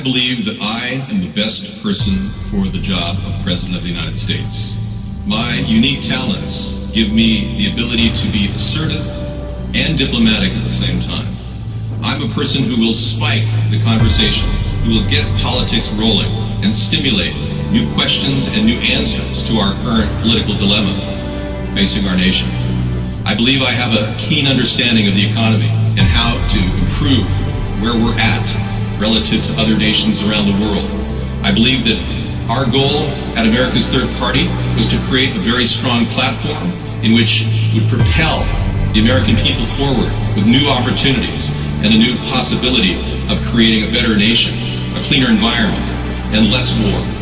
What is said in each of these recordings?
I believe that I am the best person for the job of President of the United States. My unique talents give me the ability to be assertive and diplomatic at the same time. I'm a person who will spike the conversation, who will get politics rolling and stimulate new questions and new answers to our current political dilemma facing our nation. I believe I have a keen understanding of the economy and how to improve where we're at relative to other nations around the world. I believe that our goal at America's Third Party was to create a very strong platform in which would propel the American people forward with new opportunities and a new possibility of creating a better nation, a cleaner environment, and less war.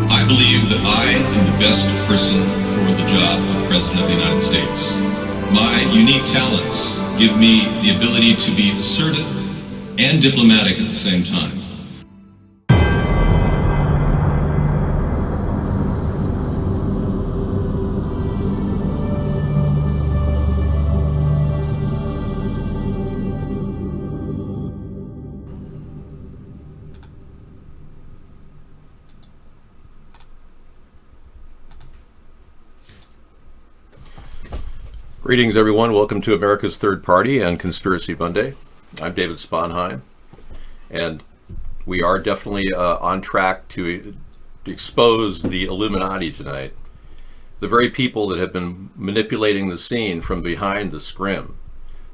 I believe that I am the best person for the job of President of the United States. My unique talents give me the ability to be assertive and diplomatic at the same time. Greetings, everyone. Welcome to America's Third Party and Conspiracy Monday. I'm David Sponheim, and we are definitely on track to expose the Illuminati tonight. The very people that have been manipulating the scene from behind the scrim.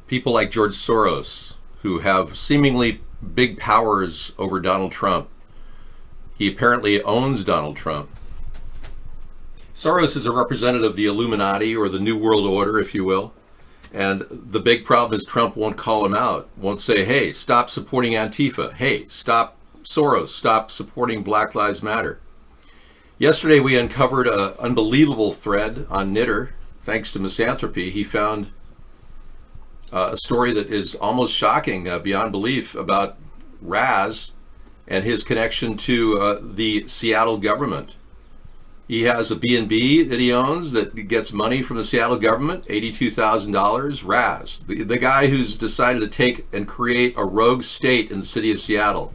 People like George Soros, who have seemingly big powers over Donald Trump. He apparently owns Donald Trump. Soros is a representative of the Illuminati, or the New World Order, if you will. And the big problem is Trump won't call him out, won't say, hey, stop supporting Antifa. Hey, stop Soros, stop supporting Black Lives Matter. Yesterday, we uncovered an unbelievable thread on Knitter. Thanks to Misanthropy, he found a story that is almost shocking, beyond belief, about Raz and his connection to the Seattle government. He has a B&B that he owns that gets money from the Seattle government, $82,000. Raz, the guy who's decided to take and create a rogue state in the city of Seattle.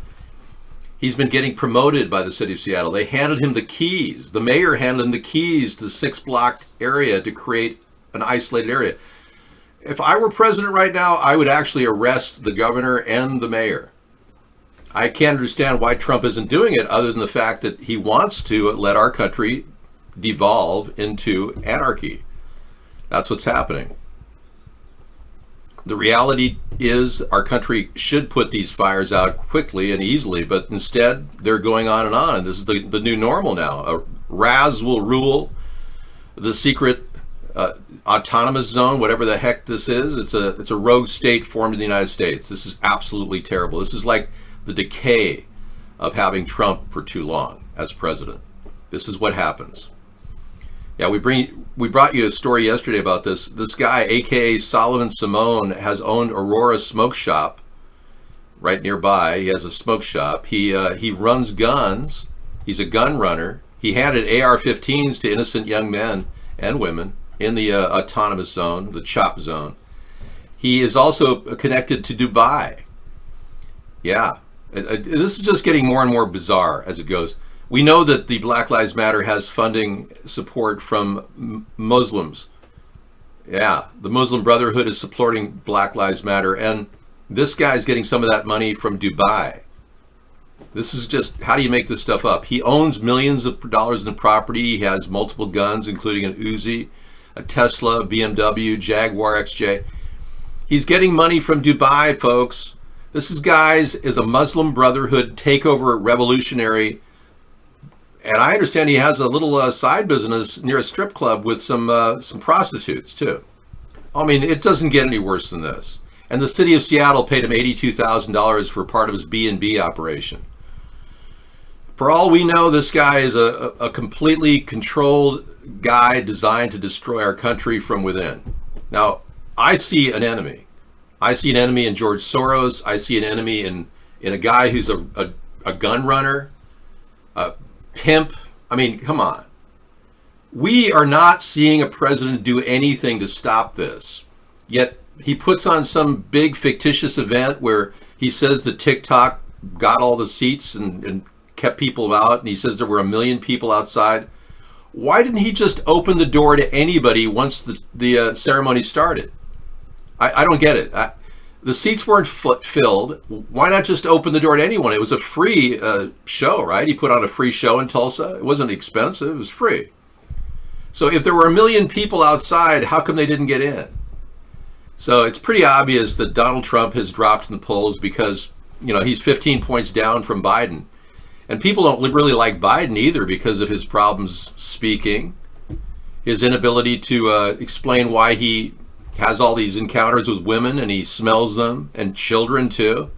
He's been getting promoted by the city of Seattle. They handed him the keys. The mayor handed him the keys to the 6-block area to create an isolated area. If I were president right now, I would actually arrest the governor and the mayor. I can't understand why Trump isn't doing it, other than the fact that he wants to let our country devolve into anarchy. That's what's happening. The reality is our country should put these fires out quickly and easily, but instead they're going on. And this is the new normal now. Raz will rule the secret autonomous zone, whatever the heck this is. It's a rogue state formed in the United States. This is absolutely terrible. This is like the decay of having Trump for too long as president. This is what happens. Yeah, we brought you a story yesterday about this. This guy, aka Solomon Simone, has owned Aurora Smoke Shop right nearby. He has a smoke shop. He runs guns. He's a gun runner. He handed AR-15s to innocent young men and women in the autonomous zone, the CHOP zone. He is also connected to Dubai. Yeah. This is just getting more and more bizarre as it goes. We know that the Black Lives Matter has funding support from Muslims. Yeah, the Muslim Brotherhood is supporting Black Lives Matter, and this guy's getting some of that money from Dubai. This is just, how do you make this stuff up? He owns millions of dollars in property. He has multiple guns, including an Uzi, a Tesla, BMW, Jaguar XJ. He's getting money from Dubai, folks. This is a Muslim Brotherhood takeover revolutionary. And I understand he has a little side business near a strip club with some prostitutes too. I mean, it doesn't get any worse than this. And the city of Seattle paid him $82,000 for part of his B&B operation. For all we know, this guy is a completely controlled guy designed to destroy our country from within. Now, I see an enemy. I see an enemy in George Soros. I see an enemy in a guy who's a gun runner, a pimp. I mean, come on. We are not seeing a president do anything to stop this. Yet he puts on some big fictitious event where he says that TikTok got all the seats and kept people out, and he says there were 1 million people outside. Why didn't he just open the door to anybody once the ceremony started? I don't get it. The seats weren't filled. Why not just open the door to anyone? It was a free show, right? He put on a free show in Tulsa. It wasn't expensive. It was free. So if there were 1 million people outside, how come they didn't get in? So it's pretty obvious that Donald Trump has dropped in the polls because, he's 15 points down from Biden. And people don't really like Biden either because of his problems speaking, his inability to explain why he has all these encounters with women and he smells them, and children too.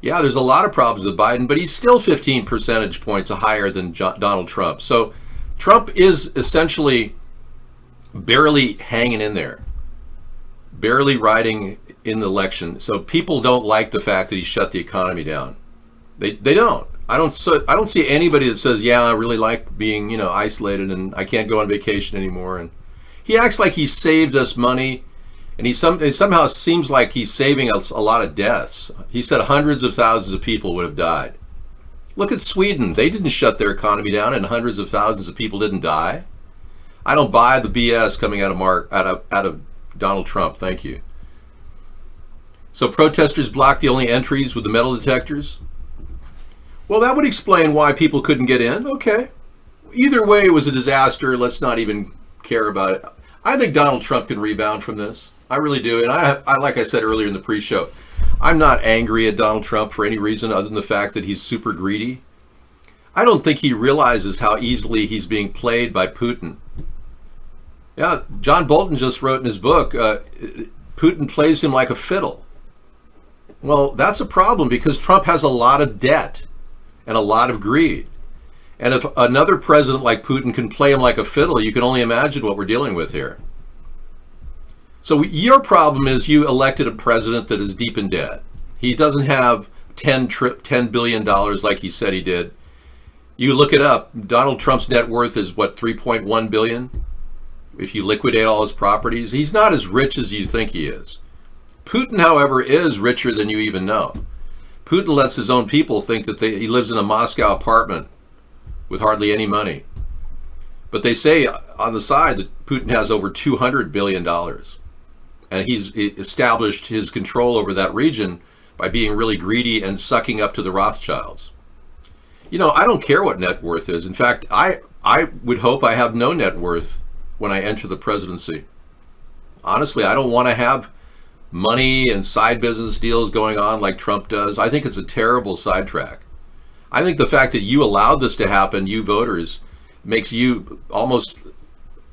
Yeah, there's a lot of problems with Biden, but he's still 15 percentage points higher than Donald Trump. So Trump is essentially barely hanging in there, barely riding in the election. So people don't like the fact that he shut the economy down. They don't. I don't see anybody that says, yeah, I really like being, isolated and I can't go on vacation anymore. And he acts like he saved us money, and it somehow seems like he's saving us a lot of deaths. He said hundreds of thousands of people would have died. Look at Sweden. They didn't shut their economy down and hundreds of thousands of people didn't die. I don't buy the BS coming out of Donald Trump. Thank you. So protesters blocked the only entries with the metal detectors. Well, that would explain why people couldn't get in. Okay. Either way, it was a disaster. Let's not even care about it. I think Donald Trump can rebound from this. I really do. And I like I said earlier in the pre-show, I'm not angry at Donald Trump for any reason other than the fact that he's super greedy. I don't think he realizes how easily he's being played by Putin. Yeah, John Bolton just wrote in his book, Putin plays him like a fiddle. Well, that's a problem because Trump has a lot of debt and a lot of greed. And if another president like Putin can play him like a fiddle, you can only imagine what we're dealing with here. So your problem is you elected a president that is deep in debt. He doesn't have $10 billion like he said he did. You look it up. Donald Trump's net worth is what, 3.1 billion? If you liquidate all his properties, he's not as rich as you think he is. Putin, however, is richer than you even know. Putin lets his own people think that he lives in a Moscow apartment with hardly any money. But they say on the side that Putin has over $200 billion. And he's established his control over that region by being really greedy and sucking up to the Rothschilds. I don't care what net worth is. In fact, I would hope I have no net worth when I enter the presidency. Honestly, I don't want to have money and side business deals going on like Trump does. I think it's a terrible sidetrack. I think the fact that you allowed this to happen, you voters, makes you almost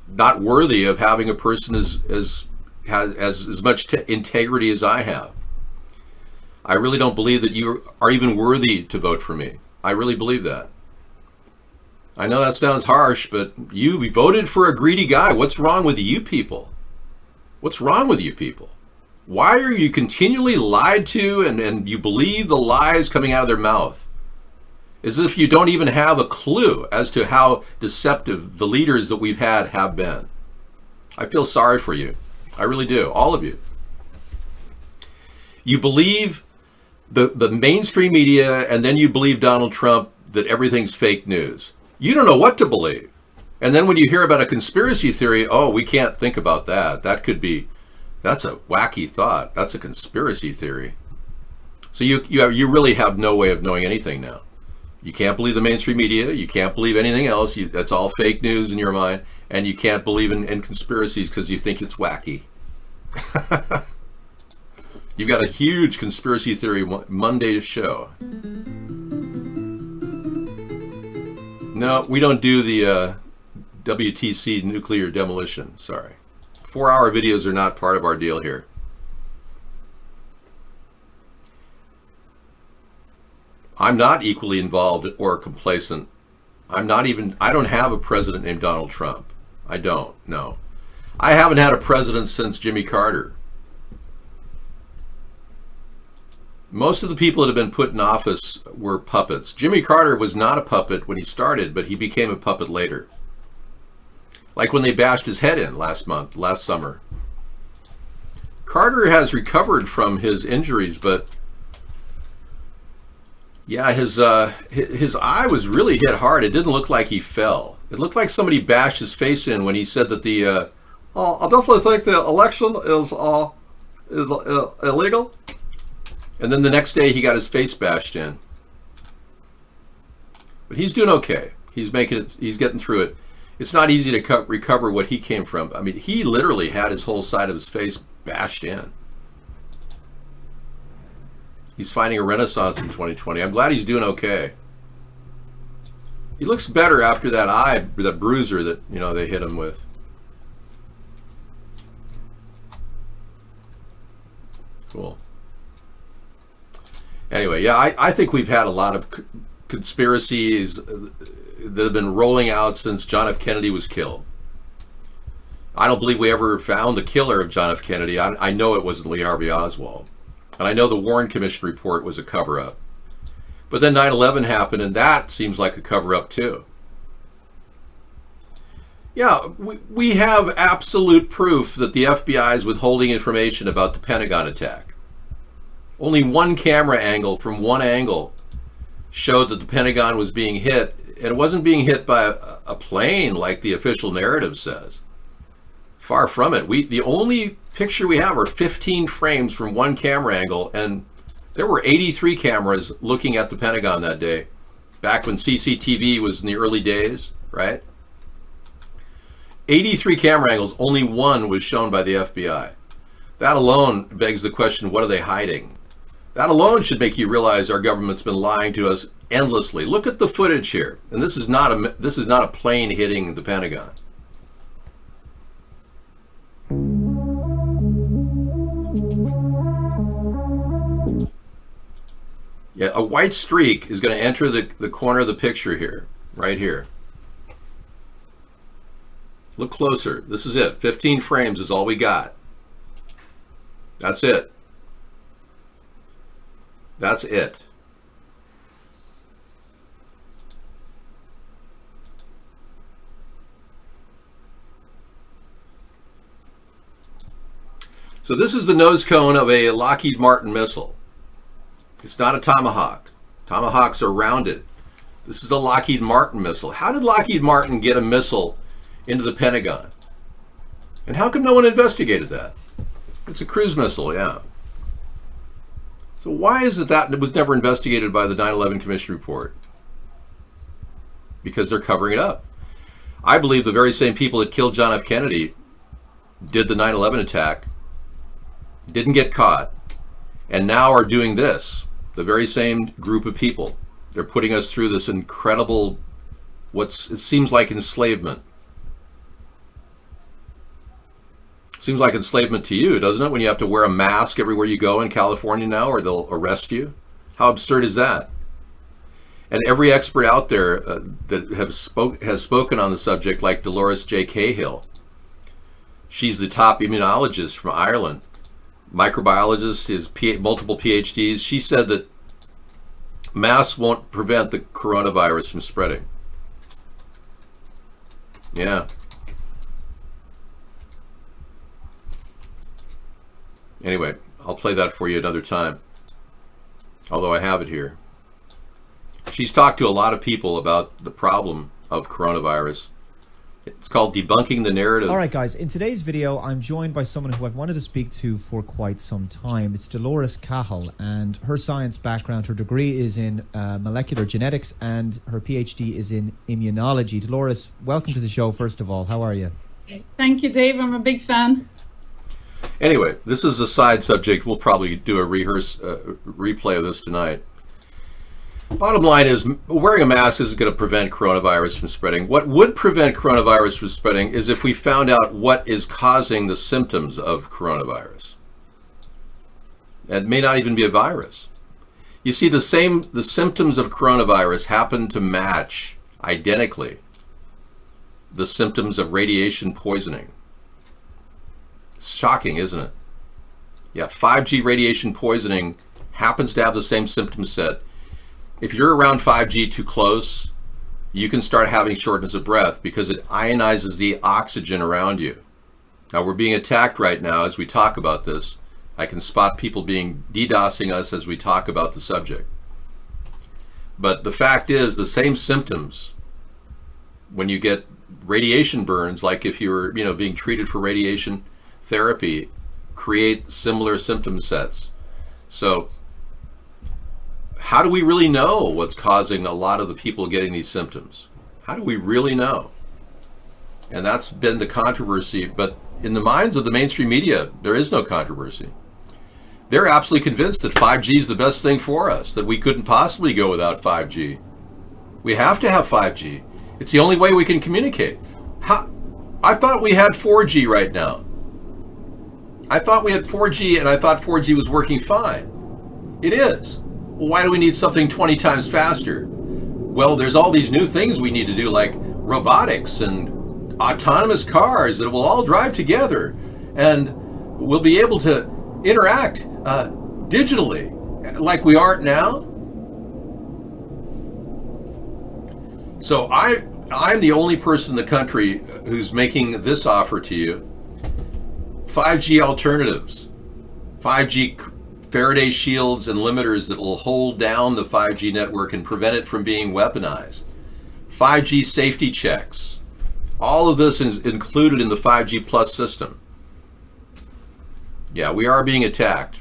not worthy of having a person as much integrity as I have. I really don't believe that you are even worthy to vote for me. I really believe that. I know that sounds harsh, but you voted for a greedy guy. What's wrong with you people? What's wrong with you people? Why are you continually lied to and you believe the lies coming out of their mouth? As if you don't even have a clue as to how deceptive the leaders that we've had have been. I feel sorry for you. I really do. All of you. You believe the mainstream media, and then you believe Donald Trump that everything's fake news. You don't know what to believe. And then when you hear about a conspiracy theory, oh, we can't think about that. That's a wacky thought. That's a conspiracy theory. So you really have no way of knowing anything now. You can't believe the mainstream media. You can't believe anything else. That's all fake news in your mind. And you can't believe in conspiracies because you think it's wacky. You've got a huge conspiracy theory Monday show. No, we don't do the WTC nuclear demolition. Sorry. 4-hour videos are not part of our deal here. I'm not equally involved or complacent. I don't have a president named Donald Trump. I don't, no. I haven't had a president since Jimmy Carter. Most of the people that have been put in office were puppets. Jimmy Carter was not a puppet when he started, but he became a puppet later. Like when they bashed his head in last summer. Carter has recovered from his injuries, but yeah, his eye was really hit hard. It didn't look like he fell. It looked like somebody bashed his face in when he said that I definitely think the election is illegal. And then the next day he got his face bashed in. But he's doing okay. He's getting through it. It's not easy to recover what he came from. I mean, he literally had his whole side of his face bashed in. He's finding a renaissance in 2020. I'm glad he's doing okay. He looks better after that bruiser that, they hit him with. Cool. Anyway, yeah, I think we've had a lot of conspiracies that have been rolling out since John F. Kennedy was killed. I don't believe we ever found the killer of John F. Kennedy. I know it wasn't Lee Harvey Oswald. And I know the Warren Commission report was a cover-up. But then 9/11 happened, and that seems like a cover-up too. Yeah, we have absolute proof that the FBI is withholding information about the Pentagon attack. Only one camera angle from one angle showed that the Pentagon was being hit, and it wasn't being hit by a plane like the official narrative says. Far from it. The only picture we have are 15 frames from one camera angle, and there were 83 cameras looking at the Pentagon that day, back when CCTV was in the early days, right? 83 camera angles, only one was shown by the FBI. That alone begs the question, what are they hiding? That alone should make you realize our government's been lying to us endlessly. Look at the footage here, and this is not a plane hitting the Pentagon. Yeah, a white streak is going to enter the corner of the picture here, right here. Look closer. This is it. 15 frames is all we got. That's it. That's it. So this is the nose cone of a Lockheed Martin missile. It's not a Tomahawk. Tomahawks are rounded. This is a Lockheed Martin missile. How did Lockheed Martin get a missile into the Pentagon? And how come no one investigated that? It's a cruise missile, yeah. So why is it that it was never investigated by the 9/11 Commission report? Because they're covering it up. I believe the very same people that killed John F. Kennedy did the 9/11 attack, didn't get caught, and now are doing this. The very same group of people. They're putting us through this incredible, it seems like enslavement. Seems like enslavement to you, doesn't it? When you have to wear a mask everywhere you go in California now, or they'll arrest you. How absurd is that? And every expert out there that has spoken on the subject, like Dolores J. Cahill, she's the top immunologist from Ireland, microbiologist, has multiple PhDs. She said that masks won't prevent the coronavirus from spreading. Yeah. Anyway, I'll play that for you another time. although I have it here. She's talked to a lot of people about the problem of coronavirus. It's called Debunking the Narrative. All right, guys. In today's video, I'm joined by someone who I've wanted to speak to for quite some time. It's Dolores Cahill, and her science background, her degree is in molecular genetics, and her PhD is in immunology. Dolores, welcome to the show, first of all. How are you? Thank you, Dave. I'm a big fan. Anyway, this is a side subject. We'll probably do a replay of this tonight. Bottom line is, wearing a mask isn't going to prevent coronavirus from spreading. What would prevent coronavirus from spreading is if we found out what is causing the symptoms of coronavirus. It may not even be a virus. You see, the symptoms of coronavirus happen to match identically the symptoms of radiation poisoning. Shocking, isn't it? Yeah, 5G radiation poisoning happens to have the same symptom set. If you're around 5G too close, you can start having shortness of breath because it ionizes the oxygen around you. Now, we're being attacked right now as we talk about this. I can spot people being DDoSing us as we talk about the subject. But the fact is, the same symptoms when you get radiation burns, like if you're being treated for radiation therapy, create similar symptom sets. So how do we really know what's causing a lot of the people getting these symptoms? How do we really know? And that's been the controversy, but in the minds of the mainstream media, there is no controversy. They're absolutely convinced that 5G is the best thing for us, that we couldn't possibly go without 5G. We have to have 5G. It's the only way we can communicate. I thought we had 4G right now. I thought we had 4G, and I thought 4G was working fine. It is. Well, why do we need something 20 times faster? Well, there's all these new things we need to do, like robotics and autonomous cars that will all drive together, and we'll be able to interact digitally like we aren't now. So I'm the only person in the country who's making this offer to you. 5G alternatives, 5G Faraday shields and limiters that will hold down the 5G network and prevent it from being weaponized. 5G safety checks. All of this is included in the 5G Plus system. Yeah, we are being attacked.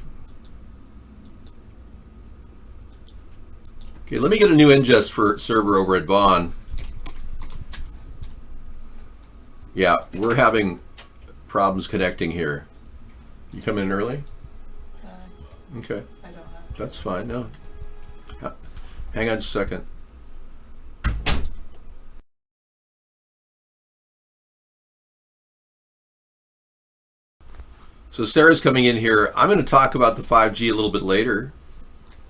Okay, let me get a new ingest for server over at Vaughn. Yeah, we're having problems connecting here. You come in early? Okay. I don't have. That's fine. No. Hang on just a second. So Sarah's coming in here. I'm going to talk about the 5G a little bit later.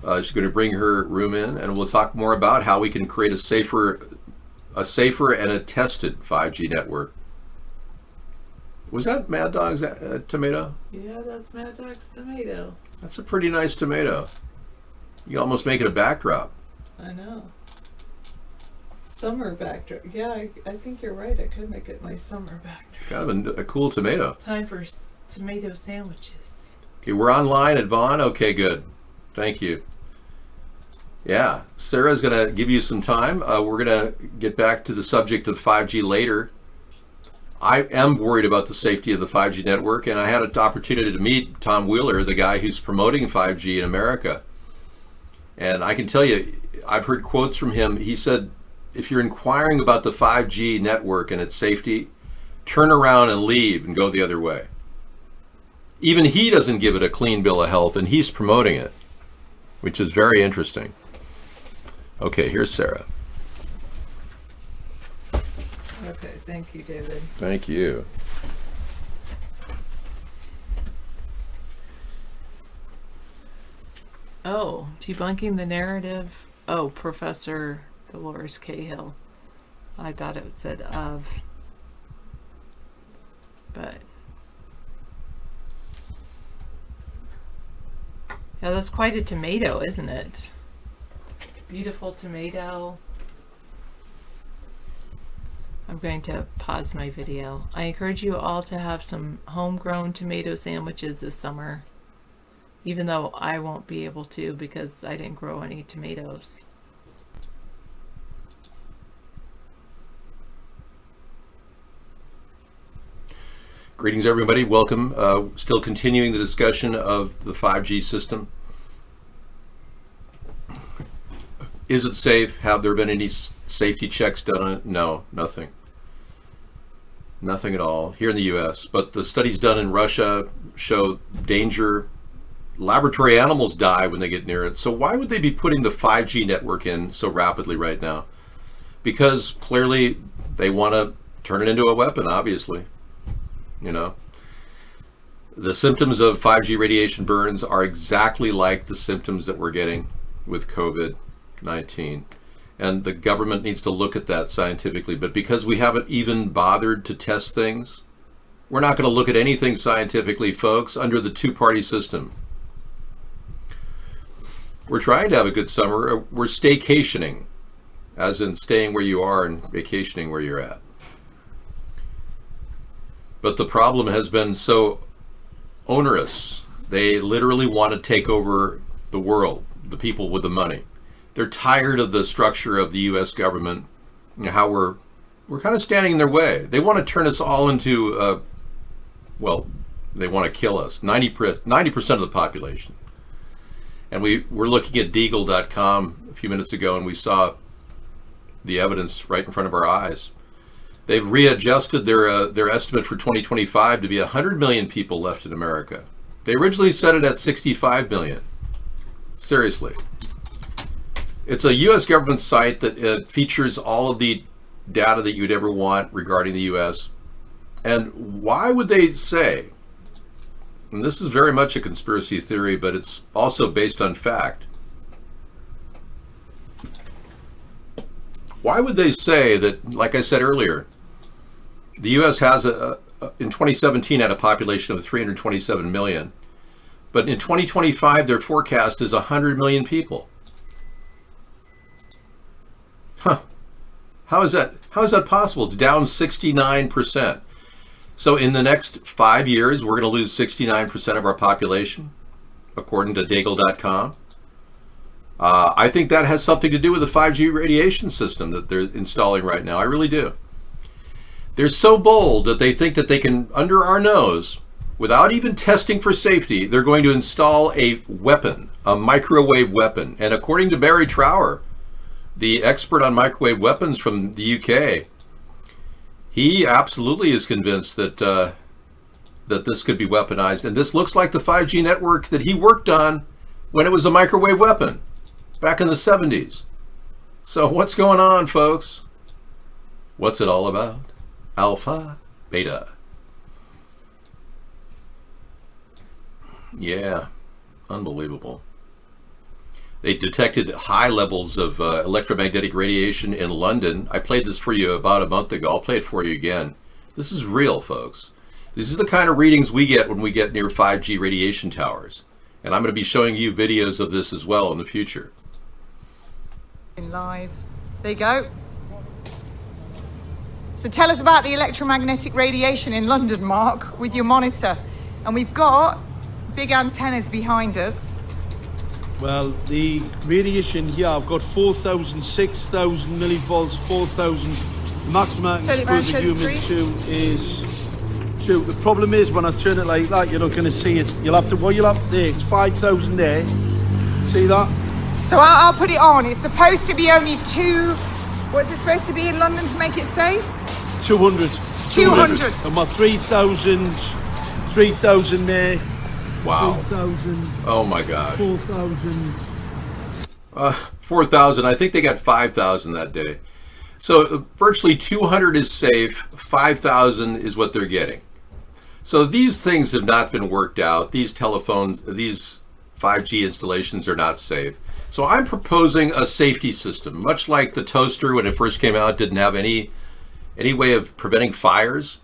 She's going to bring her room in, and we'll talk more about how we can create a safer and a tested 5G network. Was that Mad Dog's tomato? Yeah, that's Mad Dog's tomato. That's a pretty nice tomato. You can almost make it a backdrop. I know. Summer backdrop. Yeah, I think you're right. I could make it my summer backdrop. Kind of a cool tomato. Time for tomato sandwiches. Okay, we're online at Vaughn. Okay, good. Thank you. Yeah, Sarah's going to give you some time. We're going to get back to the subject of 5G later. I am worried about the safety of the 5G network, and I had an opportunity to meet Tom Wheeler, the guy who's promoting 5G in America. And I can tell you, I've heard quotes from him. He said, if you're inquiring about the 5G network and its safety, turn around and leave and go the other way. Even he doesn't give it a clean bill of health, and he's promoting it, which is very interesting. Okay, here's Sarah. Okay, thank you, David. Thank you. Oh, debunking the narrative. Oh, Professor Dolores Cahill. I thought it said of, but yeah, that's quite a tomato, isn't it? Beautiful tomato. I'm going to pause my video. I encourage you all to have some homegrown tomato sandwiches this summer. even though I won't be able to because I didn't grow any tomatoes. Greetings, everybody. Welcome. Still continuing the discussion of the 5G system. Is it safe? Have there been any safety checks done on it? No, nothing. Nothing at all here in the US. But the studies done in Russia show danger. Laboratory animals die when they get near it. So why would they be putting the 5G network in so rapidly right now? Because clearly they want to turn it into a weapon, obviously. You know, the symptoms of 5G radiation burns are exactly like the symptoms that we're getting with COVID-19. And the government needs to look at that scientifically. But because we haven't even bothered to test things, we're not going to look at anything scientifically, folks, under the two-party system. We're trying to have a good summer. We're staycationing, as in staying where you are and vacationing where you're at. But the problem has been so onerous. They literally want to take over the world, the people with the money. They're tired of the structure of the U.S. government, you know, how we're kind of standing in their way. They want to turn us all into, well, they want to kill us, 90% of the population. And we're looking at Deagle.com a few minutes ago, and we saw the evidence right in front of our eyes. They've readjusted their estimate for 2025 to be 100 million people left in America. They originally set it at 65 million. Seriously. It's a U.S. government site that features all of the data that you'd ever want regarding the U.S. And why would they say, and this is very much a conspiracy theory, but it's also based on fact. Why would they say that, like I said earlier, the U.S. has in 2017 had a population of 327 million, but in 2025 their forecast is 100 million people. Huh? How is that possible? It's down 69%. So in the next 5 years, we're going to lose 69% of our population, according to Deagle.com. I think that has something to do with the 5G radiation system that they're installing right now. I really do. They're so bold that they think that they can, under our nose, without even testing for safety, they're going to install a weapon, a microwave weapon. And according to Barry Trower, the expert on microwave weapons from the UK, he absolutely is convinced that that this could be weaponized. And this looks like the 5G network that he worked on when it was a microwave weapon back in the 70s. So what's going on, folks? What's it all about? Alpha, beta. Yeah, unbelievable. They detected high levels of electromagnetic radiation in London. I played this for you about a month ago. I'll play it for you again. This is real, folks. This is the kind of readings we get when we get near 5G radiation towers. And I'm going to be showing you videos of this as well in the future. Live. There you go. So tell us about the electromagnetic radiation in London, Mark, with your monitor. And we've got big antennas behind us. Well, the radiation here, I've got 4,000, 6,000 millivolts, 4,000. The maximum I can expose the human to is 2. The problem is when I turn it like that, you're not going to see it. You'll have to, there, it's 5,000 there. See that? So I'll put it on. It's supposed to be only 2. What's it supposed to be in London to make it safe? 200. 200. And my 3,000 there. Wow. 3,000. Oh my God. 4,000. 4,000. I think they got 5,000 that day. So virtually 200 is safe. 5,000 is what they're getting. So these things have not been worked out. These telephones, these 5G installations are not safe. So I'm proposing a safety system, much like the toaster when it first came out didn't have any way of preventing fires.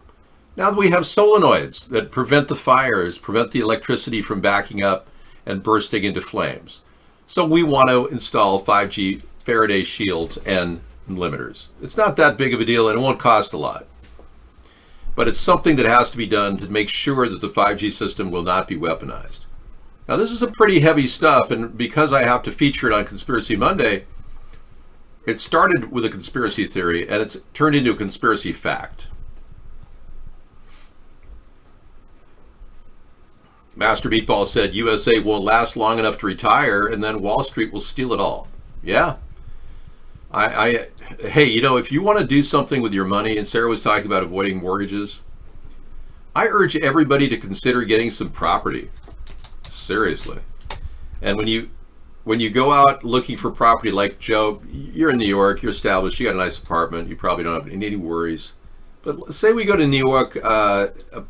Now that we have solenoids that prevent the fires, prevent the electricity from backing up and bursting into flames. So we want to install 5G Faraday shields and limiters. It's not that big of a deal and it won't cost a lot. But it's something that has to be done to make sure that the 5G system will not be weaponized. Now, this is some pretty heavy stuff, and because I have to feature it on Conspiracy Monday, it started with a conspiracy theory, and it's turned into a conspiracy fact. Master Meatball said USA won't last long enough to retire, and then Wall Street will steal it all. Yeah. Hey, you know, if you want to do something with your money, and Sarah was talking about avoiding mortgages, I urge everybody to consider getting some property. Seriously. And when you go out looking for property, like Joe, you're in New York, you're established, you got a nice apartment, you probably don't have any worries. But let's say we go to New York,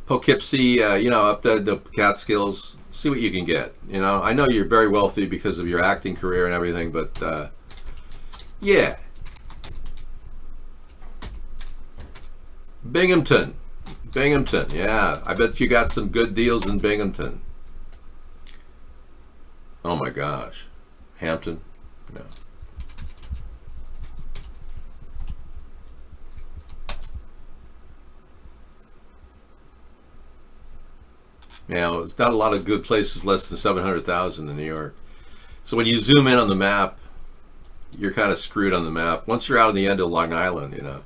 Poughkeepsie, up the Catskills, see what you can get. You know, I know you're very wealthy because of your acting career and everything, but yeah. Binghamton, yeah. I bet you got some good deals in Binghamton. Oh my gosh. Hampton? No. Now, it's not a lot of good places less than 700,000 in New York. So when you zoom in on the map, you're kind of screwed on the map. Once you're out on the end of Long Island, you know.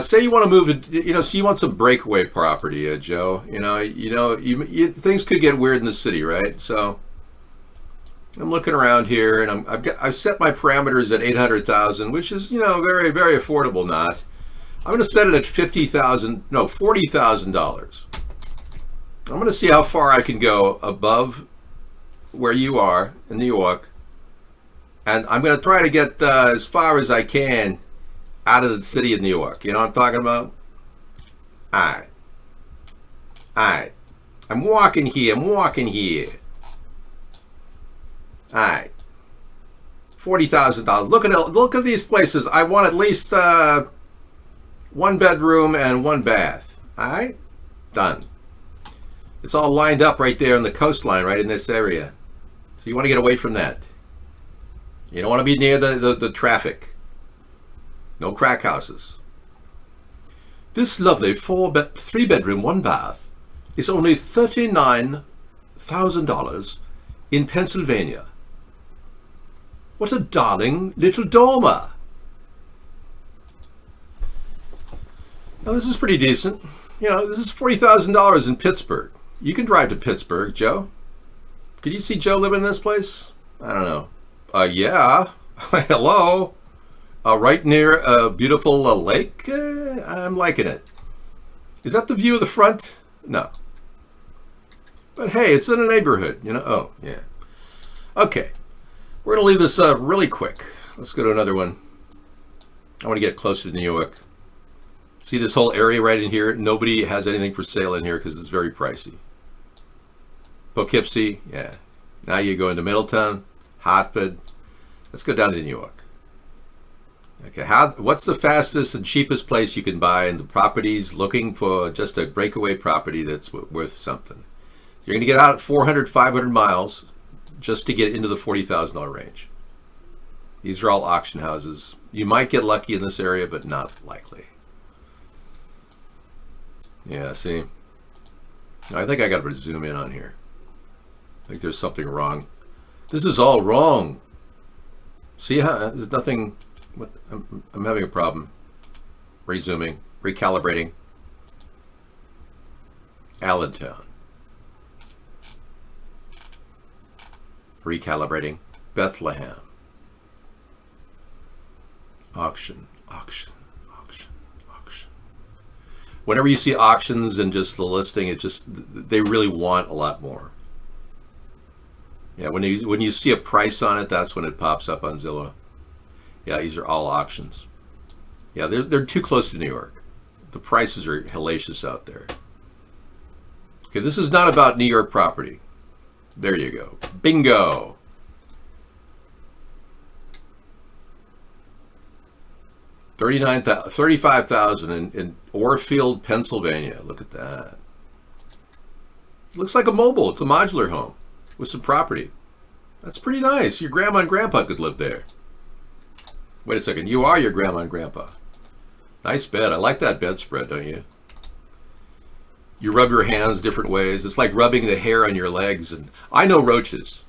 Say you want to move to, so you want some breakaway property, Joe. Things could get weird in the city, right? So I'm looking around here, and I've set my parameters at 800,000, which is, very, very affordable. Not. I'm going to set it at $40,000. I'm going to see how far I can go above where you are in New York, and I'm going to try to get as far as I can out of the city of New York. You know what I'm talking about? All right. I'm walking here. All right. $40,000. Look at these places. I want at least 1 bedroom and 1 bath. All right? Done. It's all lined up right there on the coastline, right in this area. So you want to get away from that. You don't want to be near the traffic. No crack houses. This lovely 3-bedroom, 1 bath is only $39,000 in Pennsylvania. What a darling little dormer. Now this is pretty decent. This is $40,000 in Pittsburgh. You can drive to Pittsburgh, Joe. Could you see Joe living in this place? I don't know. Yeah. Hello. Right near a beautiful lake. I'm liking it. Is that the view of the front? No. But hey, it's in a neighborhood, Oh, yeah. Okay. We're going to leave this really quick. Let's go to another one. I want to get closer to New York. See this whole area right in here? Nobody has anything for sale in here because it's very pricey. Poughkeepsie, yeah. Now you go into Middletown, Hartford. Let's go down to New York. Okay, what's the fastest and cheapest place you can buy in the properties looking for just a breakaway property that's worth something? You're going to get out at 400, 500 miles just to get into the $40,000 range. These are all auction houses. You might get lucky in this area, but not likely. Yeah, see? I think I got to zoom in on here. I think there's something wrong. This is all wrong. See how there's nothing. I'm having a problem. Resuming, recalibrating. Allentown. Recalibrating. Bethlehem. Auction. Whenever you see auctions and just the listing, they really want a lot more. Yeah, when you see a price on it, that's when it pops up on Zillow. Yeah, these are all auctions. Yeah, they're too close to New York. The prices are hellacious out there. Okay, this is not about New York property. There you go. Bingo. $35,000 in Orfield, Pennsylvania. Look at that. Looks like a mobile. It's a modular home with some property. That's pretty nice. Your grandma and grandpa could live there. Wait a second. You are your grandma and grandpa. Nice bed. I like that bedspread, don't you? You rub your hands different ways. It's like rubbing the hair on your legs. And I know roaches.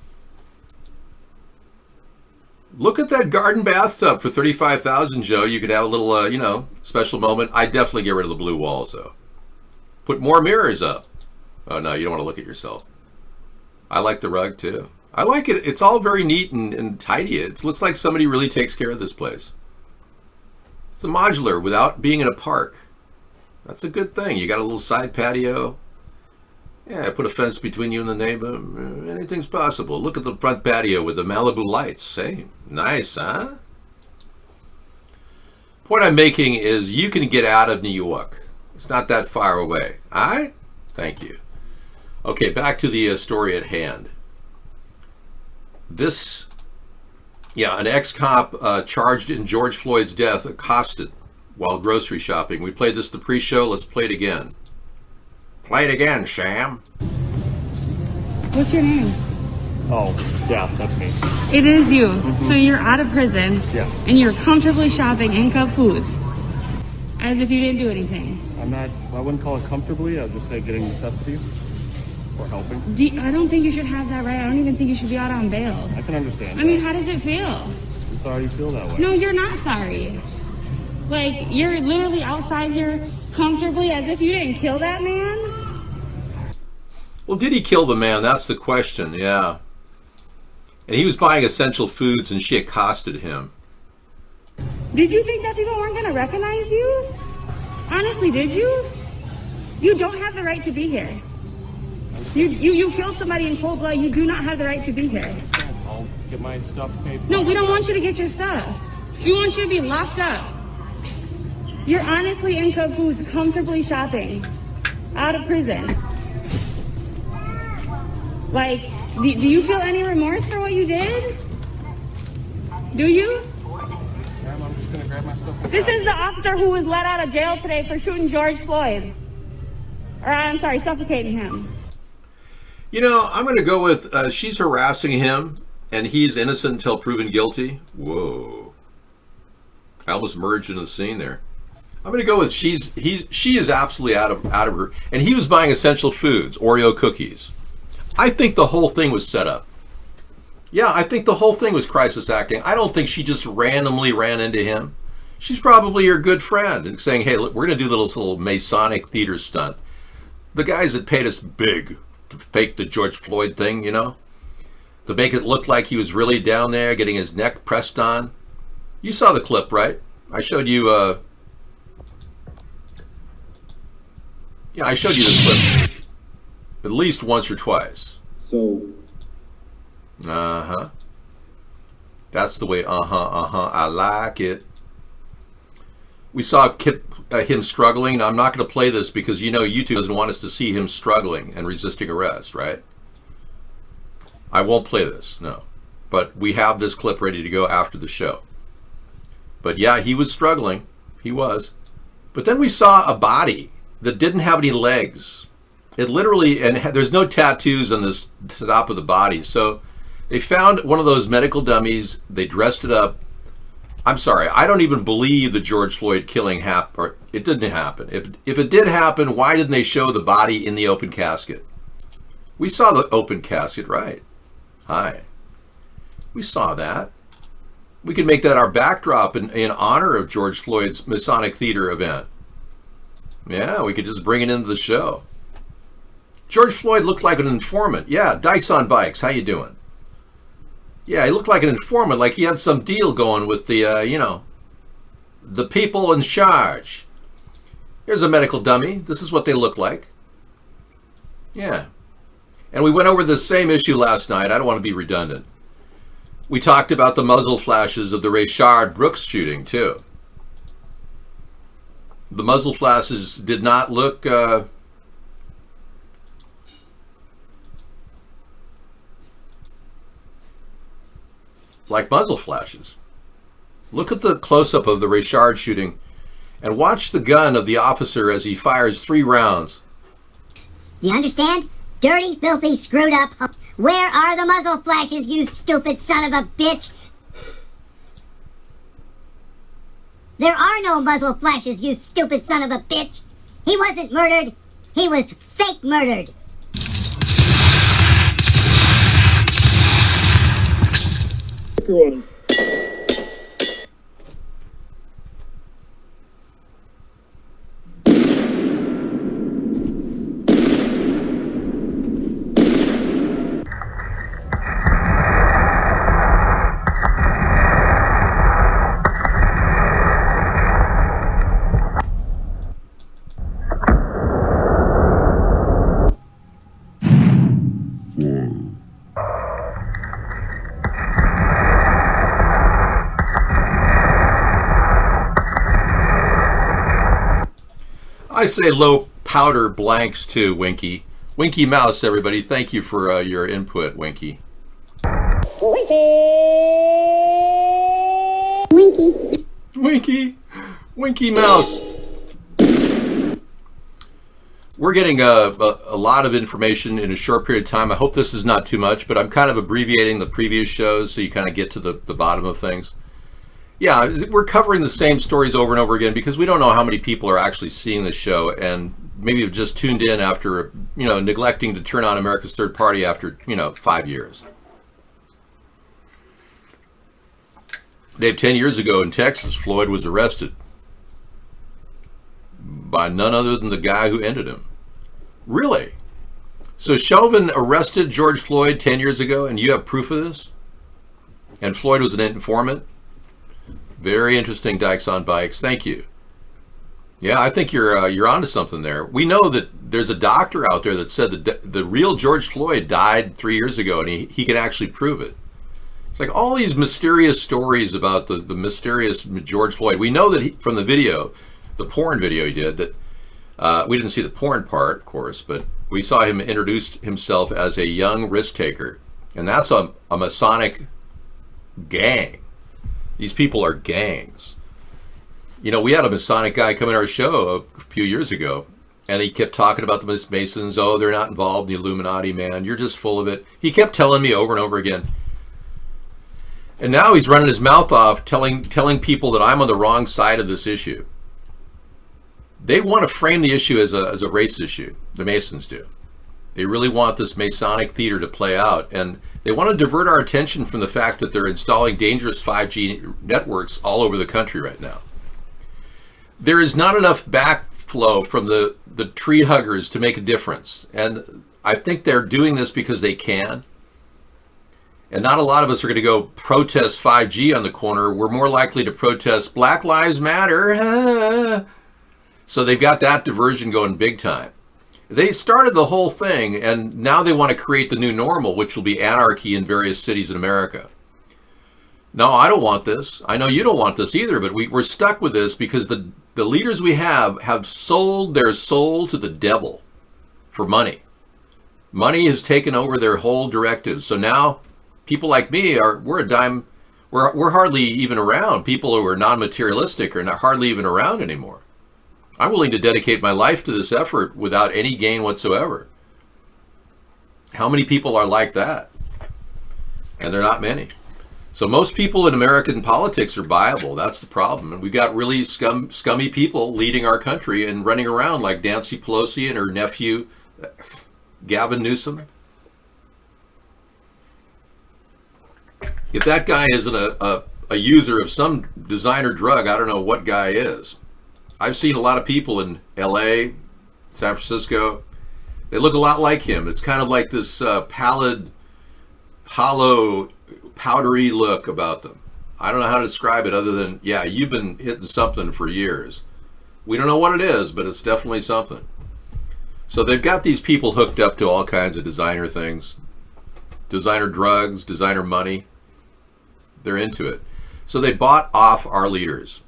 Look at that garden bathtub for $35,000, Joe. You could have a little, special moment. I'd definitely get rid of the blue walls, though. Put more mirrors up. Oh, no, you don't want to look at yourself. I like the rug, too. I like it. It's all very neat and tidy. It looks like somebody really takes care of this place. It's a modular without being in a park. That's a good thing. You got a little side patio. Yeah, put a fence between you and the neighbor. Anything's possible. Look at the front patio with the Malibu lights. Hey, nice, huh? Point I'm making is you can get out of New York. It's not that far away. All right? Thank you. Okay, back to the story at hand. An ex-cop charged in George Floyd's death accosted while grocery shopping. We played this the pre-show. Let's play it again. Play it again, Sham. What's your name? Oh, yeah, that's me. It is you. So you're out of prison. Yes. And you're comfortably shopping in Cub Foods. As if you didn't do anything. I wouldn't call it comfortably. I would just say getting necessities or helping. I don't think you should have that right. I don't even think you should be out on bail. I can understand. I mean, how does it feel? I'm sorry you feel that way. No, you're not sorry. Like, you're literally outside here comfortably as if you didn't kill that man. Well, did he kill the man? That's the question, yeah. And he was buying essential foods and she accosted him. Did you think that people weren't going to recognize you? Honestly, did you? You don't have the right to be here. You killed somebody in cold blood. You do not have the right to be here. I'll get my stuff paid for. No, we don't want you to get your stuff. We want you to be locked up. You're honestly in Cub Foods comfortably shopping out of prison. Like, do you feel any remorse for what you did? Do you? Ma'am, I'm just going to grab my stuff. This is the officer who was let out of jail today for shooting George Floyd. Or, I'm sorry, suffocating him. I'm going to go with she's harassing him and he's innocent until proven guilty. Whoa. I almost merged into the scene there. I'm going to go with she is absolutely out of her. And he was buying essential foods, Oreo cookies. I think the whole thing was set up. Yeah, I think the whole thing was crisis acting. I don't think she just randomly ran into him. She's probably your good friend and saying, hey, look, we're going to do this little Masonic theater stunt. The guys that paid us big to fake the George Floyd thing, to make it look like he was really down there getting his neck pressed on. You saw the clip, right? I showed you, I showed you the clip at least once or twice. So. That's the way, I like it. We saw him struggling. Now, I'm not going to play this because YouTube doesn't want us to see him struggling and resisting arrest, right? I won't play this, no. But we have this clip ready to go after the show. But yeah, he was struggling. He was. But then we saw a body that didn't have any legs. It literally, and there's no tattoos on this top of the body. So they found one of those medical dummies. They dressed it up. I'm sorry, I don't even believe the George Floyd killing happened, or it didn't happen. If it did happen, why didn't they show the body in the open casket? We saw the open casket, right? Hi. We saw that. We could make that our backdrop in honor of George Floyd's Masonic Theater event. Yeah, we could just bring it into the show. George Floyd looked like an informant. Yeah, Dykes on Bikes, how you doing? Yeah, he looked like an informant, like he had some deal going with the, the people in charge. Here's a medical dummy. This is what they look like. Yeah. And we went over the same issue last night. I don't want to be redundant. We talked about the muzzle flashes of the Rayshard Brooks shooting, too. The muzzle flashes did not look... like muzzle flashes. Look at the close-up of the Rayshard shooting and watch the gun of the officer as he fires 3 rounds. Do you understand? Dirty, filthy, screwed up. Where are the muzzle flashes, you stupid son of a bitch? There are no muzzle flashes, you stupid son of a bitch. He wasn't murdered. He was fake murdered. I say low powder blanks too, Winky. Winky Mouse, everybody. Thank you for your input, Winky. Winky. Winky. Winky Mouse. We're getting a lot of information in a short period of time. I hope this is not too much, but I'm kind of abbreviating the previous shows so you kind of get to the bottom of things. Yeah, we're covering the same stories over and over again because we don't know how many people are actually seeing the show and maybe have just tuned in after, neglecting to turn on America's Third Party after, 5 years. Dave, 10 years ago in Texas, Floyd was arrested by none other than the guy who ended him. Really? So Chauvin arrested George Floyd 10 years ago and you have proof of this? And Floyd was an informant? Very interesting, Dykes on Bikes. Thank you. Yeah, I think you're onto something there. We know that there's a doctor out there that said that the real George Floyd died 3 years ago, and he can actually prove it. It's like all these mysterious stories about the mysterious George Floyd. We know that from the video, the porn video he did, that we didn't see the porn part, of course, but we saw him introduce himself as a young risk taker, and that's a Masonic gang. These people are gangs. We had a Masonic guy come in our show a few years ago, and he kept talking about the Masons. Oh, they're not involved in the Illuminati, man. You're just full of it. He kept telling me over and over again. And now he's running his mouth off, telling people that I'm on the wrong side of this issue. They want to frame the issue as a race issue. The Masons do. They really want this Masonic theater to play out, and they want to divert our attention from the fact that they're installing dangerous 5G networks all over the country right now. There is not enough backflow from the tree huggers to make a difference, and I think they're doing this because they can. And not a lot of us are going to go protest 5G on the corner. We're more likely to protest Black Lives Matter. So they've got that diversion going big time. They started the whole thing, and now they want to create the new normal, which will be anarchy in various cities in America. No, I don't want this. I know you don't want this either, but we're stuck with this because the leaders we have sold their soul to the devil for money. Money has taken over their whole directives. So now people like me we're hardly even around. People who are non-materialistic are hardly even around anymore. I'm willing to dedicate my life to this effort without any gain whatsoever. How many people are like that? And they're not many. So most people in American politics are viable. That's the problem. And we've got really scummy people leading our country and running around like Nancy Pelosi and her nephew, Gavin Newsom. If that guy isn't a user of some designer drug, I don't know what guy is. I've seen a lot of people in LA, San Francisco. They look a lot like him. It's kind of like this pallid, hollow, powdery look about them. I don't know how to describe it other than, yeah, you've been hitting something for years. We don't know what it is, but it's definitely something. So they've got these people hooked up to all kinds of designer things. Designer drugs, designer money. They're into it. So they bought off our leaders.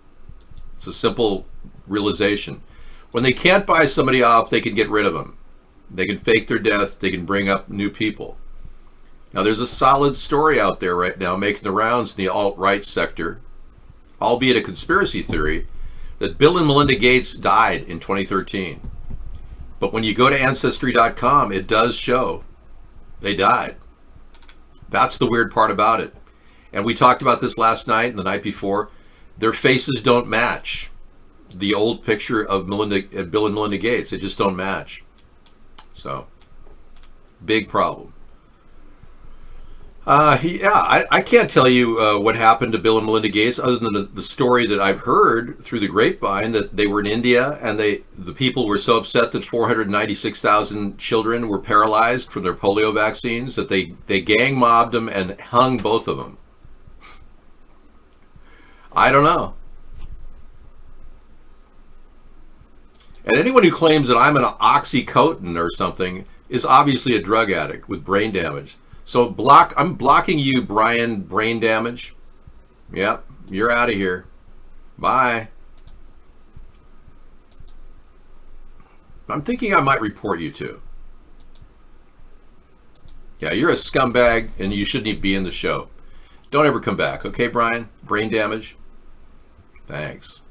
It's a simple realization. When they can't buy somebody off, they can get rid of them. They can fake their death. They can bring up new people. Now, there's a solid story out there right now making the rounds in the alt-right sector, albeit a conspiracy theory, that Bill and Melinda Gates died in 2013. But when you go to Ancestry.com, it does show they died. That's the weird part about it. And we talked about this last night and the night before. Their faces don't match the old picture of Bill and Melinda Gates. They just don't match. So, big problem. I can't tell you what happened to Bill and Melinda Gates other than the story that I've heard through the grapevine that they were in India and the people were so upset that 496,000 children were paralyzed from their polio vaccines that they gang mobbed them and hung both of them. I don't know. And anyone who claims that I'm an Oxycontin or something is obviously a drug addict with brain damage. So I'm blocking you, Brian, brain damage. Yep, you're out of here. Bye. I'm thinking I might report you too. Yeah, you're a scumbag and you shouldn't even be in the show. Don't ever come back, okay, Brian? Brain damage? Thanks.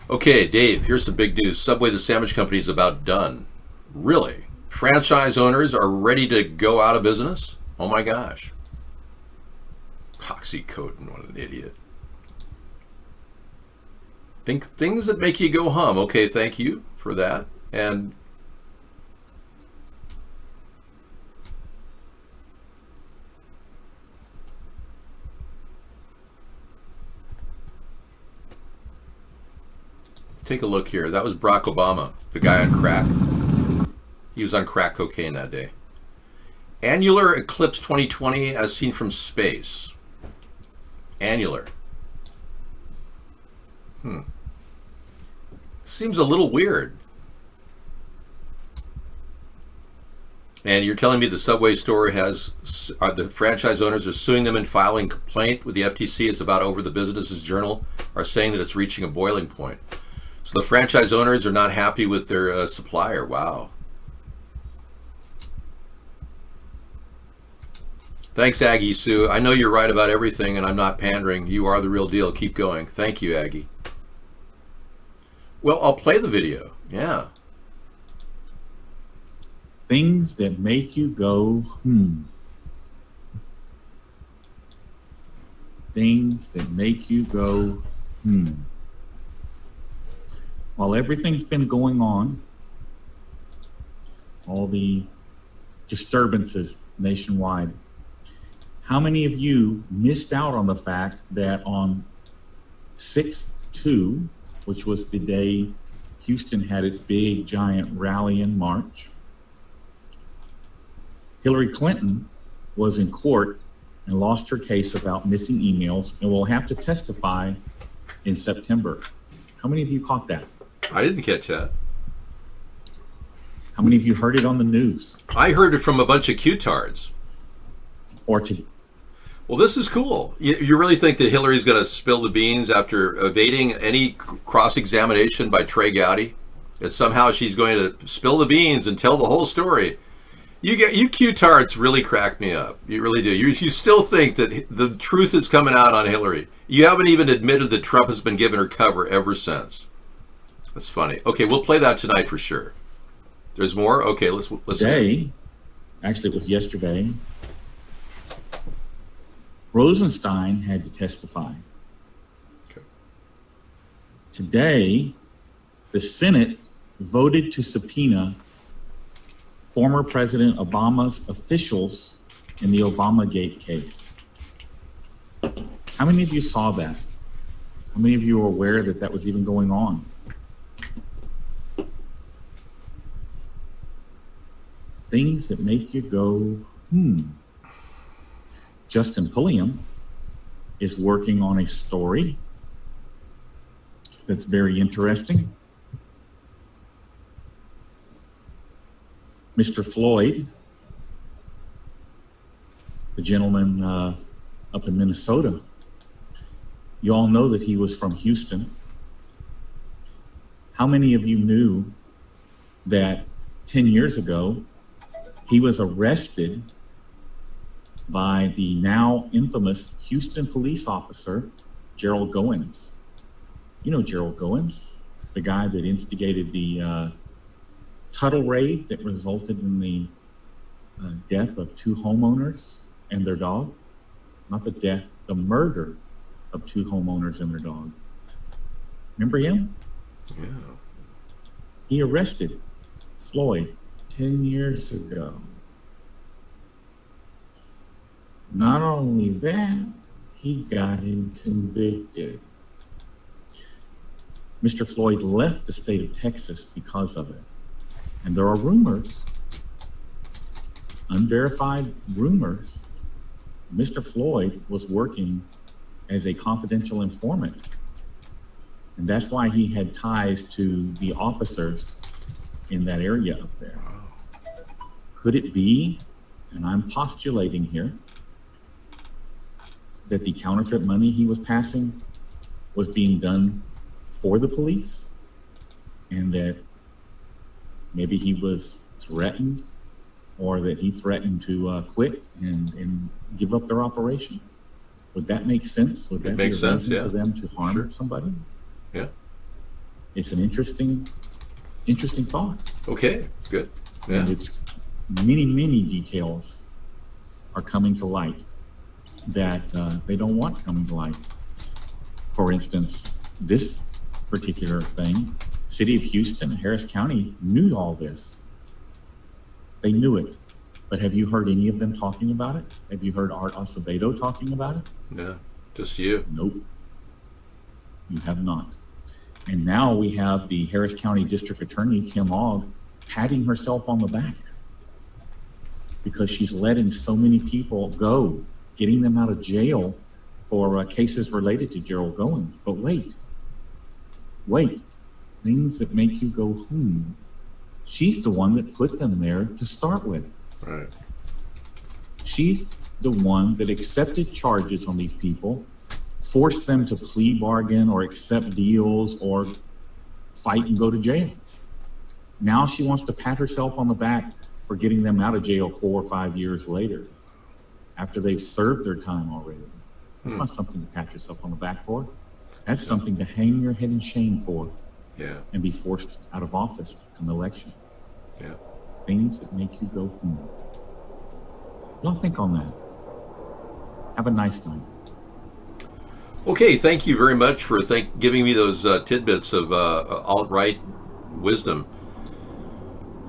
Okay, Dave, here's some big news. Subway, the sandwich company, is about done. Really? Franchise owners are ready to go out of business? Oh my gosh. Oxycontin, what an idiot. Think things that make you go hum. Okay, thank you for that. And let's take a look here. That was Barack Obama, the guy on crack. He was on crack cocaine that day. Annular eclipse 2020 as seen from space. Annular. Seems a little weird. And you're telling me the Subway store the franchise owners are suing them and filing complaint with the FTC. It's about over. The Business's Journal are saying that it's reaching a boiling point. So the franchise owners are not happy with their supplier. Wow. Thanks, Aggie Sue. I know you're right about everything, and I'm not pandering. You are the real deal. Keep going. Thank you, Aggie. Well, I'll play the video. Yeah. Things that make you go, Things that make you go, While everything's been going on, all the disturbances nationwide, how many of you missed out on the fact that on 6/2, which was the day Houston had its big giant rally and march, Hillary Clinton was in court and lost her case about missing emails and will have to testify in September. How many of you caught that? I didn't catch that. How many of you heard it on the news? I heard it from a bunch of Q-tards. Well, this is cool. You really think that Hillary's going to spill the beans after evading any cross-examination by Trey Gowdy? That somehow she's going to spill the beans and tell the whole story? You Q-tards really crack me up. You really do. You still think that the truth is coming out on Hillary. You haven't even admitted that Trump has been giving her cover ever since. That's funny. Okay, we'll play that tonight for sure. There's more? Okay, let's Today, actually it was yesterday, Rosenstein had to testify. Okay. Today, the Senate voted to subpoena former President Obama's officials in the Obamagate case. How many of you saw that? How many of you are aware that that was even going on? Things that make you go, Justin Pulliam is working on a story that's very interesting. Mr. Floyd, the gentleman up in Minnesota, you all know that he was from Houston. How many of you knew that 10 years ago, he was arrested by the now infamous Houston police officer, Gerald Goins? You know Gerald Goins, the guy that instigated the Tuttle raid that resulted in the death of 2 homeowners and their dog. Not the death, the murder of 2 homeowners and their dog. Remember him? Yeah. He arrested Floyd 10 years ago. Not only that, he got him convicted. Mr. Floyd left the state of Texas because of it. And there are rumors, unverified rumors, Mr. Floyd was working as a confidential informant. And that's why he had ties to the officers in that area up there. Could it be, and I'm postulating here, that the counterfeit money he was passing was being done for the police, and that maybe he was threatened, or that he threatened to quit and give up their operation? Would that make sense? Would that make sense, for them to harm somebody? Yeah. It's an interesting thought. Okay, good. Yeah. And it's many details are coming to light that they don't want coming to light. For instance, this particular thing, City of Houston, Harris County knew all this. They knew it. But have you heard any of them talking about it? Have you heard Art Acevedo talking about it? No, just you. Nope. You have not. And now we have the Harris County District Attorney, Kim Ogg, patting herself on the back because she's letting so many people go, getting them out of jail for cases related to Gerald Goins. But wait, things that make you go, she's the one that put them there to start with. Right. She's the one that accepted charges on these people, forced them to plea bargain or accept deals or fight and go to jail. Now she wants to pat herself on the back for getting them out of jail 4 or 5 years later, after they've served their time already. That's not something to pat yourself on the back for. That's something to hang your head in shame for. Yeah. And be forced out of office come election. Yeah. Things that make you go, Y'all think on that. Have a nice night. Okay, thank you very much for giving me those tidbits of alt-right wisdom.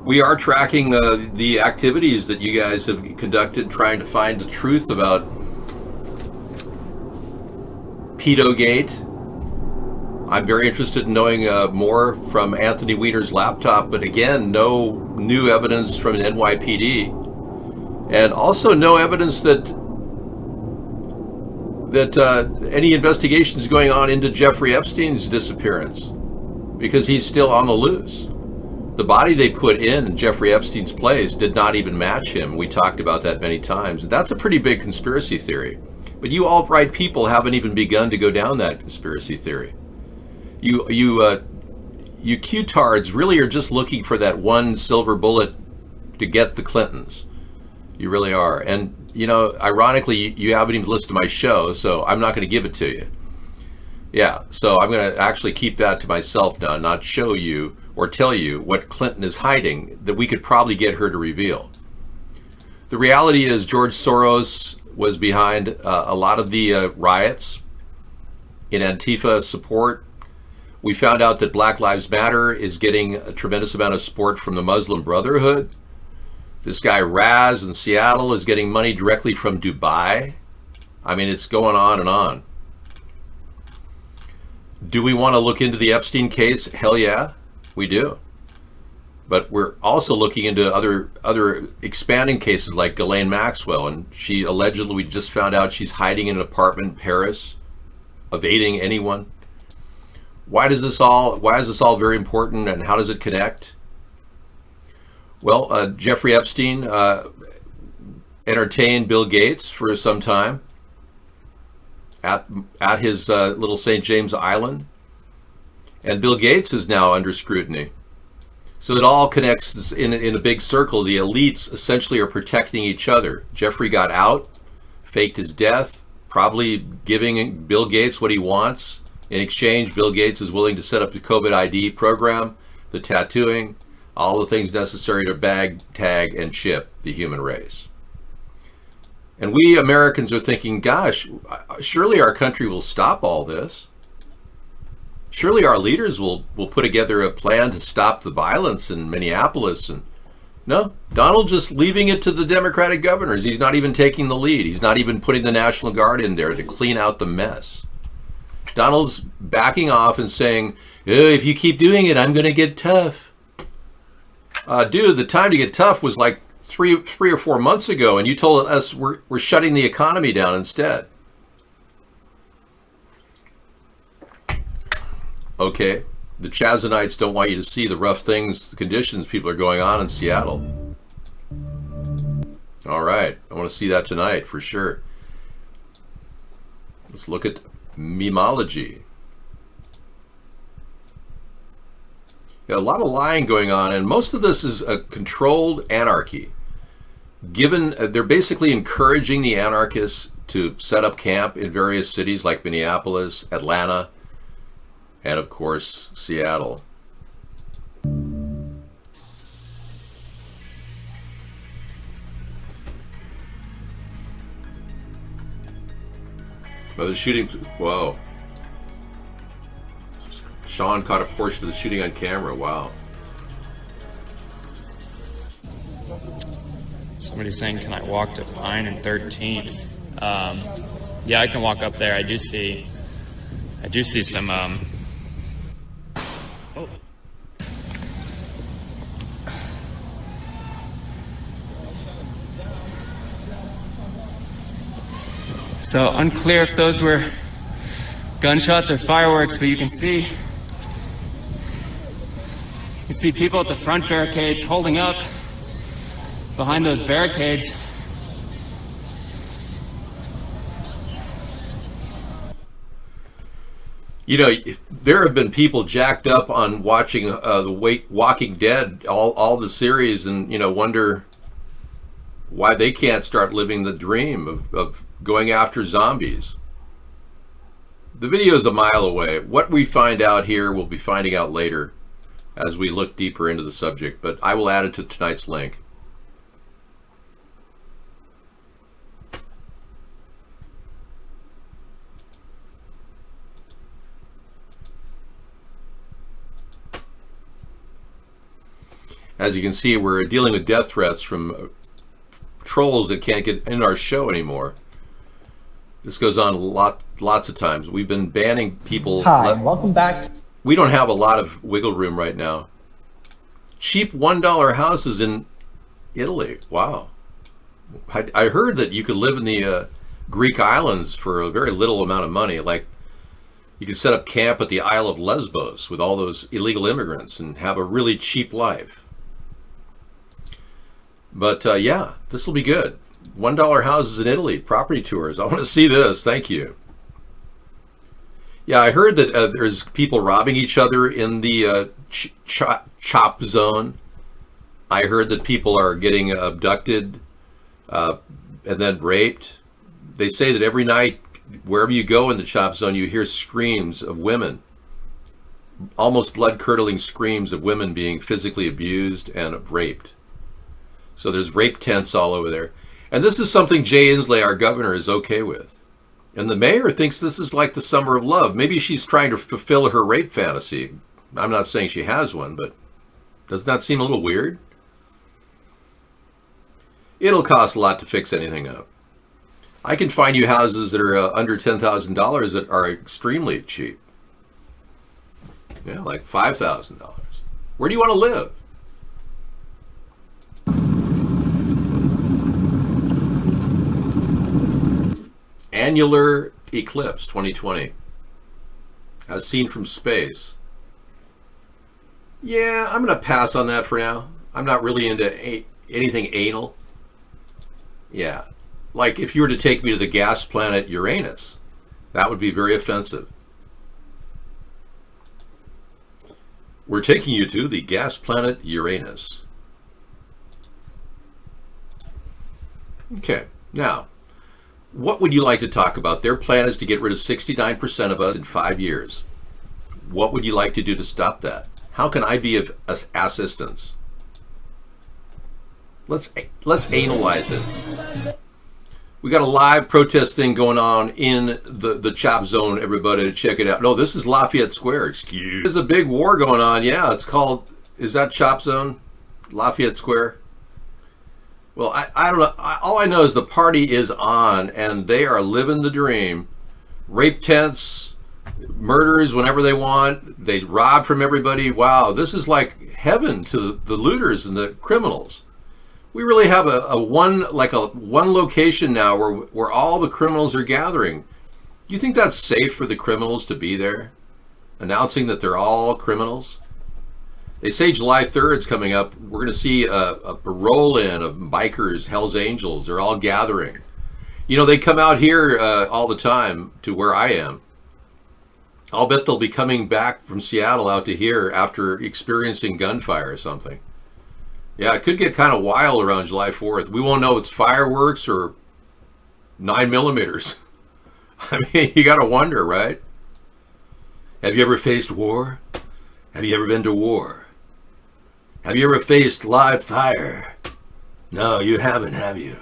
We are tracking the activities that you guys have conducted, trying to find the truth about Pedogate. I'm very interested in knowing more from Anthony Weiner's laptop, but again, no new evidence from an NYPD, and also no evidence that any investigations going on into Jeffrey Epstein's disappearance, because he's still on the loose. The body they put in Jeffrey Epstein's place did not even match him. We talked about that many times. That's a pretty big conspiracy theory. But you alt-right people haven't even begun to go down that conspiracy theory. You Q-tards really are just looking for that one silver bullet to get the Clintons. You really are. And, ironically, you haven't even listened to my show, so I'm not going to give it to you. Yeah, so I'm going to actually keep that to myself now, not show you or tell you what Clinton is hiding that we could probably get her to reveal. The reality is George Soros was behind a lot of the riots in Antifa support. We found out that Black Lives Matter is getting a tremendous amount of support from the Muslim Brotherhood. This guy Raz in Seattle is getting money directly from Dubai. I mean, it's going on and on. Do we want to look into the Epstein case? Hell yeah, we do. But we're also looking into other expanding cases like Ghislaine Maxwell, and she allegedly, we just found out she's hiding in an apartment in Paris, evading anyone. Why is this all very important, and how does it connect? Well, Jeffrey Epstein entertained Bill Gates for some time at his little St. James Island, and Bill Gates is now under scrutiny. So it all connects in a big circle. The elites essentially are protecting each other. Jeffrey got out, faked his death, probably giving Bill Gates what he wants. In exchange, Bill Gates is willing to set up the COVID ID program, the tattooing, all the things necessary to bag, tag, and ship the human race. And we Americans are thinking, gosh, surely our country will stop all this. Surely our leaders will put together a plan to stop the violence in Minneapolis. And no, Donald just leaving it to the Democratic governors. He's not even taking the lead. He's not even putting the National Guard in there to clean out the mess. Donald's backing off and saying, oh, if you keep doing it, I'm going to get tough. Dude, the time to get tough was like three or 4 months ago, and you told us we're shutting the economy down instead. Okay, the Chazanites don't want you to see the rough things, the conditions people are going on in Seattle. All right, I want to see that tonight for sure. Let's look at memology. Yeah, a lot of lying going on, and most of this is a controlled anarchy. Given they're basically encouraging the anarchists to set up camp in various cities like Minneapolis, Atlanta, and of course, Seattle. But the shooting, whoa. Sean caught a portion of the shooting on camera, wow. Somebody's saying, can I walk to Pine and 13th? Yeah, I can walk up there. I do see some, oh. So unclear if those were gunshots or fireworks, but you can see people at the front barricades holding up behind those barricades. You know, there have been people jacked up on watching the Walking Dead, all the series, and wonder why they can't start living the dream of going after zombies. The video is a mile away. What we find out here, we'll be finding out later as we look deeper into the subject, but I will add it to tonight's link. As you can see, we're dealing with death threats from trolls that can't get in our show anymore. This goes on lots of times. We've been banning people. Hi, and welcome back. We don't have a lot of wiggle room right now. Cheap $1 houses in Italy. Wow. I heard that you could live in the Greek islands for a very little amount of money. Like, you could set up camp at the Isle of Lesbos with all those illegal immigrants and have a really cheap life. But yeah, this will be good. $1 houses in Italy, property tours. I want to see this. Thank you. Yeah, I heard that there's people robbing each other in the chop zone. I heard that people are getting abducted and then raped. They say that every night, wherever you go in the chop zone, you hear screams of women, almost blood-curdling screams of women being physically abused and raped. So there's rape tents all over there. And this is something Jay Inslee, our governor, is okay with. And the mayor thinks this is like the summer of love. Maybe she's trying to fulfill her rape fantasy. I'm not saying she has one, but doesn't that seem a little weird? It'll cost a lot to fix anything up. I can find you houses that are under $10,000 that are extremely cheap. Yeah, like $5,000. Where do you want to live? Annular eclipse 2020, as seen from space. Yeah, I'm going to pass on that for now. I'm not really into anything anal. Yeah, like if you were to take me to the gas planet Uranus, that would be very offensive. We're taking you to the gas planet Uranus. Okay, now, what would you like to talk about? Their plan is to get rid of 69% of us in 5 years. What would you like to do to stop that? How can I be of assistance? Let's analyze it. We got a live protest thing going on in the Chop Zone, everybody. Check it out. No, this is Lafayette Square. Excuse. There's a big war going on. Yeah, it's called, is that Chop Zone? Lafayette Square? Well, I don't know. All I know is the party is on, and they are living the dream. Rape tents, murders whenever they want. They rob from everybody. Wow, this is like heaven to the looters and the criminals. We really have a one location now where all the criminals are gathering. Do you think that's safe for the criminals to be there, announcing that they're all criminals? They say July 3rd is coming up. We're going to see a roll-in of bikers, Hell's Angels. They're all gathering. You know, they come out here all the time to where I am. I'll bet they'll be coming back from Seattle out to here after experiencing gunfire or something. Yeah, it could get kind of wild around July 4th. We won't know if it's fireworks or 9mm. I mean, you got to wonder, right? Have you ever faced war? Have you ever been to war? Have you ever faced live fire? No, you haven't, have you?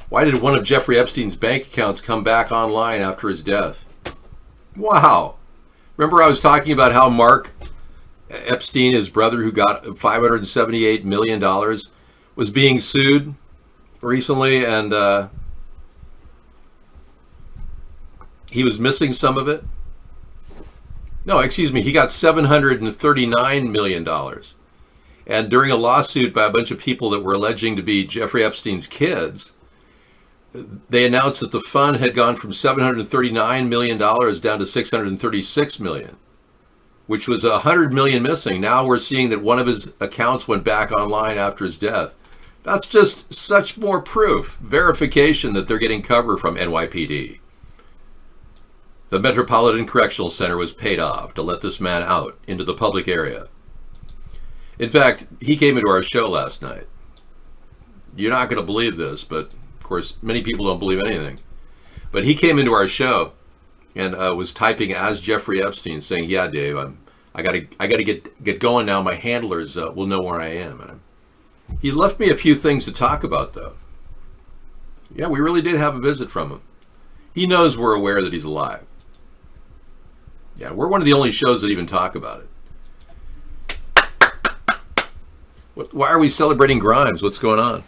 Why did one of Jeffrey Epstein's bank accounts come back online after his death? Wow. Remember I was talking about how Mark Epstein, his brother who got $578 million, was being sued recently, and he was missing some of it? No, excuse me, he got $739 million. And during a lawsuit by a bunch of people that were alleging to be Jeffrey Epstein's kids, they announced that the fund had gone from $739 million down to $636 million, which was $100 million missing. Now we're seeing that one of his accounts went back online after his death. That's just such more proof, verification that they're getting cover from NYPD. The Metropolitan Correctional Center was paid off to let this man out into the public area. In fact, he came into our show last night. You're not going to believe this, but of course, many people don't believe anything. But he came into our show and was typing as Jeffrey Epstein, saying, "Yeah, Dave, I gotta get going now. My handlers will know where I am." And he left me a few things to talk about, though. Yeah, we really did have a visit from him. He knows we're aware that he's alive. Yeah, we're one of the only shows that even talk about it. Why are we celebrating Grimes? What's going on?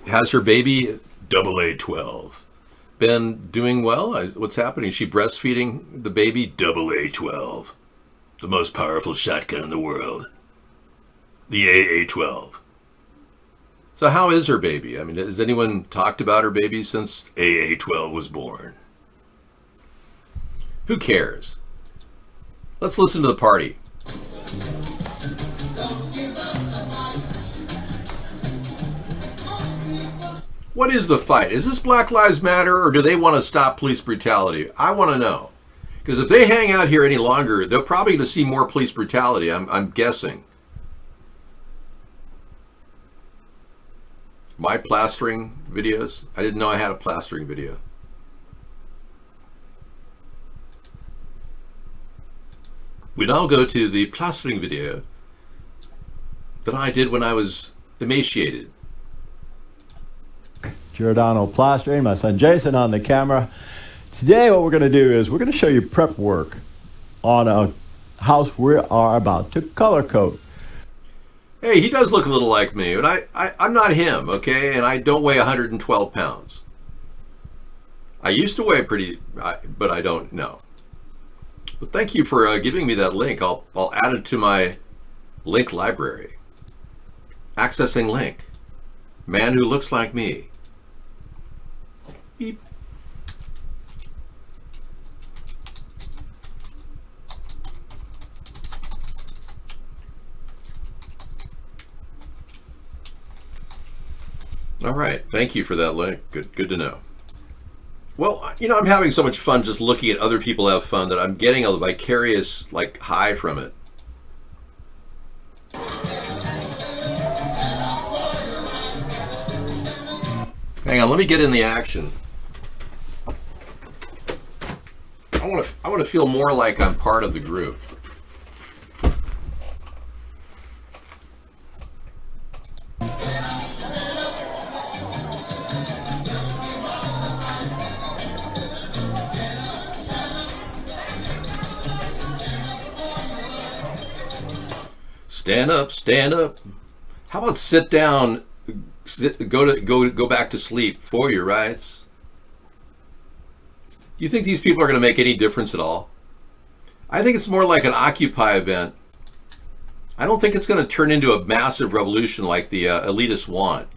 Has her baby, AA12, been doing well? What's happening? Is she breastfeeding the baby? AA12, the most powerful shotgun in the world. The AA12. So how is her baby? I mean, has anyone talked about her baby since AA12 was born? Who cares? Let's listen to the party. What is the fight? Is this Black Lives Matter, or do they want to stop police brutality? I want to know. Because if they hang out here any longer, they're probably going to see more police brutality, I'm guessing. My plastering videos? I didn't know I had a plastering video. We now go to the plastering video that I did when I was emaciated. Giordano Plastering, my son Jason on the camera. Today what we're going to do is we're going to show you prep work on a house we are about to color coat. Hey, he does look a little like me, but I'm not him, okay? And I don't weigh 112 pounds. I used to weigh but I don't know. But thank you for giving me that link. I'll add it to my link library. Accessing link. Man who looks like me. Beep. All right, thank you for that link. Good to know. Well, you know, I'm having so much fun just looking at other people have fun that I'm getting a vicarious high from it. Hang on, let me get in the action. I want to feel more like I'm part of the group. Stand up, stand up. How about sit down, go back to sleep for your rights? You think these people are going to make any difference at all? I think it's more like an Occupy event. I don't think it's going to turn into a massive revolution like the elitists want.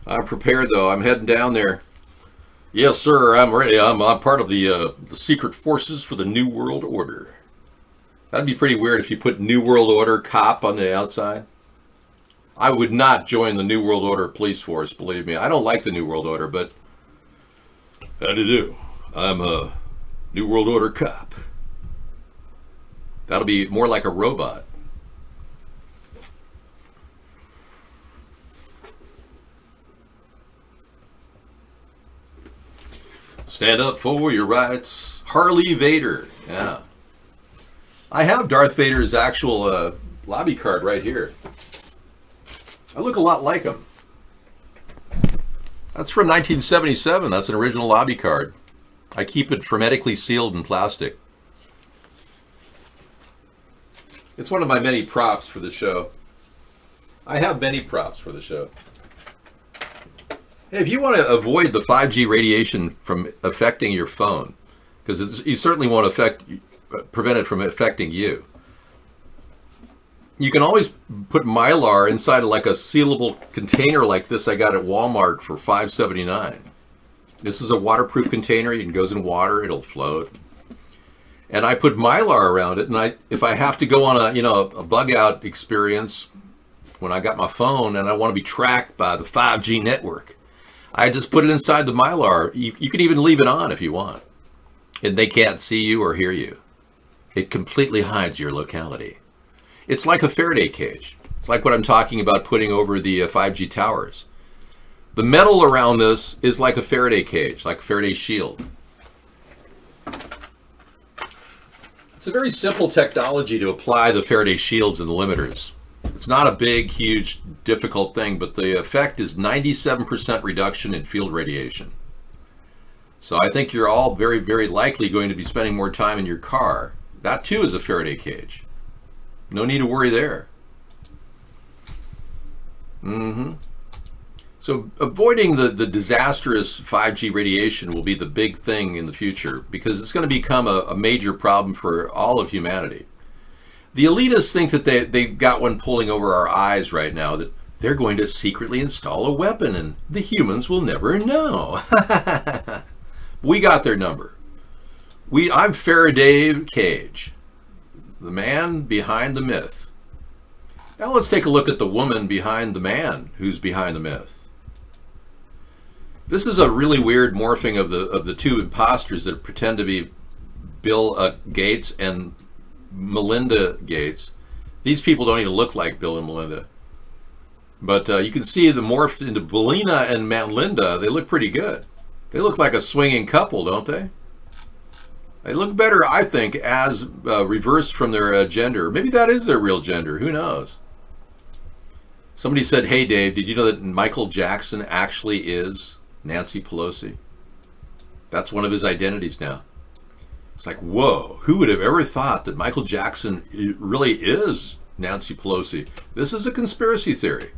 I'm prepared, though. I'm heading down there. Yes, sir. I'm ready. I'm part of the secret forces for the New World Order. That'd be pretty weird if you put New World Order cop on the outside. I would not join the New World Order police force, believe me. I don't like the New World Order, but how do you do? I'm a New World Order cop. That'll be more like a robot. Stand up for your rights. Harley Vader. Yeah. I have Darth Vader's actual lobby card right here. I look a lot like him. That's from 1977. That's an original lobby card. I keep it hermetically sealed in plastic. It's one of my many props for the show. I have many props for the show. Hey, if you want to avoid the 5G radiation from affecting your phone, because you certainly won't prevent it from affecting you, you can always put Mylar inside of like a sealable container like this I got at Walmart for $5.79. This is a waterproof container. It goes in water, it'll float. And I put Mylar around it, and if I have to go on a bug out experience when I got my phone and I want to be tracked by the 5G network, I just put it inside the Mylar. You can even leave it on if you want, and they can't see you or hear you. It completely hides your locality. It's like a Faraday cage. It's like what I'm talking about putting over the 5G towers. The metal around this is like a Faraday cage, like a Faraday shield. It's a very simple technology to apply the Faraday shields and the limiters. It's not a big, huge, difficult thing, but the effect is 97% reduction in field radiation. So I think you're all very, very likely going to be spending more time in your car. That too is a Faraday cage. No need to worry there. So avoiding the disastrous 5G radiation will be the big thing in the future, because it's going to become a major problem for all of humanity. The elitists think that they've got one pulling over our eyes right now, that they're going to secretly install a weapon and the humans will never know. We got their number. I'm Faraday Cage, the man behind the myth. Now let's take a look at the woman behind the man who's behind the myth. This is a really weird morphing of the two imposters that pretend to be Bill Gates and Melinda Gates. These people don't even look like Bill and Melinda. But you can see the morphed into Belina and Melinda. They look pretty good. They look like a swinging couple, don't they? They look better, I think, as reversed from their gender. Maybe that is their real gender. Who knows? Somebody said, hey, Dave, did you know that Michael Jackson actually is Nancy Pelosi? That's one of his identities now. It's like, whoa, who would have ever thought that Michael Jackson really is Nancy Pelosi? This is a conspiracy theory.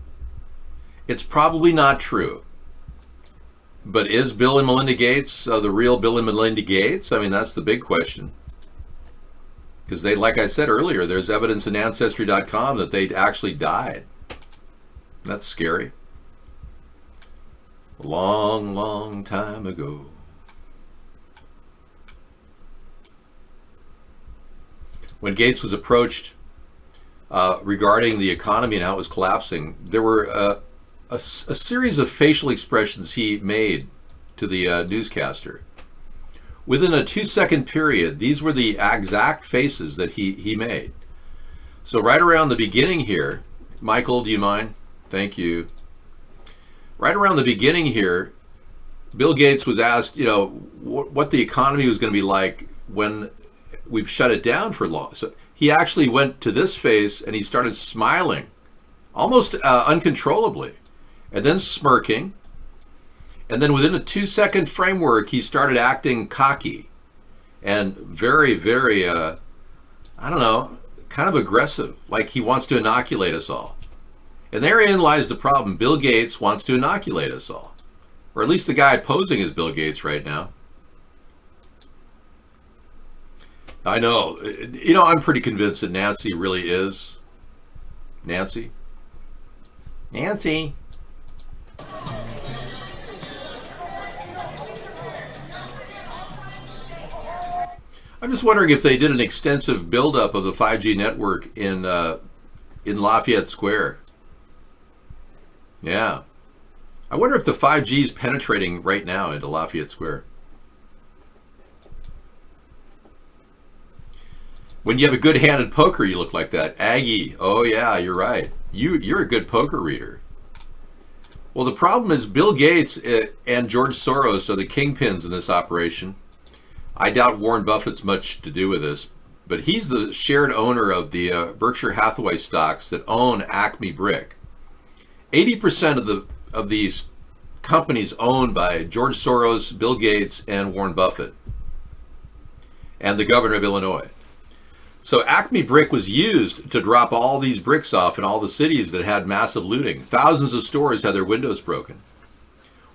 It's probably not true. But is Bill and Melinda Gates the real Bill and Melinda Gates? I mean, that's the big question. Because they, like I said earlier, there's evidence in Ancestry.com that they actually died. That's scary. A long, long time ago. When Gates was approached regarding the economy and how it was collapsing, there were a series of facial expressions he made to the newscaster. Within a 2-second period, these were the exact faces that he made. So right around the beginning here, Michael, do you mind? Thank you. Right around the beginning here, Bill Gates was asked, what the economy was going to be like when we've shut it down for long. So he actually went to this face and he started smiling, almost uncontrollably, and then smirking. And then within a 2-second framework, he started acting cocky and very, very, kind kind of aggressive, like he wants to inoculate us all. And therein lies the problem. Bill Gates wants to inoculate us all. Or at least the guy posing as Bill Gates right now. I know. You know, I'm pretty convinced that Nancy really is. Nancy? Nancy? I'm just wondering if they did an extensive buildup of the 5G network in Lafayette Square. Yeah. I wonder if the 5G is penetrating right now into Lafayette Square. When you have a good hand in poker, you look like that. Aggie, oh yeah, you're right. You're a good poker reader. Well, the problem is Bill Gates and George Soros are the kingpins in this operation. I doubt Warren Buffett's much to do with this, but he's the shared owner of the Berkshire Hathaway stocks that own Acme Brick. 80% of these companies owned by George Soros, Bill Gates, and Warren Buffett, and the governor of Illinois. So Acme Brick was used to drop all these bricks off in all the cities that had massive looting. Thousands of stores had their windows broken.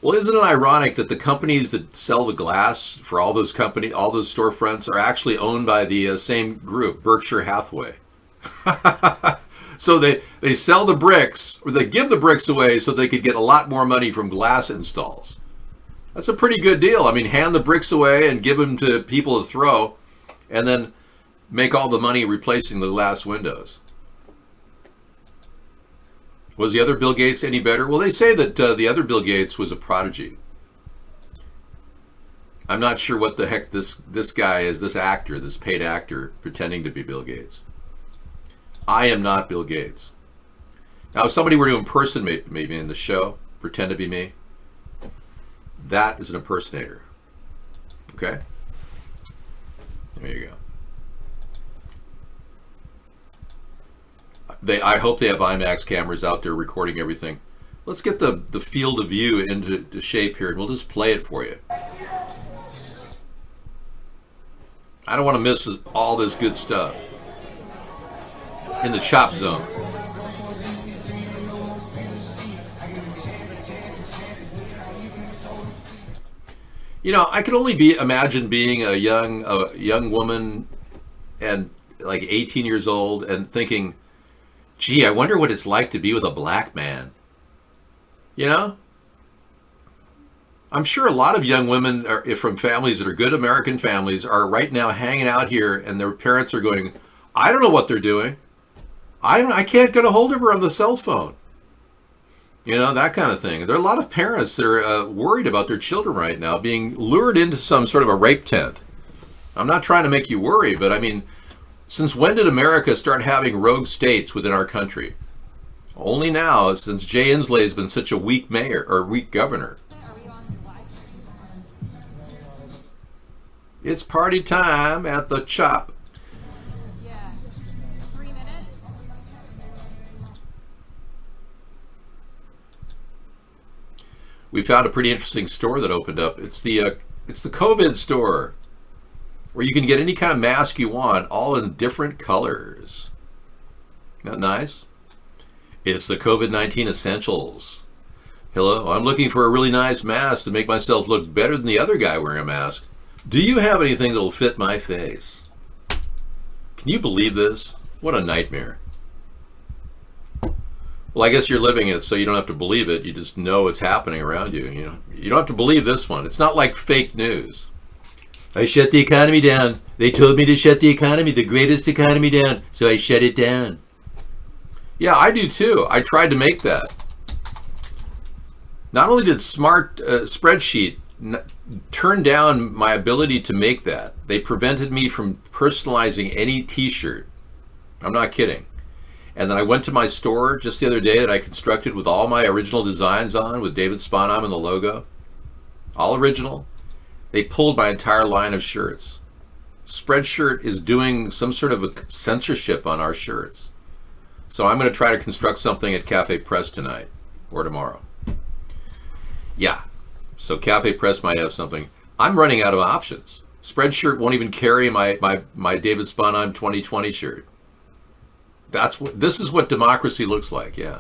Well, isn't it ironic that the companies that sell the glass for all those storefronts are actually owned by the same group, Berkshire Hathaway? So they sell the bricks, or they give the bricks away so they could get a lot more money from glass installs. That's a pretty good deal. I mean, hand the bricks away and give them to people to throw, and then make all the money replacing the glass windows. Was the other Bill Gates any better? Well, they say that the other Bill Gates was a prodigy. I'm not sure what the heck this guy is, this actor, this paid actor, pretending to be Bill Gates. I am not Bill Gates. Now, if somebody were to impersonate me in the show, pretend to be me, that is an impersonator. Okay? There you go. I hope they have IMAX cameras out there recording everything. Let's get the field of view into shape here, and we'll just play it for you. I don't want to miss all this good stuff in the chop zone. You know, I could only imagine being a young woman and like 18 years old and thinking, gee, I wonder what it's like to be with a black man. You know? I'm sure a lot of young women from families that are good American families are right now hanging out here and their parents are going, I don't know what they're doing. I can't get a hold of her on the cell phone. You know, that kind of thing. There are a lot of parents that are worried about their children right now being lured into some sort of a rape tent. I'm not trying to make you worry, but I mean, since when did America start having rogue states within our country? Only now, since Jay Inslee has been such a weak mayor or weak governor. It's party time at the Chop. We found a pretty interesting store that opened up. It's the COVID store, where you can get any kind of mask you want, all in different colors. Isn't that nice? It's the COVID-19 Essentials. Hello, I'm looking for a really nice mask to make myself look better than the other guy wearing a mask. Do you have anything that'll fit my face? Can you believe this? What a nightmare. Well, I guess you're living it, so you don't have to believe it. You just know it's happening around you. You know, you don't have to believe this one. It's not like fake news. I shut the economy down. They told me to shut the economy, the greatest economy down, so I shut it down. Yeah, I do too. I tried to make that. Not only did Smart Spreadsheet turn down my ability to make that, they prevented me from personalizing any t-shirt. I'm not kidding. And then I went to my store just the other day that I constructed with all my original designs on, with David Spanheim and the logo. All original. They pulled my entire line of shirts. Spreadshirt is doing some sort of a censorship on our shirts. So I'm going to try to construct something at Cafe Press tonight or tomorrow. Yeah. So Cafe Press might have something. I'm running out of options. Spreadshirt won't even carry my David Spanheim 2020 shirt. This is what democracy looks like, yeah.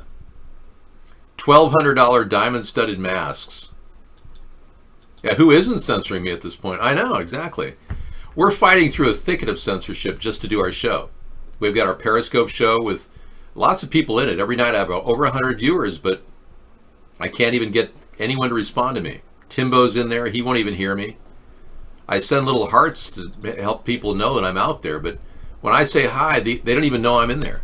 $1,200 diamond-studded masks. Yeah, who isn't censoring me at this point? I know, exactly. We're fighting through a thicket of censorship just to do our show. We've got our Periscope show with lots of people in it. Every night I have over 100 viewers, but I can't even get anyone to respond to me. Timbo's in there. He won't even hear me. I send little hearts to help people know that I'm out there, but when I say hi, they don't even know I'm in there.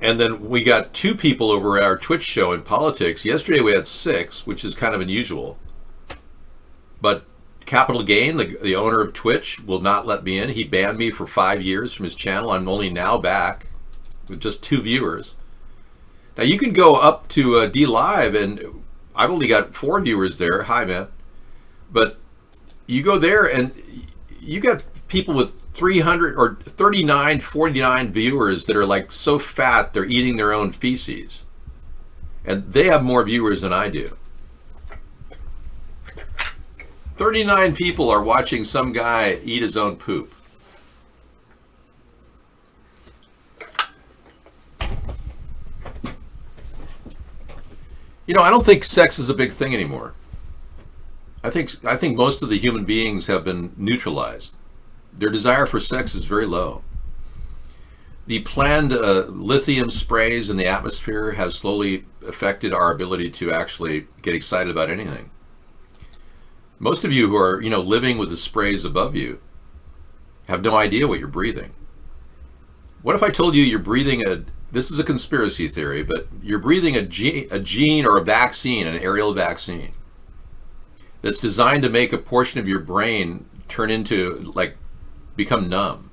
And then we got 2 people over at our Twitch show in politics. Yesterday we had 6, which is kind of unusual. But Capital Gain, the owner of Twitch, will not let me in. He banned me for 5 years from his channel. I'm only now back with just 2 viewers. Now you can go up to D Live, and I've only got 4 viewers there. Hi, man. But you go there and you got people with 300 or 39, 49 viewers that are like so fat they're eating their own feces. And they have more viewers than I do. 39 people are watching some guy eat his own poop. You know, I don't think sex is a big thing anymore. I think most of the human beings have been neutralized. Their desire for sex is very low. The planned lithium sprays in the atmosphere have slowly affected our ability to actually get excited about anything. Most of you who are, living with the sprays above you have no idea what you're breathing. What if I told you you're breathing this is a conspiracy theory, but you're breathing a gene or a vaccine, an aerial vaccine, that's designed to make a portion of your brain turn into, become numb.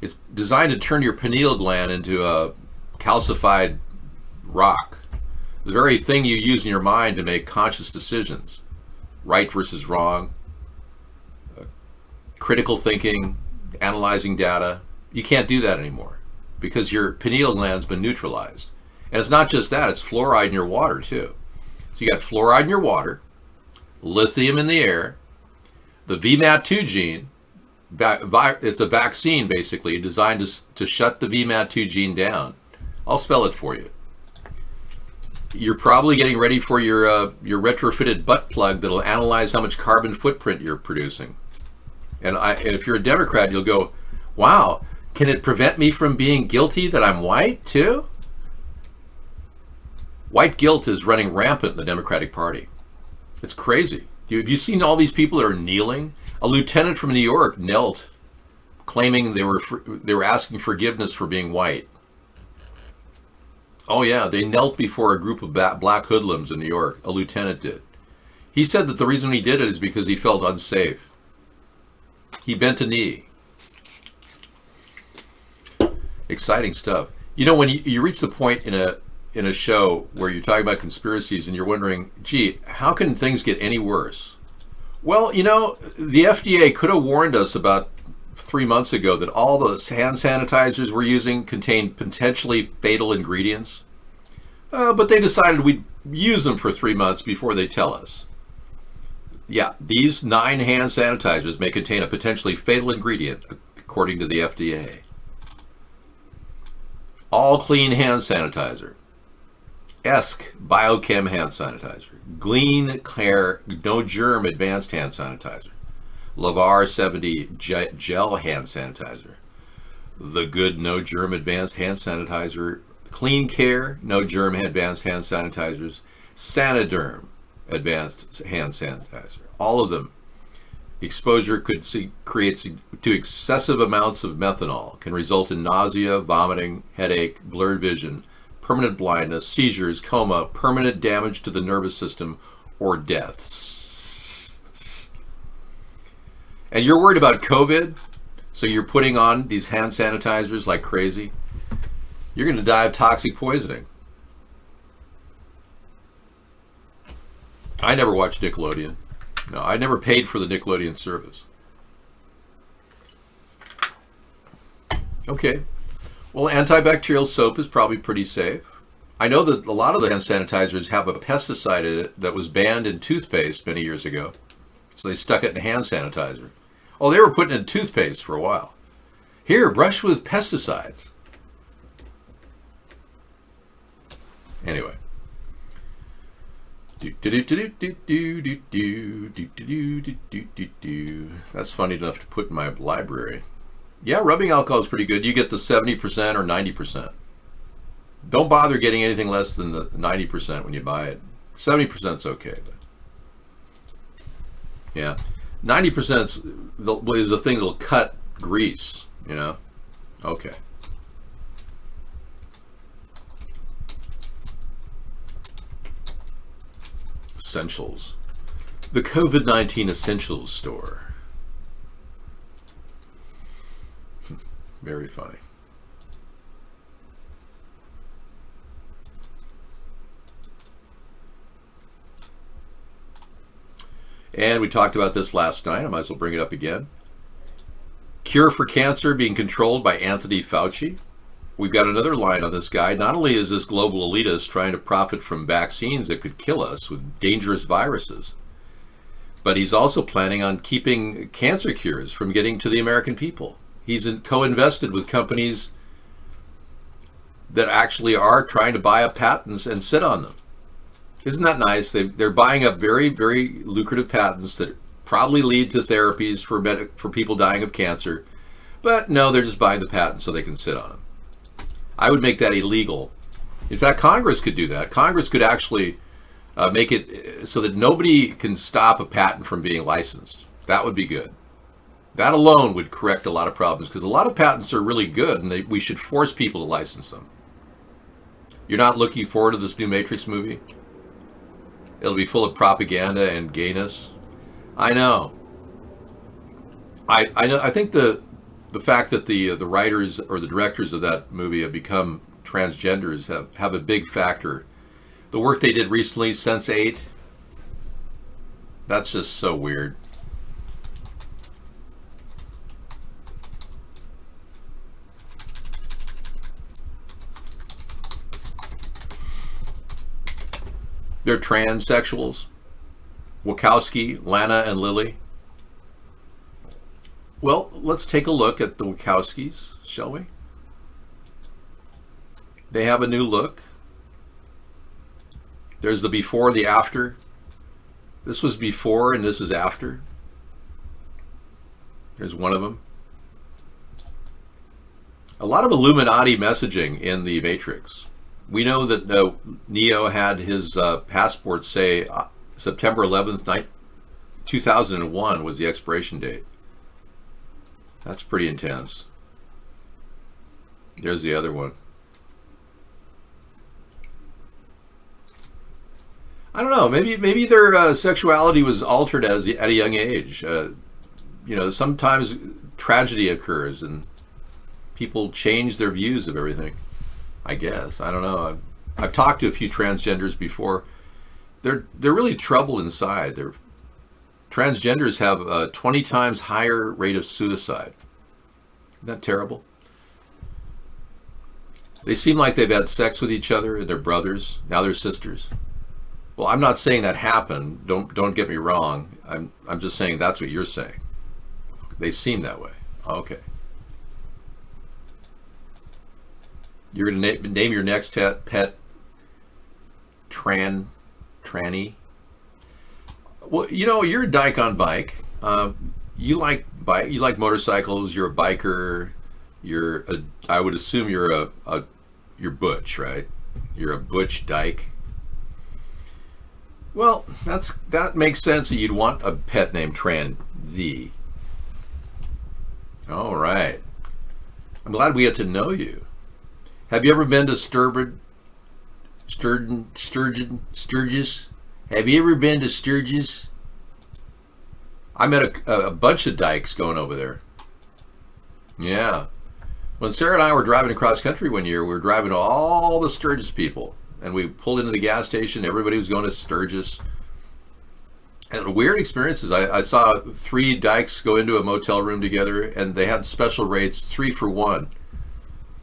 It's designed to turn your pineal gland into a calcified rock. The very thing you use in your mind to make conscious decisions. Right versus wrong. Critical thinking, analyzing data. You can't do that anymore because your pineal gland's been neutralized. And it's not just that, it's fluoride in your water too. So you got fluoride in your water, lithium in the air, the VMAT2 gene. It's a vaccine basically designed to shut the VMAT2 gene down. I'll spell it for you. You're probably getting ready for your retrofitted butt plug that'll analyze how much carbon footprint you're producing. And if you're a Democrat, you'll go, wow, can it prevent me from being guilty that I'm white too? White guilt is running rampant in the Democratic Party. It's crazy. Have you seen all these people that are kneeling? A lieutenant from New York knelt, claiming they were asking forgiveness for being white. Oh yeah, they knelt before a group of black hoodlums in New York. A lieutenant did. He said that the reason he did it is because he felt unsafe. He bent a knee. Exciting stuff. You know, when you reach the point in a show where you're talking about conspiracies and you're wondering, gee, how can things get any worse? Well, the FDA could have warned us about 3 months ago that all the hand sanitizers we're using contain potentially fatal ingredients. But they decided we'd use them for 3 months before they tell us. Yeah, these 9 hand sanitizers may contain a potentially fatal ingredient, according to the FDA. All Clean hand sanitizer. Esk Biochem hand sanitizer. Glean Care No Germ Advanced hand sanitizer. Lavar 70 gel hand sanitizer. The Good No Germ Advanced hand sanitizer. Clean Care No Germ Advanced hand sanitizers. Saniderm Advanced hand sanitizer. All of them. Exposure could create to excessive amounts of methanol, can result in nausea, vomiting, headache, blurred vision, permanent blindness, seizures, coma, permanent damage to the nervous system, or death. And you're worried about COVID, so you're putting on these hand sanitizers like crazy. You're going to die of toxic poisoning. I never watched Nickelodeon. No, I never paid for the Nickelodeon service. Okay. Well, antibacterial soap is probably pretty safe. I know that a lot of the hand sanitizers have a pesticide in it that was banned in toothpaste many years ago. So they stuck it in hand sanitizer. Oh, they were putting in toothpaste for a while. Here, brush with pesticides. Anyway. That's funny enough to put in my library. Yeah, rubbing alcohol is pretty good. You get the 70% or 90%. Don't bother getting anything less than the 90% when you buy it. 70% is okay. But yeah, 90% is the thing that'll cut grease, you know? Okay. Essentials. The COVID-19 Essentials store. Very funny. And we talked about this last night. I might as well bring it up again. Cure for cancer being controlled by Anthony Fauci. We've got another line on this guy. Not only is this global elitist trying to profit from vaccines that could kill us with dangerous viruses, but he's also planning on keeping cancer cures from getting to the American people. He's co-invested with companies that actually are trying to buy up patents and sit on them. Isn't that nice? They're buying up very, very lucrative patents that probably lead to therapies for people dying of cancer. But no, they're just buying the patents so they can sit on them. I would make that illegal. In fact, Congress could do that. Congress could actually make it so that nobody can stop a patent from being licensed. That would be good. That alone would correct a lot of problems, because a lot of patents are really good and we should force people to license them. You're not looking forward to this new Matrix movie? It'll be full of propaganda and gayness. I know. I know. I think the fact that the writers or the directors of that movie have become transgenders have a big factor. The work they did recently, Sense8, that's just so weird. They're transsexuals. Wachowski, Lana and Lily. Well, let's take a look at the Wachowskis, shall we? They have a new look. There's the before, the after. This was before and this is after. Here's one of them. A lot of Illuminati messaging in the Matrix. We know that Neo had his passport say September 11th, 2001 was the expiration date. That's pretty intense. There's the other one. I don't know. Maybe their sexuality was altered at a young age. You know, sometimes tragedy occurs and people change their views of everything. I guess. I don't know. I've talked to a few transgenders before. They're really troubled inside. Transgenders have a 20 times higher rate of suicide. Isn't that terrible? They seem like they've had sex with each other and they're brothers. Now they're sisters. Well, I'm not saying that happened. Don't get me wrong. I'm just saying that's what you're saying. They seem that way. Okay. You're going to name your next pet tranny. Well, you know, you're a dyke on bike. You like motorcycles. You're a biker. I would assume you're butch, right? You're a butch dyke. Well, that makes sense that you'd want a pet named Tran-Z. All right. I'm glad we get to know you. Have you ever been to Sturgis? Have you ever been to Sturgis? I met a bunch of dykes going over there. Yeah. When Sarah and I were driving across country one year, we were driving to all the Sturgis people. And we pulled into the gas station. Everybody was going to Sturgis. And weird experiences. I saw 3 dykes go into a motel room together, and they had special rates, 3 for 1.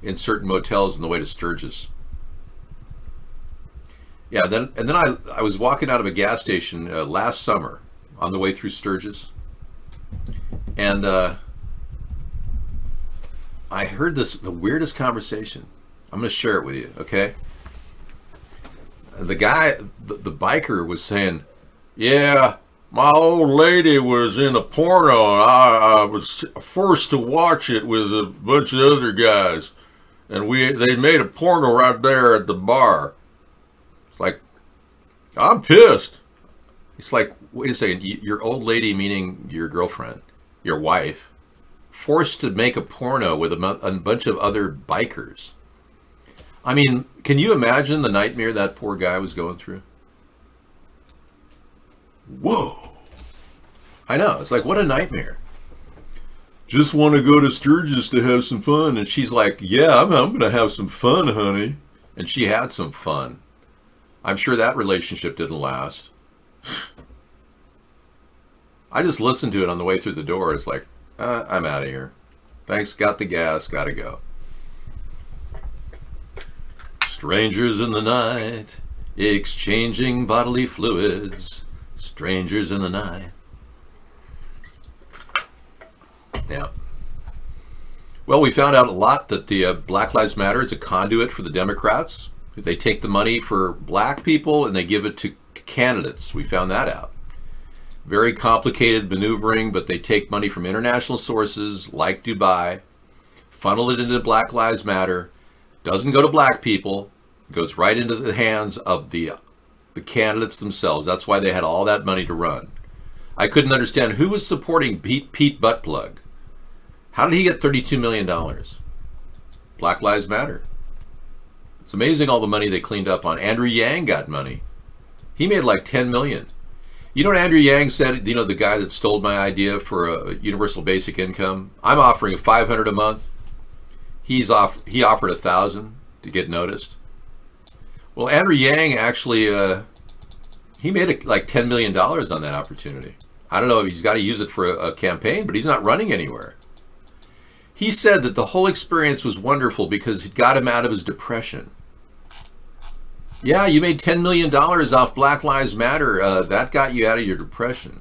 In certain motels on the way to Sturgis. Yeah, then I was walking out of a gas station last summer on the way through Sturgis, And I heard the weirdest conversation. I'm going to share it with you, okay? The guy, the biker was saying, yeah, my old lady was in a porno. I was forced to watch it with a bunch of other guys. And they made a porno right there at the bar. It's like, I'm pissed. It's like, wait a second, your old lady, meaning your girlfriend, your wife, forced to make a porno with a bunch of other bikers. I mean, can you imagine the nightmare that poor guy was going through? Whoa. I know, it's like, what a nightmare. Just want to go to Sturgis to have some fun. And she's like, yeah, I'm going to have some fun, honey. And she had some fun. I'm sure that relationship didn't last. I just listened to it on the way through the door. It's like, I'm out of here. Thanks, got the gas, gotta go. Strangers in the night, exchanging bodily fluids. Strangers in the night. Yeah. Well, we found out a lot that the Black Lives Matter is a conduit for the Democrats. They take the money for black people and they give it to candidates. We found that out. Very complicated maneuvering, but they take money from international sources like Dubai, funnel it into Black Lives Matter, doesn't go to black people, goes right into the hands of the candidates themselves. That's why they had all that money to run. I couldn't understand who was supporting Pete Buttplug. How did he get $32 million? Black Lives Matter. It's amazing all the money they cleaned up on. Andrew Yang got money. He made like $10 million. You know what Andrew Yang said? You know, the guy that stole my idea for a universal basic income? I'm offering $500 a month. He offered $1,000 to get noticed. Well, Andrew Yang actually, he made like $10 million on that opportunity. I don't know if he's got to use it for a campaign, but he's not running anywhere. He said that the whole experience was wonderful because it got him out of his depression. Yeah, you made $10 million off Black Lives Matter. That got you out of your depression.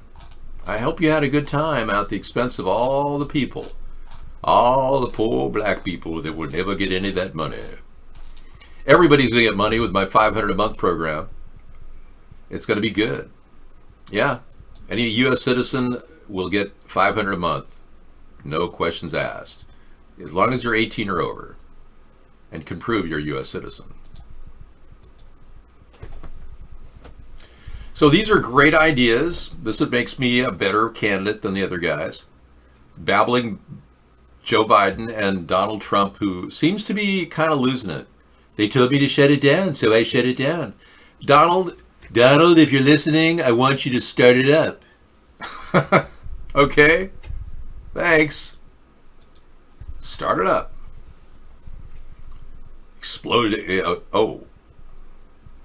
I hope you had a good time at the expense of all the people. All the poor black people that would never get any of that money. Everybody's going to get money with my $500 a month program. It's going to be good. Yeah. Any U.S. citizen will get $500 a month. No questions asked. As long as you're 18 or over and can prove you're a U.S. citizen. So these are great ideas. This makes me a better candidate than the other guys. Babbling Joe Biden and Donald Trump, who seems to be kind of losing it. They told me to shut it down, so I shut it down. Donald, if you're listening, I want you to start it up. Okay? Thanks. Start it up. Explode. Oh.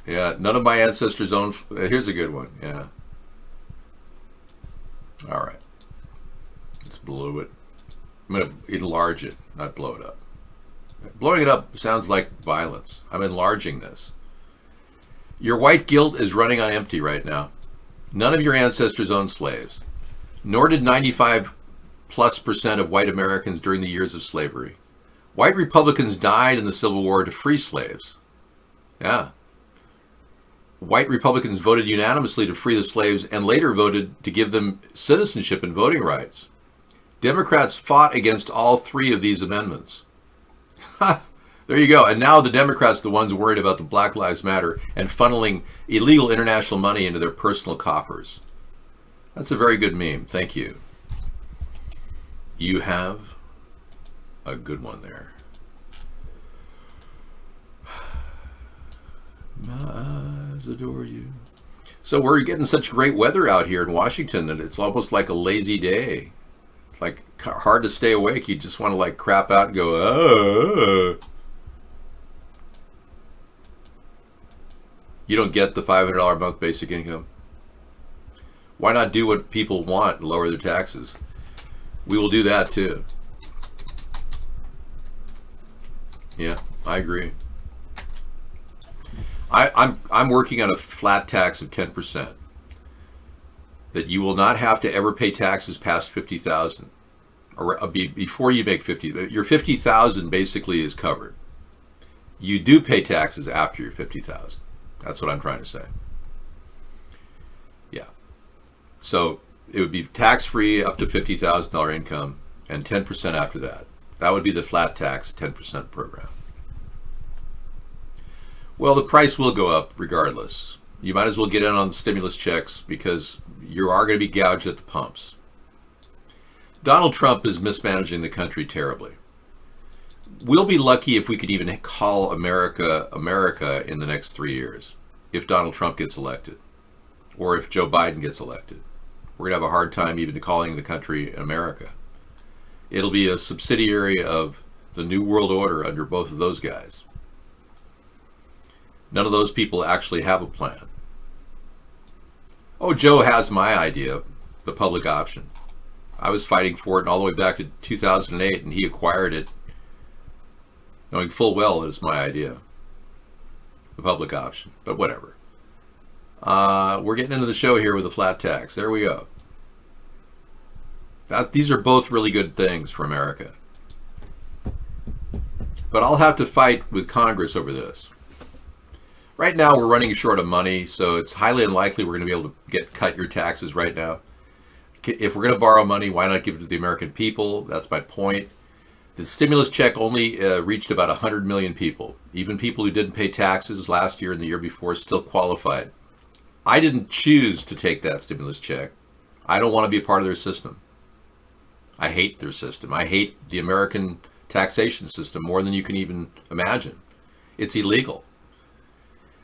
Yeah, none of my ancestors owned. Here's a good one. Yeah. All right. Let's blow it. I'm going to enlarge it, not blow it up. Blowing it up sounds like violence. I'm enlarging this. Your white guilt is running on empty right now. None of your ancestors owned slaves, nor did 95+% of white Americans during the years of slavery. White Republicans died in the Civil War to free slaves. Yeah. White Republicans voted unanimously to free the slaves and later voted to give them citizenship and voting rights. Democrats fought against all three of these amendments. There you go. And now the Democrats are the ones worried about the Black Lives Matter and funneling illegal international money into their personal coffers. That's a very good meme. Thank you. You have a good one there. My eyes adore you. So we're getting such great weather out here in Washington that it's almost like a lazy day. It's like hard to stay awake. You just want to like crap out and go, You don't get the $500 a month basic income. Why not do what people want and lower their taxes? We will do that too. Yeah, I agree. I'm working on a flat tax of 10%. That you will not have to ever pay taxes past $50,000. or before you make 50, your 50,000 basically is covered. You do pay taxes after your 50,000. That's what I'm trying to say. Yeah. So it would be tax-free up to $50,000 income and 10% after that. That would be the flat tax 10% program. Well, the price will go up regardless. You might as well get in on the stimulus checks because you are going to be gouged at the pumps. Donald Trump is mismanaging the country terribly. We'll be lucky if we could even call America America in the next 3 years, if Donald Trump gets elected, or if Joe Biden gets elected. We're going to have a hard time even calling the country America. It'll be a subsidiary of the New World Order under both of those guys. None of those people actually have a plan. Oh, Joe has my idea, the public option. I was fighting for it all the way back to 2008, and he acquired it, knowing full well it's my idea, the public option. But whatever. We're getting into the show here with the flat tax. There we go. These are both really good things for America. But I'll have to fight with Congress over this. Right now, we're running short of money, so it's highly unlikely we're going to be able to cut your taxes right now. If we're going to borrow money, why not give it to the American people? That's my point. The stimulus check only reached about 100 million people. Even people who didn't pay taxes last year and the year before still qualified. I didn't choose to take that stimulus check. I don't want to be a part of their system. I hate their system. I hate the American taxation system more than you can even imagine. It's illegal.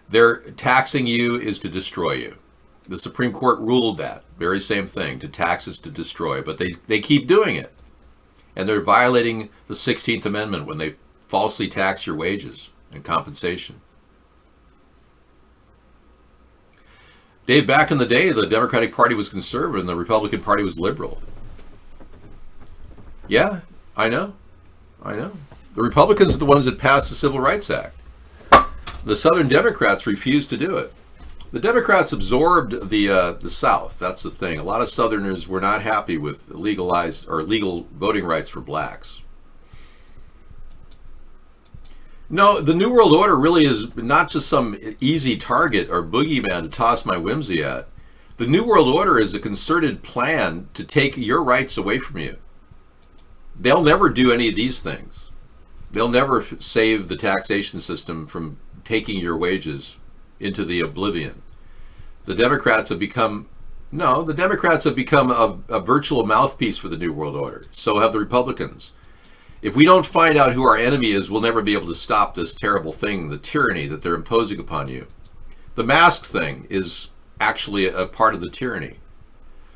Their taxing you is to destroy you. The Supreme Court ruled that very same thing, to tax is to destroy, but they keep doing it. And they're violating the 16th Amendment when they falsely tax your wages and compensation. Dave, back in the day, the Democratic Party was conservative and the Republican Party was liberal. Yeah, I know. The Republicans are the ones that passed the Civil Rights Act. The Southern Democrats refused to do it. The Democrats absorbed the South. That's the thing. A lot of Southerners were not happy with legal voting rights for blacks. No, the New World Order really is not just some easy target or boogeyman to toss my whimsy at. The New World Order is a concerted plan to take your rights away from you. They'll never do any of these things. They'll never save the taxation system from taking your wages into the oblivion. The Democrats have become a virtual mouthpiece for the New World Order. So have the Republicans. If we don't find out who our enemy is, we'll never be able to stop this terrible thing, the tyranny that they're imposing upon you. The mask thing is actually a part of the tyranny.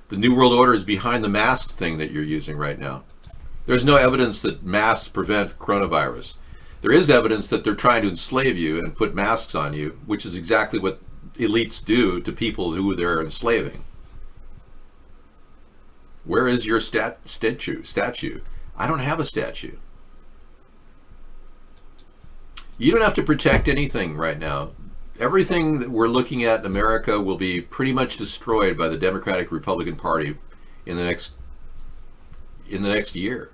The New World Order is behind the mask thing that you're using right now. There's no evidence that masks prevent coronavirus. There is evidence that they're trying to enslave you and put masks on you, which is exactly what elites do to people who they're enslaving. Where is your statue? I don't have a statue. You don't have to protect anything right now. Everything that we're looking at in America will be pretty much destroyed by the Democratic Republican Party in the next year.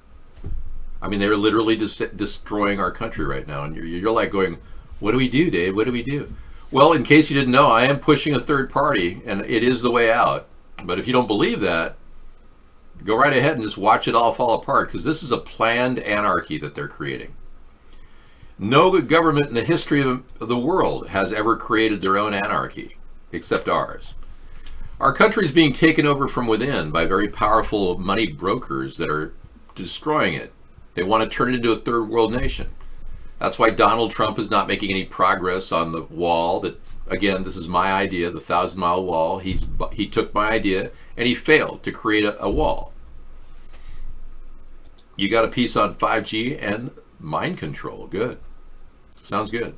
I mean, they're literally destroying our country right now. And you're like going, what do we do, Dave? What do we do? Well, in case you didn't know, I am pushing a third party, and it is the way out. But if you don't believe that, go right ahead and just watch it all fall apart, because this is a planned anarchy that they're creating. No good government in the history of the world has ever created their own anarchy, except ours. Our country is being taken over from within by very powerful money brokers that are destroying it. They want to turn it into a third world nation. That's why Donald Trump is not making any progress on the wall. That, again, this is my idea, the 1,000-mile wall. He took my idea and he failed to create a wall. You got a piece on 5G and mind control. Good. Sounds good.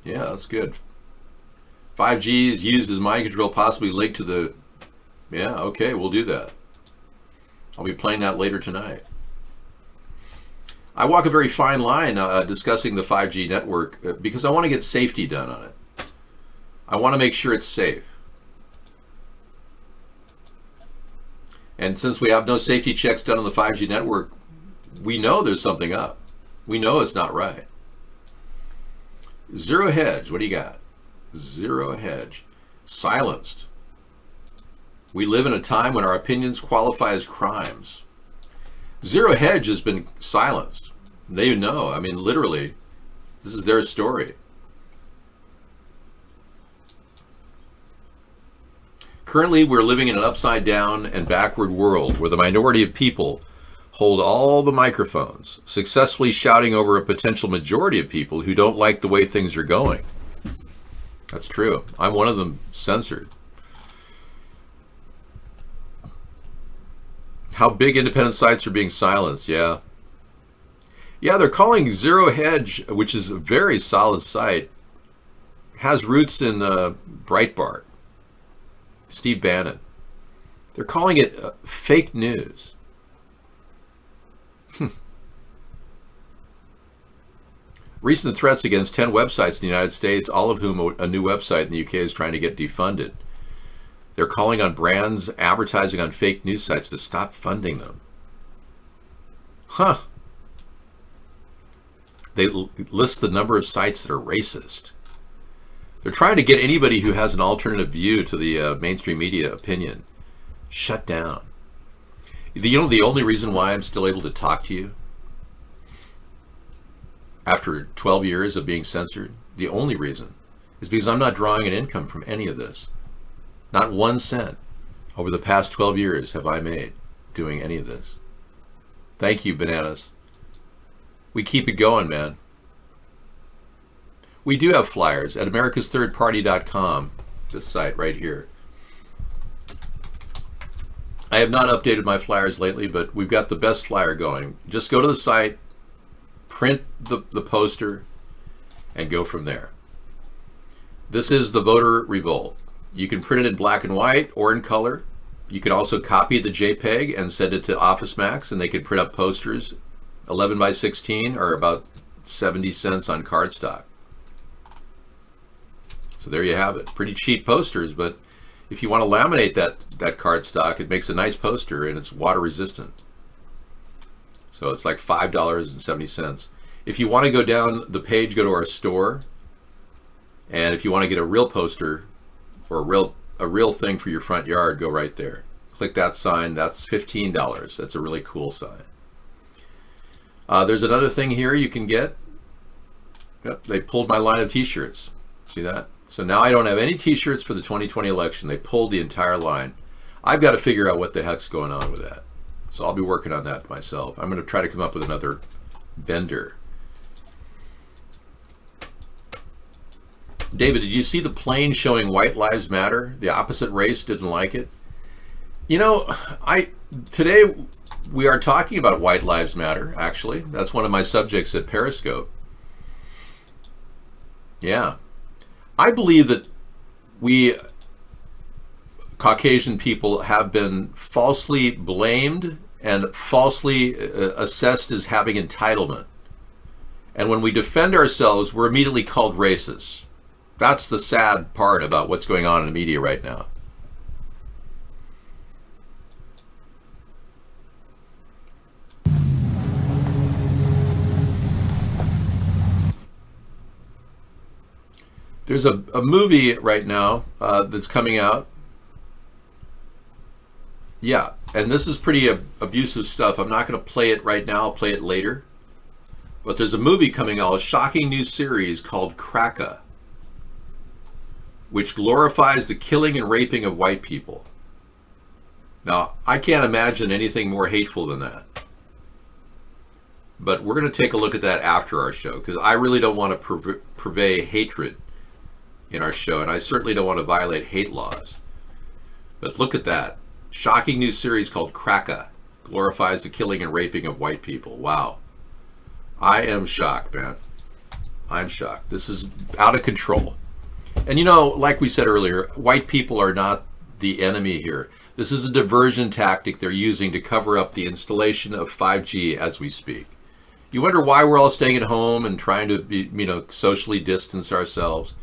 Yeah, that's good. 5G is used as mind control, possibly linked to the... Yeah, okay, we'll do that. I'll be playing that later tonight. I walk a very fine line discussing the 5G network because I want to get safety done on it. I want to make sure it's safe. And since we have no safety checks done on the 5G network, we know there's something up. We know it's not right. Zero Hedge, what do you got? Zero Hedge. Silenced. We live in a time when our opinions qualify as crimes. Zero Hedge has been silenced. They know. I mean, literally, this is their story. Currently, we're living in an upside down and backward world where the minority of people hold all the microphones, successfully shouting over a potential majority of people who don't like the way things are going. That's true. I'm one of them censored. How big independent sites are being silenced, yeah. Yeah, they're calling Zero Hedge, which is a very solid site, has roots in Breitbart. Steve Bannon. They're calling it fake news. Recent threats against 10 websites in the United States, all of whom a new website in the UK is trying to get defunded. They're calling on brands advertising on fake news sites to stop funding them. Huh. They list the number of sites that are racist. They're trying to get anybody who has an alternative view to the mainstream media opinion shut down. You know the only reason why I'm still able to talk to you after 12 years of being censored, the only reason is because I'm not drawing an income from any of this. Not 1 cent over the past 12 years have I made doing any of this. Thank you, Bananas. We keep it going, man. We do have flyers at americasthirdparty.com, this site right here. I have not updated my flyers lately, but we've got the best flyer going. Just go to the site, print the poster, and go from there. This is the voter revolt. You can print it in black and white or in color. You can also copy the JPEG and send it to Office Max, and they can print up posters. 11 by 16 are about 70 cents on cardstock. So there you have it. Pretty cheap posters, but if you want to laminate that cardstock, it makes a nice poster and it's water resistant. So it's like $5.70. If you want to go down the page, go to our store. And if you want to get a real poster or a real thing for your front yard, go right there. Click that sign. That's $15. That's a really cool sign. There's another thing here you can get. Yep, they pulled my line of t-shirts. See that? So now I don't have any t-shirts for the 2020 election. They pulled the entire line. I've got to figure out what the heck's going on with that. So I'll be working on that myself. I'm going to try to come up with another vendor. David, did you see the plane showing White Lives Matter? The opposite race didn't like it. You know, today we are talking about White Lives Matter, actually. That's one of my subjects at Periscope. Yeah. I believe that we Caucasian people have been falsely blamed and falsely assessed as having entitlement. And when we defend ourselves, we're immediately called racist. That's the sad part about what's going on in the media right now. There's a movie right now that's coming out. Yeah, and this is pretty abusive stuff. I'm not going to play it right now. I'll play it later. But there's a movie coming out, a shocking new series called Cracker, which glorifies the killing and raping of white people. Now, I can't imagine anything more hateful than that. But we're going to take a look at that after our show, because I really don't want to purvey hatred in our show, and I certainly don't want to violate hate laws. But look at that. Shocking new series called Cracker glorifies the killing and raping of white people. Wow. I am shocked, man. I'm shocked. This is out of control. And you know, like we said earlier, white people are not the enemy here. This is a diversion tactic they're using to cover up the installation of 5G as we speak. You wonder why we're all staying at home and trying to be, socially distance ourselves,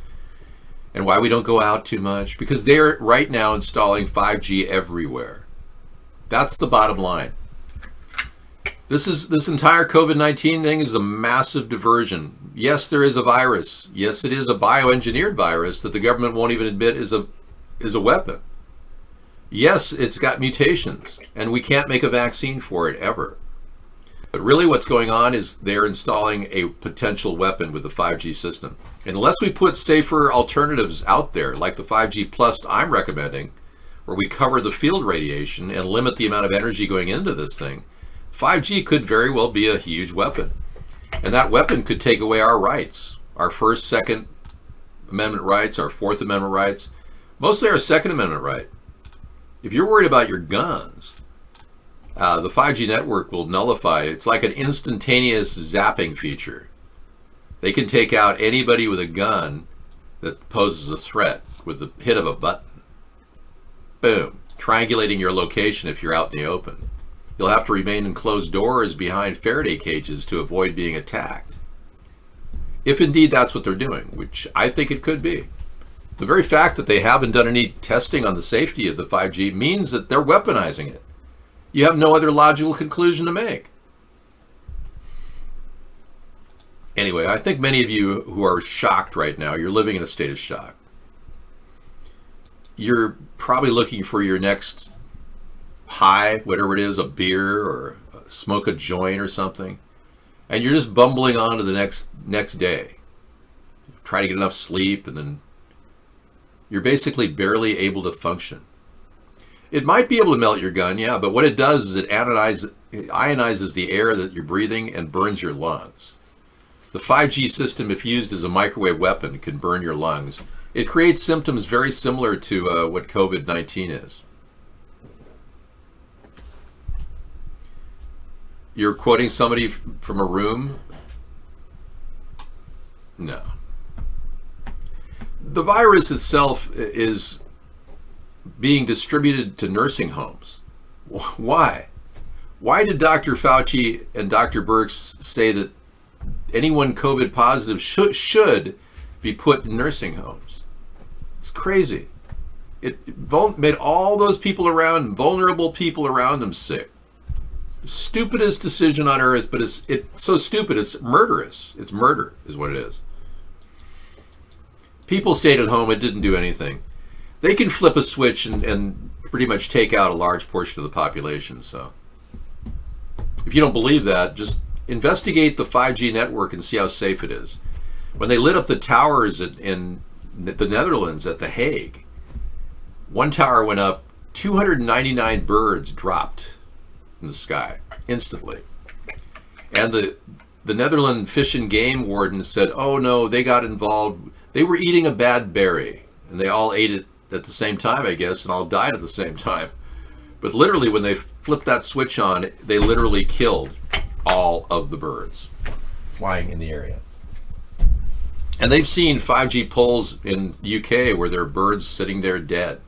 and why we don't go out too much, because they're right now installing 5G everywhere. That's the bottom line. This entire COVID-19 thing is a massive diversion. Yes, there is a virus. Yes, it is a bioengineered virus that the government won't even admit is a weapon. Yes, it's got mutations, and we can't make a vaccine for it ever. But really what's going on is they're installing a potential weapon with the 5G system. Unless we put safer alternatives out there, like the 5G Plus I'm recommending, where we cover the field radiation and limit the amount of energy going into this thing, 5G could very well be a huge weapon. And that weapon could take away our rights, our First, Second Amendment rights, our Fourth Amendment rights, mostly our Second Amendment right. If you're worried about your guns, the 5G network will nullify. It's like an instantaneous zapping feature. They can take out anybody with a gun that poses a threat with the hit of a button. Boom. Triangulating your location if you're out in the open. You'll have to remain in closed doors behind Faraday cages to avoid being attacked. If indeed that's what they're doing, which I think it could be. The very fact that they haven't done any testing on the safety of the 5G means that they're weaponizing it. You have no other logical conclusion to make. Anyway, I think many of you who are shocked right now, you're living in a state of shock. You're probably looking for your next high, whatever it is, a beer or smoke a joint or something, and you're just bumbling on to the next day. Try to get enough sleep, and then you're basically barely able to function. It might be able to melt your gun, yeah, but what it does is it ionizes the air that you're breathing and burns your lungs. The 5G system, if used as a microwave weapon, can burn your lungs. It creates symptoms very similar to what COVID-19 is. You're quoting somebody from a room? No. The virus itself is being distributed to nursing homes. Why? Why did Dr. Fauci and Dr. Birx say that anyone COVID positive should be put in nursing homes? It's crazy. It made all those people around, vulnerable people around them, sick. Stupidest decision on earth, but it's so stupid it's murderous. It's murder is what it is. People stayed at home. It didn't do anything. They can flip a switch and pretty much take out a large portion of the population. So if you don't believe that, just investigate the 5G network and see how safe it is. When they lit up the towers in the Netherlands at The Hague, one tower went up, 299 birds dropped in the sky instantly. And the Netherlands Fish and Game warden said, oh no, they got involved. They were eating a bad berry, and they all ate it at the same time, I guess, and all died at the same time. But literally, when they flipped that switch on, they literally killed all of the birds flying in the area. And they've seen 5G poles in UK where there are birds sitting there dead.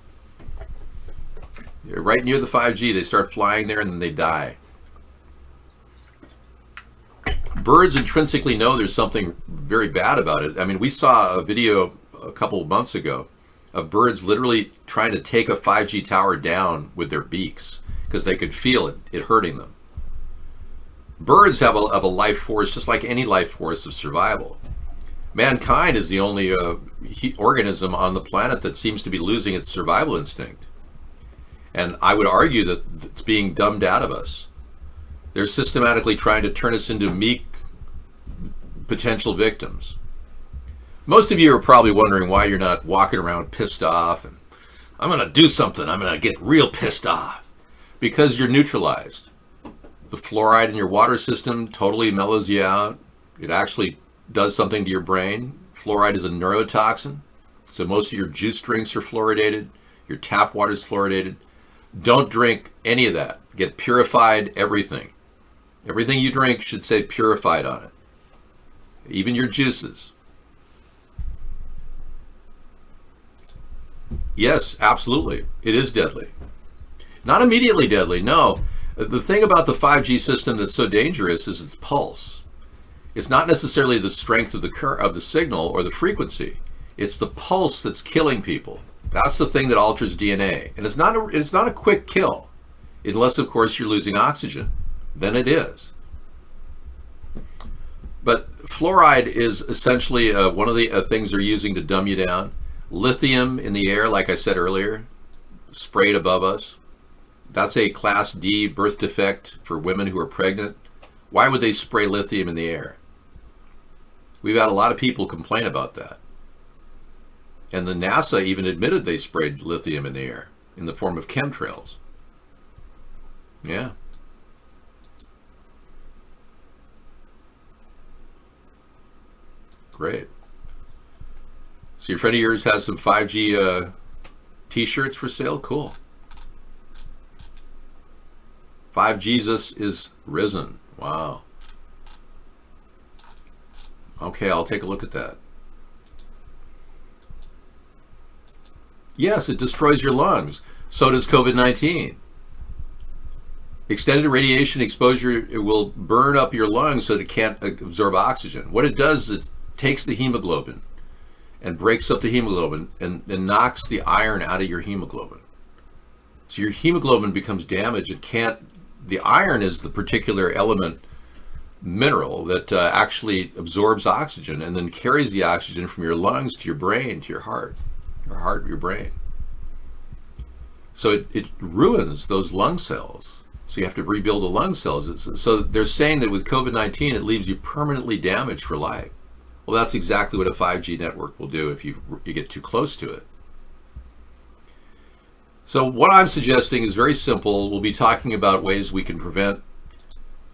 Right near the 5G, they start flying there and then they die. Birds intrinsically know there's something very bad about it. I mean, we saw a video a couple of months ago of birds literally trying to take a 5G tower down with their beaks because they could feel it hurting them. Birds have a life force just like any life force of survival. Mankind is the only organism on the planet that seems to be losing its survival instinct. And I would argue that it's being dumbed out of us. They're systematically trying to turn us into meek potential victims. Most of you are probably wondering why you're not walking around pissed off and I'm going to do something. I'm going to get real pissed off. Because you're neutralized. The fluoride in your water system totally mellows you out. It actually does something to your brain. Fluoride is a neurotoxin. So most of your juice drinks are fluoridated. Your tap water is fluoridated. Don't drink any of that. Get purified everything. Everything you drink should say purified on it. Even your juices. Yes, absolutely. It is deadly. Not immediately deadly, no. The thing about the 5G system that's so dangerous is its pulse. It's not necessarily the strength of the signal or the frequency. It's the pulse that's killing people. That's the thing that alters DNA. And it's not a quick kill. Unless, of course, you're losing oxygen. Then it is. But fluoride is essentially one of the things they're using to dumb you down. Lithium in the air, like I said earlier, sprayed above us. That's a class D birth defect for women who are pregnant. Why would they spray lithium in the air? We've had a lot of people complain about that. And the NASA even admitted they sprayed lithium in the air in the form of chemtrails. Yeah. Great. So your friend of yours has some 5G t-shirts for sale? Cool. 5 Jesus is risen. Wow. Okay, I'll take a look at that. Yes, it destroys your lungs. So does COVID-19. Extended radiation exposure, it will burn up your lungs so that it can't absorb oxygen. What it does is it takes the hemoglobin and breaks up the hemoglobin and knocks the iron out of your hemoglobin. So your hemoglobin becomes damaged. It can't, the iron is the particular element, mineral that actually absorbs oxygen and then carries the oxygen from your lungs to your brain, to your heart, your brain. So it ruins those lung cells. So you have to rebuild the lung cells. So they're saying that with COVID-19, it leaves you permanently damaged for life. Well, that's exactly what a 5G network will do if you get too close to it. So what I'm suggesting is very simple. We'll be talking about ways we can prevent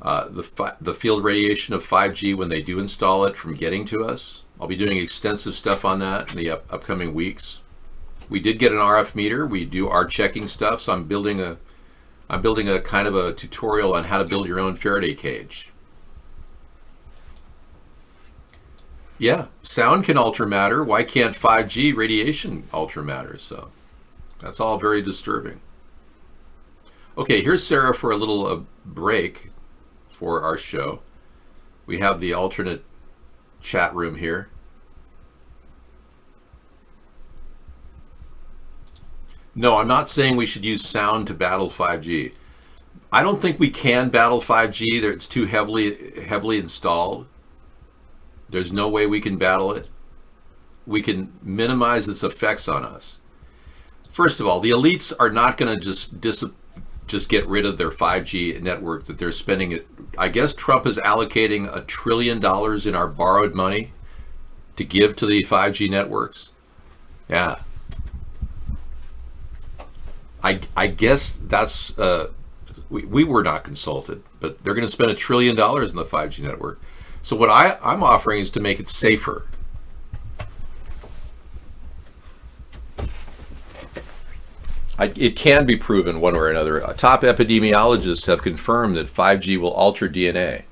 the field radiation of 5G when they do install it from getting to us. I'll be doing extensive stuff on that in the upcoming weeks. We did get an RF meter. We do our checking stuff. So I'm building a kind of a tutorial on how to build your own Faraday cage. Yeah, sound can alter matter. Why can't 5G radiation alter matter? So that's all very disturbing. Okay, here's Sarah for a little break for our show. We have the alternate chat room here. No, I'm not saying we should use sound to battle 5G. I don't think we can battle 5G. It's too heavily installed. There's no way we can battle it. We can minimize its effects on us. First of all, the elites are not going to just get rid of their 5G network that they're spending it. I guess Trump is allocating $1 trillion in our borrowed money to give to the 5G networks. Yeah. I guess that's, we were not consulted, but they're going to spend $1 trillion in the 5G network. So what I'm offering is to make it safer. It can be proven one way or another. Top epidemiologists have confirmed that 5G will alter DNA.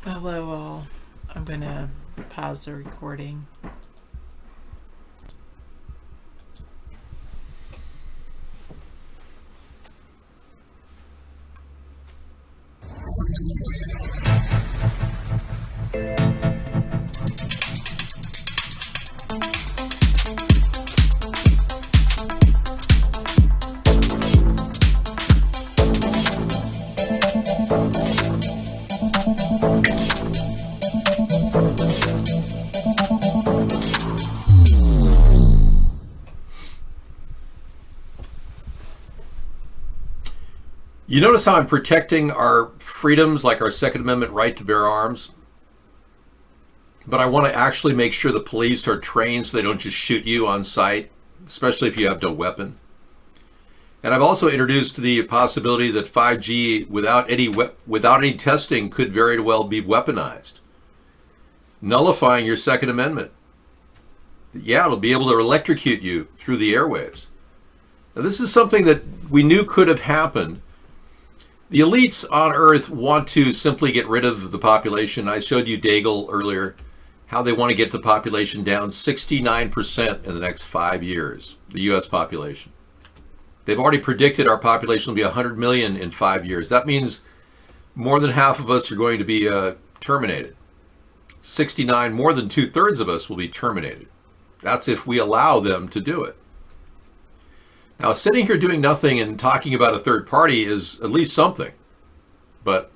Hello all. I'm going to pause the recording. You notice how I'm protecting our freedoms, like our Second Amendment right to bear arms? But I want to actually make sure the police are trained so they don't just shoot you on sight, especially if you have no weapon. And I've also introduced the possibility that 5G, without any testing, could very well be weaponized, nullifying your Second Amendment. Yeah, it'll be able to electrocute you through the airwaves. Now, this is something that we knew could have happened. The elites on Earth want to simply get rid of the population. I showed you Daigle earlier, how they want to get the population down 69% in the next 5 years, the U.S. population. They've already predicted our population will be 100 million in 5 years. That means more than half of us are going to be terminated. 69, more than 2/3 of us will be terminated. That's if we allow them to do it. Now, sitting here doing nothing and talking about a third party is at least something. But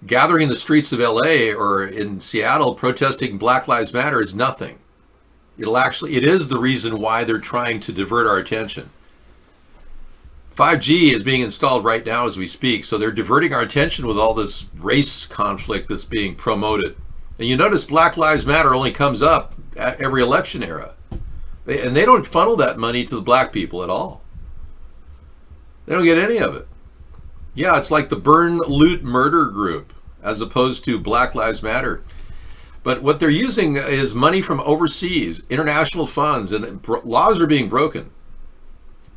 gathering in the streets of LA or in Seattle protesting Black Lives Matter is nothing. It is the reason why they're trying to divert our attention. 5G is being installed right now as we speak, so they're diverting our attention with all this race conflict that's being promoted. And you notice Black Lives Matter only comes up at every election era. And they don't funnel that money to the black people at all. They don't get any of it. Yeah, it's like the burn, loot, murder group as opposed to Black Lives Matter. But what they're using is money from overseas, international funds, and laws are being broken.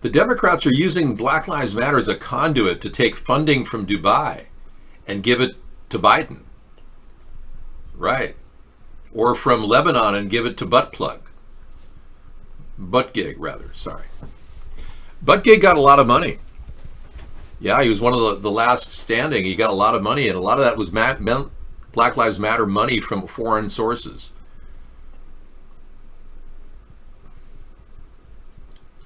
The Democrats are using Black Lives Matter as a conduit to take funding from Dubai and give it to Biden. Right. Or from Lebanon and give it to Buttgig, sorry. Buttgig got a lot of money. Yeah, he was one of the last standing. He got a lot of money, and a lot of that was Black Lives Matter money from foreign sources.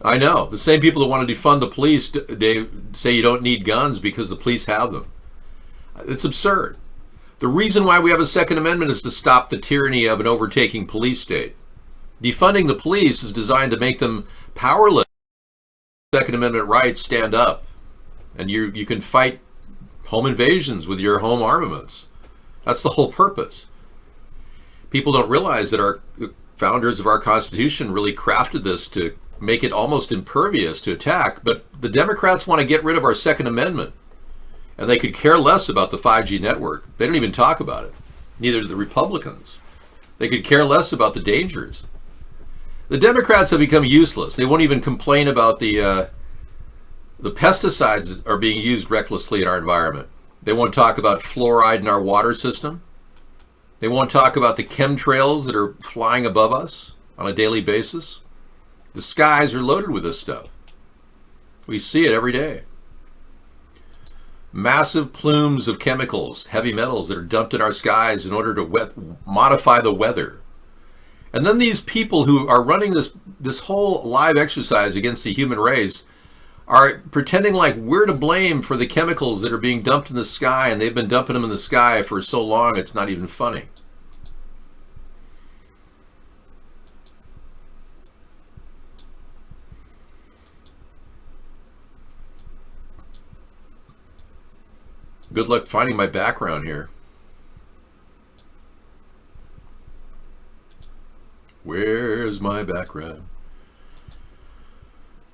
I know. The same people that want to defund the police, they say you don't need guns because the police have them. It's absurd. The reason why we have a Second Amendment is to stop the tyranny of an overtaking police state. Defunding the police is designed to make them powerless. Second Amendment rights stand up, and you can fight home invasions with your home armaments. That's the whole purpose. People don't realize that our founders of our Constitution really crafted this to make it almost impervious to attack, but the Democrats want to get rid of our Second Amendment, and they could care less about the 5G network. They don't even talk about it. Neither do the Republicans. They could care less about the dangers. The Democrats have become useless. They won't even complain about the pesticides that are being used recklessly in our environment. They won't talk about fluoride in our water system. They won't talk about the chemtrails that are flying above us on a daily basis. The skies are loaded with this stuff. We see it every day. Massive plumes of chemicals, heavy metals that are dumped in our skies in order to modify the weather. And then these people who are running this whole live exercise against the human race are pretending like we're to blame for the chemicals that are being dumped in the sky, and they've been dumping them in the sky for so long it's not even funny. Good luck finding my background here. Where's my background?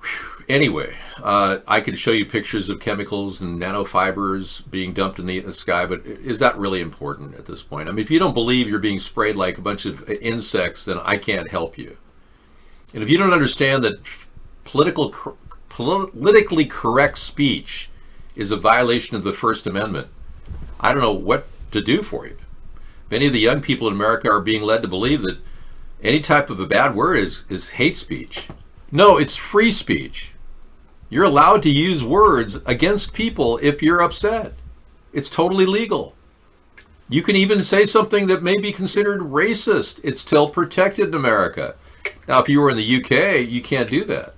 Whew. Anyway, I can show you pictures of chemicals and nanofibers being dumped in the sky, but is that really important at this point? I mean, if you don't believe you're being sprayed like a bunch of insects, then I can't help you. And if you don't understand that politically correct speech is a violation of the First Amendment, I don't know what to do for you. Many of the young people in America are being led to believe that any type of a bad word is hate speech. No, it's free speech. You're allowed to use words against people if you're upset. It's totally legal. You can even say something that may be considered racist. It's still protected in America. Now, if you were in the UK, you can't do that.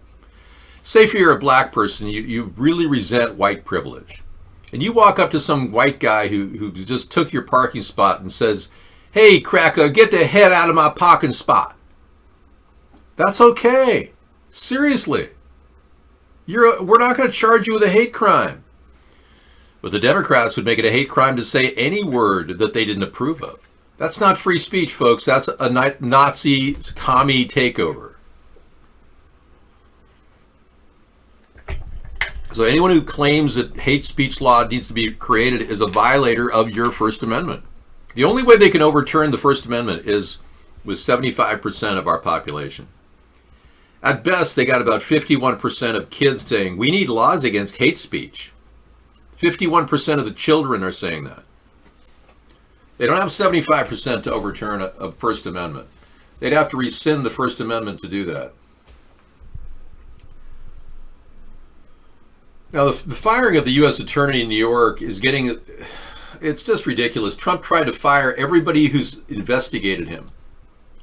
Say if you're a black person, you really resent white privilege. And you walk up to some white guy who just took your parking spot and says, "Hey, cracker, get the head out of my parking spot." That's okay. Seriously. We're not going to charge you with a hate crime. But the Democrats would make it a hate crime to say any word that they didn't approve of. That's not free speech, folks. That's a Nazi commie takeover. So anyone who claims that hate speech law needs to be created is a violator of your First Amendment. The only way they can overturn the First Amendment is with 75% of our population. At best, they got about 51% of kids saying, we need laws against hate speech. 51% of the children are saying that. They don't have 75% to overturn a First Amendment. They'd have to rescind the First Amendment to do that. Now, the firing of the U.S. Attorney in New York is getting, it's just ridiculous. Trump tried to fire everybody who's investigated him,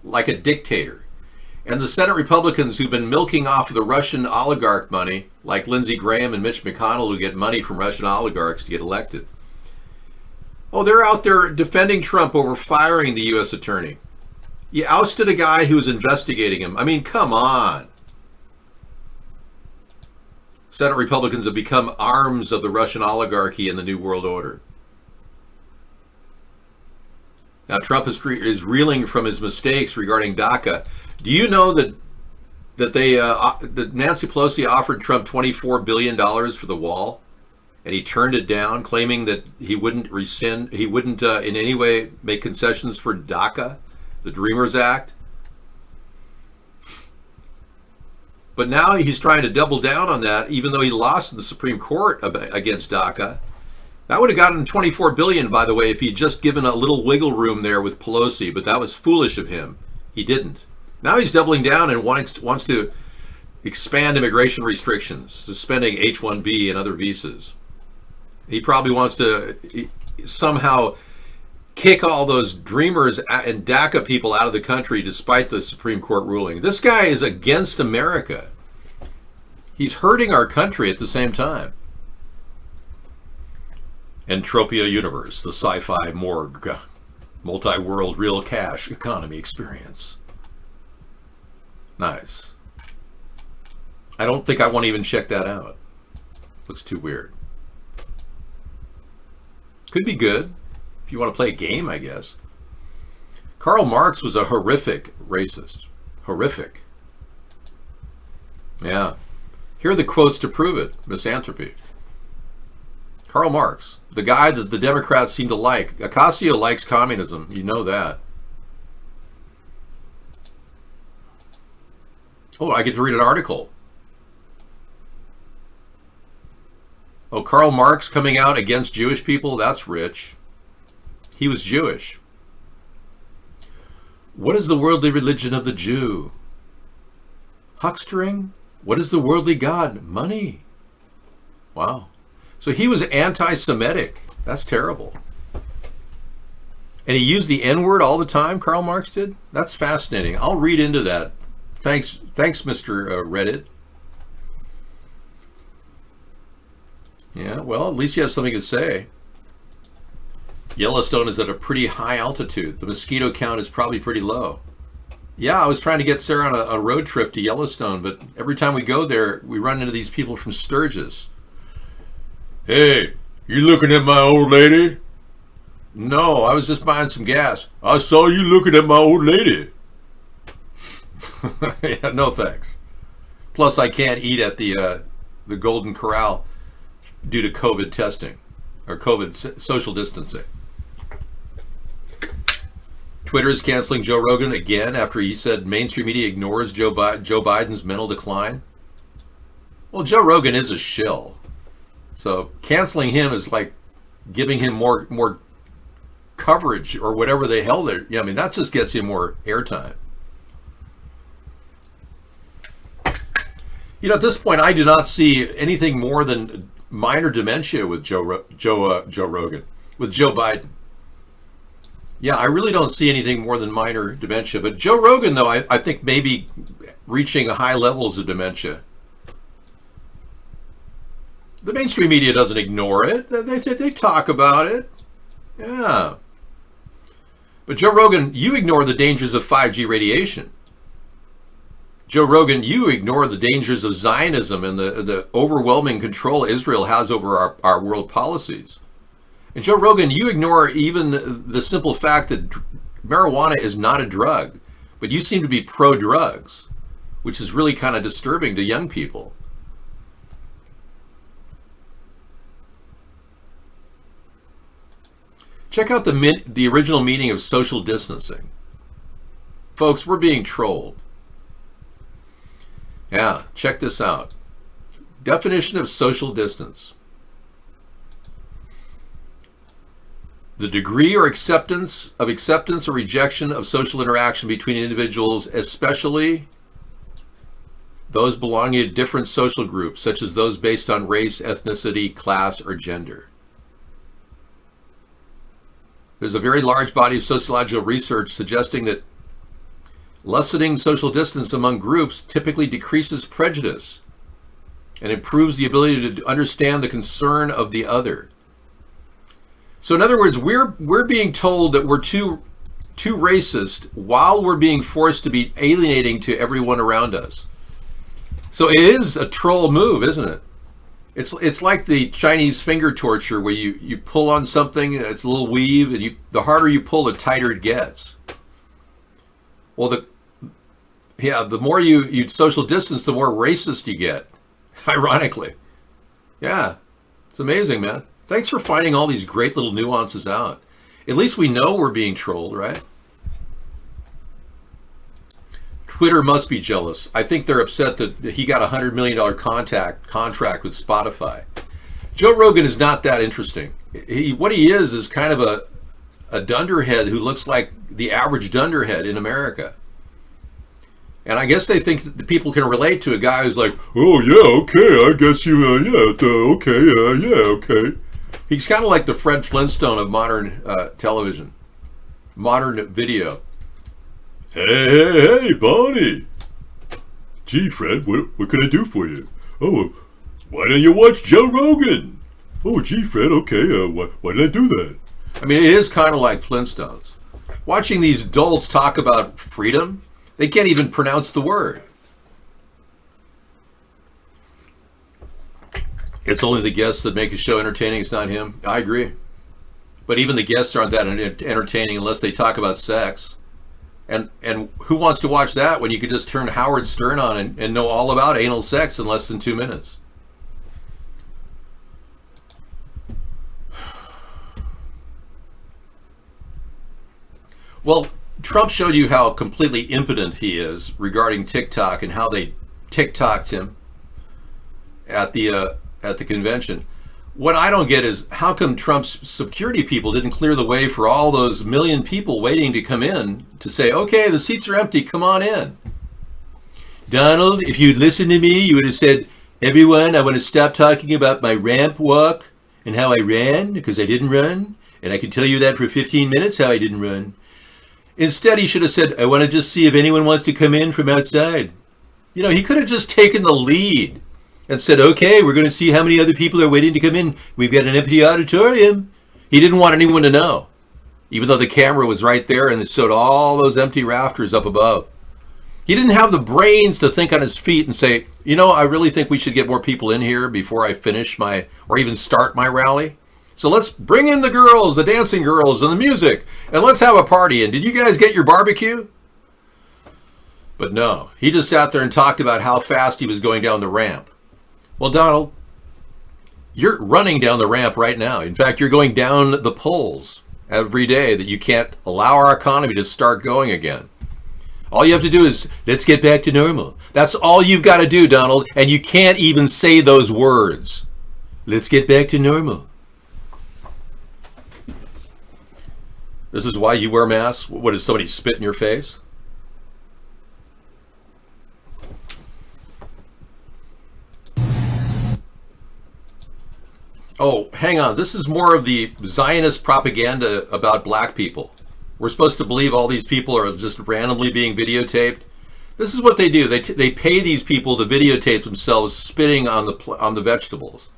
like a dictator. And the Senate Republicans who've been milking off of the Russian oligarch money, like Lindsey Graham and Mitch McConnell, who get money from Russian oligarchs to get elected. Oh, they're out there defending Trump over firing the U.S. attorney. You ousted a guy who was investigating him. I mean, come on. Senate Republicans have become arms of the Russian oligarchy in the New World Order. Now, Trump is reeling from his mistakes regarding DACA. Do you know that Nancy Pelosi offered Trump $24 billion for the wall, and he turned it down, claiming that he wouldn't in any way make concessions for DACA, the Dreamers Act? But now he's trying to double down on that, even though he lost in the Supreme Court against DACA. That would have gotten $24 billion, by the way, if he'd just given a little wiggle room there with Pelosi, but that was foolish of him. He didn't. Now he's doubling down and wants to expand immigration restrictions, suspending H-1B and other visas. He probably wants to somehow kick all those Dreamers and DACA people out of the country despite the Supreme Court ruling. This guy is against America. He's hurting our country at the same time. Entropia Universe, the sci-fi morgue, multi-world real cash economy experience. Nice. I don't think I want to even check that out. Looks too weird. Could be good if you want to play a game, I guess. Karl Marx was a horrific racist. Horrific. Yeah. Here are the quotes to prove it. Misanthropy. Karl Marx, the guy that the Democrats seem to like. Ocasio likes communism. You know that. Oh, I get to read an article. Oh, Karl Marx coming out against Jewish people? That's rich. He was Jewish. What is the worldly religion of the Jew? Huckstering? What is the worldly god? Money. Wow. So he was anti-Semitic. That's terrible. And he used the N-word all the time, Karl Marx did? That's fascinating. I'll read into that. Thanks, Mr. Reddit. Yeah, well, at least you have something to say. Yellowstone is at a pretty high altitude. The mosquito count is probably pretty low. Yeah, I was trying to get Sarah on a road trip to Yellowstone, but every time we go there, we run into these people from Sturgis. Hey, you looking at my old lady? No, I was just buying some gas. I saw you looking at my old lady. Yeah, no thanks. Plus, I can't eat at the Golden Corral due to COVID testing or COVID social distancing. Twitter is canceling Joe Rogan again after he said mainstream media ignores Joe Biden's mental decline. Well, Joe Rogan is a shill. So canceling him is like giving him more coverage or whatever the hell they're... Yeah, I mean, that just gets him more airtime. You know, at this point, I do not see anything more than minor dementia with Joe Rogan, with Joe Biden. Yeah, I really don't see anything more than minor dementia. But Joe Rogan, though, I think maybe reaching high levels of dementia. The mainstream media doesn't ignore it. They talk about it. Yeah. But Joe Rogan, you ignore the dangers of 5G radiation. Joe Rogan, you ignore the dangers of Zionism and the overwhelming control Israel has over our world policies. And Joe Rogan, you ignore even the simple fact that marijuana is not a drug, but you seem to be pro-drugs, which is really kind of disturbing to young people. Check out the original meaning of social distancing. Folks, we're being trolled. Yeah, check this out. Definition of social distance. The degree or acceptance or rejection of social interaction between individuals, especially those belonging to different social groups, such as those based on race, ethnicity, class, or gender. There's a very large body of sociological research suggesting that Lessening social distance among groups typically decreases prejudice and improves the ability to understand the concern of the other. So in other words, we're being told that we're too racist while we're being forced to be alienating to everyone around us. So it is a troll move, isn't it? It's like the Chinese finger torture where you pull on something and it's a little weave, and the harder you pull, the tighter it gets. Well, the more you social distance, the more racist you get. Ironically. Yeah. It's amazing, man. Thanks for finding all these great little nuances out. At least we know we're being trolled, right? Twitter must be jealous. I think they're upset that he got a $100 million contract with Spotify. Joe Rogan is not that interesting. What he is kind of a dunderhead who looks like the average dunderhead in America. And I guess they think that the people can relate to a guy who's like, oh, yeah, okay, I guess you, okay. He's kind of like the Fred Flintstone of modern television, modern video. Hey, Bonnie. Gee, Fred, what can I do for you? Oh, why don't you watch Joe Rogan? Oh, gee, Fred, okay, why did I do that? I mean, it is kind of like Flintstones. Watching these adults talk about freedom, they can't even pronounce the word. It's only the guests that make a show entertaining, it's not him. I agree. But even the guests aren't that entertaining unless they talk about sex. And who wants to watch that when you could just turn Howard Stern on and know all about anal sex in less than 2 minutes? Well, Trump showed you how completely impotent he is regarding TikTok and how they TikToked him at the convention. What I don't get is how come Trump's security people didn't clear the way for all those million people waiting to come in to say, okay, the seats are empty, come on in. Donald, if you'd listened to me, you would have said, everyone, I want to stop talking about my ramp walk and how I ran, because I didn't run, and I can tell you that for 15 minutes how I didn't run. Instead, he should have said, I want to just see if anyone wants to come in from outside. You know, he could have just taken the lead and said, okay, we're going to see how many other people are waiting to come in. We've got an empty auditorium. He didn't want anyone to know, even though the camera was right there and it showed all those empty rafters up above. He didn't have the brains to think on his feet and say, you know, I really think we should get more people in here before I finish or even start my rally. So let's bring in the girls, the dancing girls, and the music, and let's have a party. And did you guys get your barbecue? But no, he just sat there and talked about how fast he was going down the ramp. Well, Donald, you're running down the ramp right now. In fact, you're going down the poles every day that you can't allow our economy to start going again. All you have to do is, let's get back to normal. That's all you've got to do, Donald, and you can't even say those words. Let's get back to normal. This is why you wear masks? What, does somebody spit in your face? Oh, hang on. This is more of the Zionist propaganda about black people. We're supposed to believe all these people are just randomly being videotaped. This is what they do. They pay these people to videotape themselves spitting on the vegetables.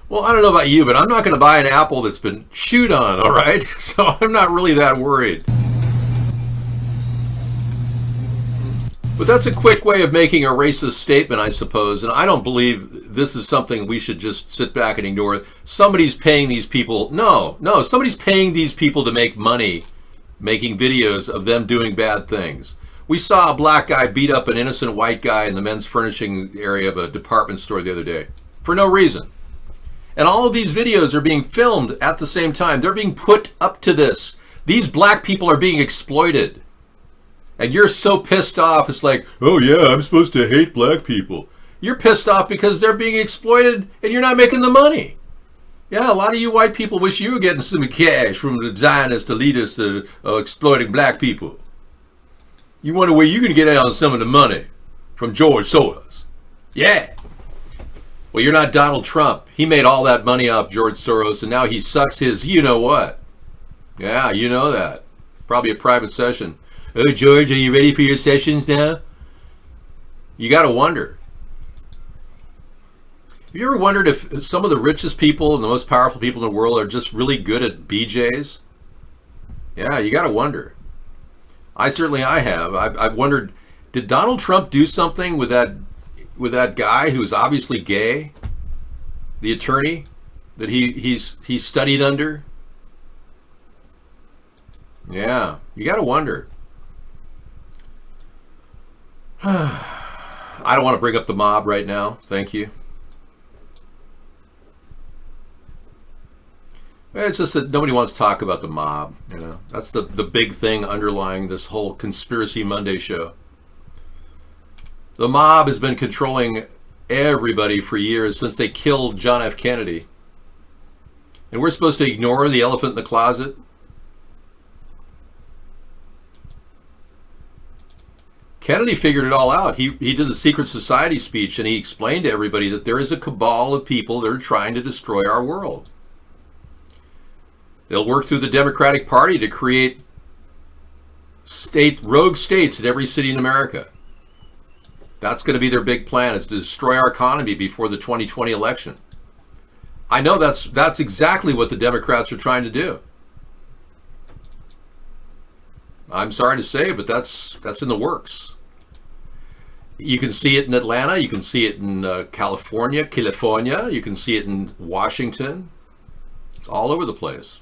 Well, I don't know about you, but I'm not going to buy an apple that's been chewed on, all right? So I'm not really that worried. But that's a quick way of making a racist statement, I suppose, and I don't believe this is something we should just sit back and ignore. Somebody's paying these people. No, somebody's paying these people to make money making videos of them doing bad things. We saw a black guy beat up an innocent white guy in the men's furnishing area of a department store the other day for no reason. And all of these videos are being filmed at the same time. They're being put up to this. These black people are being exploited. And you're so pissed off, it's like, oh yeah, I'm supposed to hate black people. You're pissed off because they're being exploited and you're not making the money. Yeah, a lot of you white people wish you were getting some cash from the Zionist elitists exploiting black people. You wonder where you can get out on some of the money. from George Soros. Yeah. Well, you're not Donald Trump. He made all that money off George Soros, and now he sucks his you-know-what. Yeah, you know that. Probably a private session. Oh, George, are you ready for your sessions now? You got to wonder. Have you ever wondered if some of the richest people and the most powerful people in the world are just really good at BJs? Yeah, you got to wonder. I have. I've wondered, did Donald Trump do something with that guy who's obviously gay, the attorney that he studied under? Yeah, you got to wonder. I don't want to bring up the mob right now. Thank you. It's just that nobody wants to talk about the mob. You know, that's the big thing underlying this whole Conspiracy Monday show. The mob has been controlling everybody for years since they killed John F. Kennedy. And we're supposed to ignore the elephant in the closet? Kennedy figured it all out. He did the secret society speech, and he explained to everybody that there is a cabal of people that are trying to destroy our world. They'll work through the Democratic Party to create rogue states in every city in America. That's going to be their big plan, is to destroy our economy before the 2020 election. I know that's exactly what the Democrats are trying to do. I'm sorry to say, but that's in the works. You can see it in Atlanta. You can see it in California. You can see it in Washington. It's all over the place.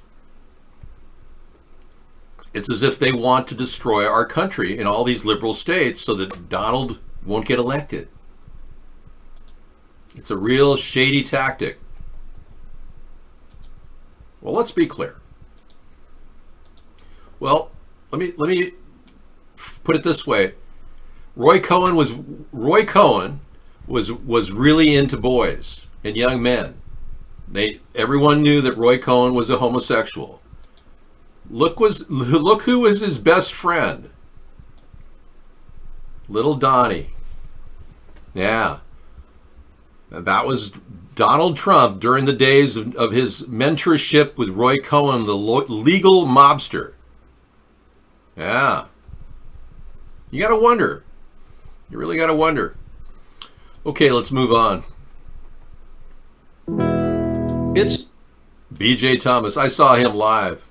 It's as if they want to destroy our country in all these liberal states so that Donald won't get elected. It's a real shady tactic. Well, let's be clear. Well, let me put it this way. Roy Cohn was really into boys and young men. Everyone knew that Roy Cohn was a homosexual. Look who was his best friend. Little Donnie. Yeah. That was Donald Trump during the days of his mentorship with Roy Cohn, the legal mobster. Yeah. You got to wonder. You really got to wonder. Okay, let's move on. It's BJ Thomas. I saw him live.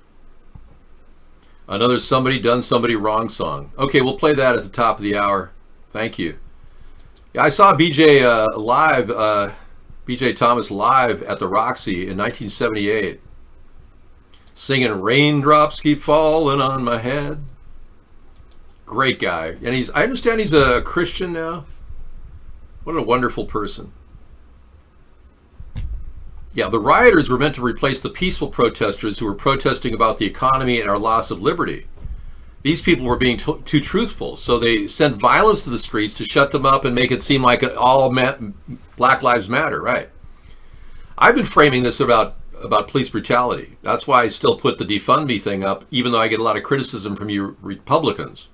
Another Somebody Done Somebody Wrong song. Okay, we'll play that at the top of the hour. Thank you. Yeah, I saw BJ Thomas live at the Roxy in 1978, singing "Raindrops Keep Falling on My Head." Great guy, and I understand he's a Christian now. What a wonderful person. Yeah, the rioters were meant to replace the peaceful protesters who were protesting about the economy and our loss of liberty. These people were being too truthful, so they sent violence to the streets to shut them up and make it seem like Black Lives Matter, right? I've been framing this about police brutality. That's why I still put the defund me thing up, even though I get a lot of criticism from you Republicans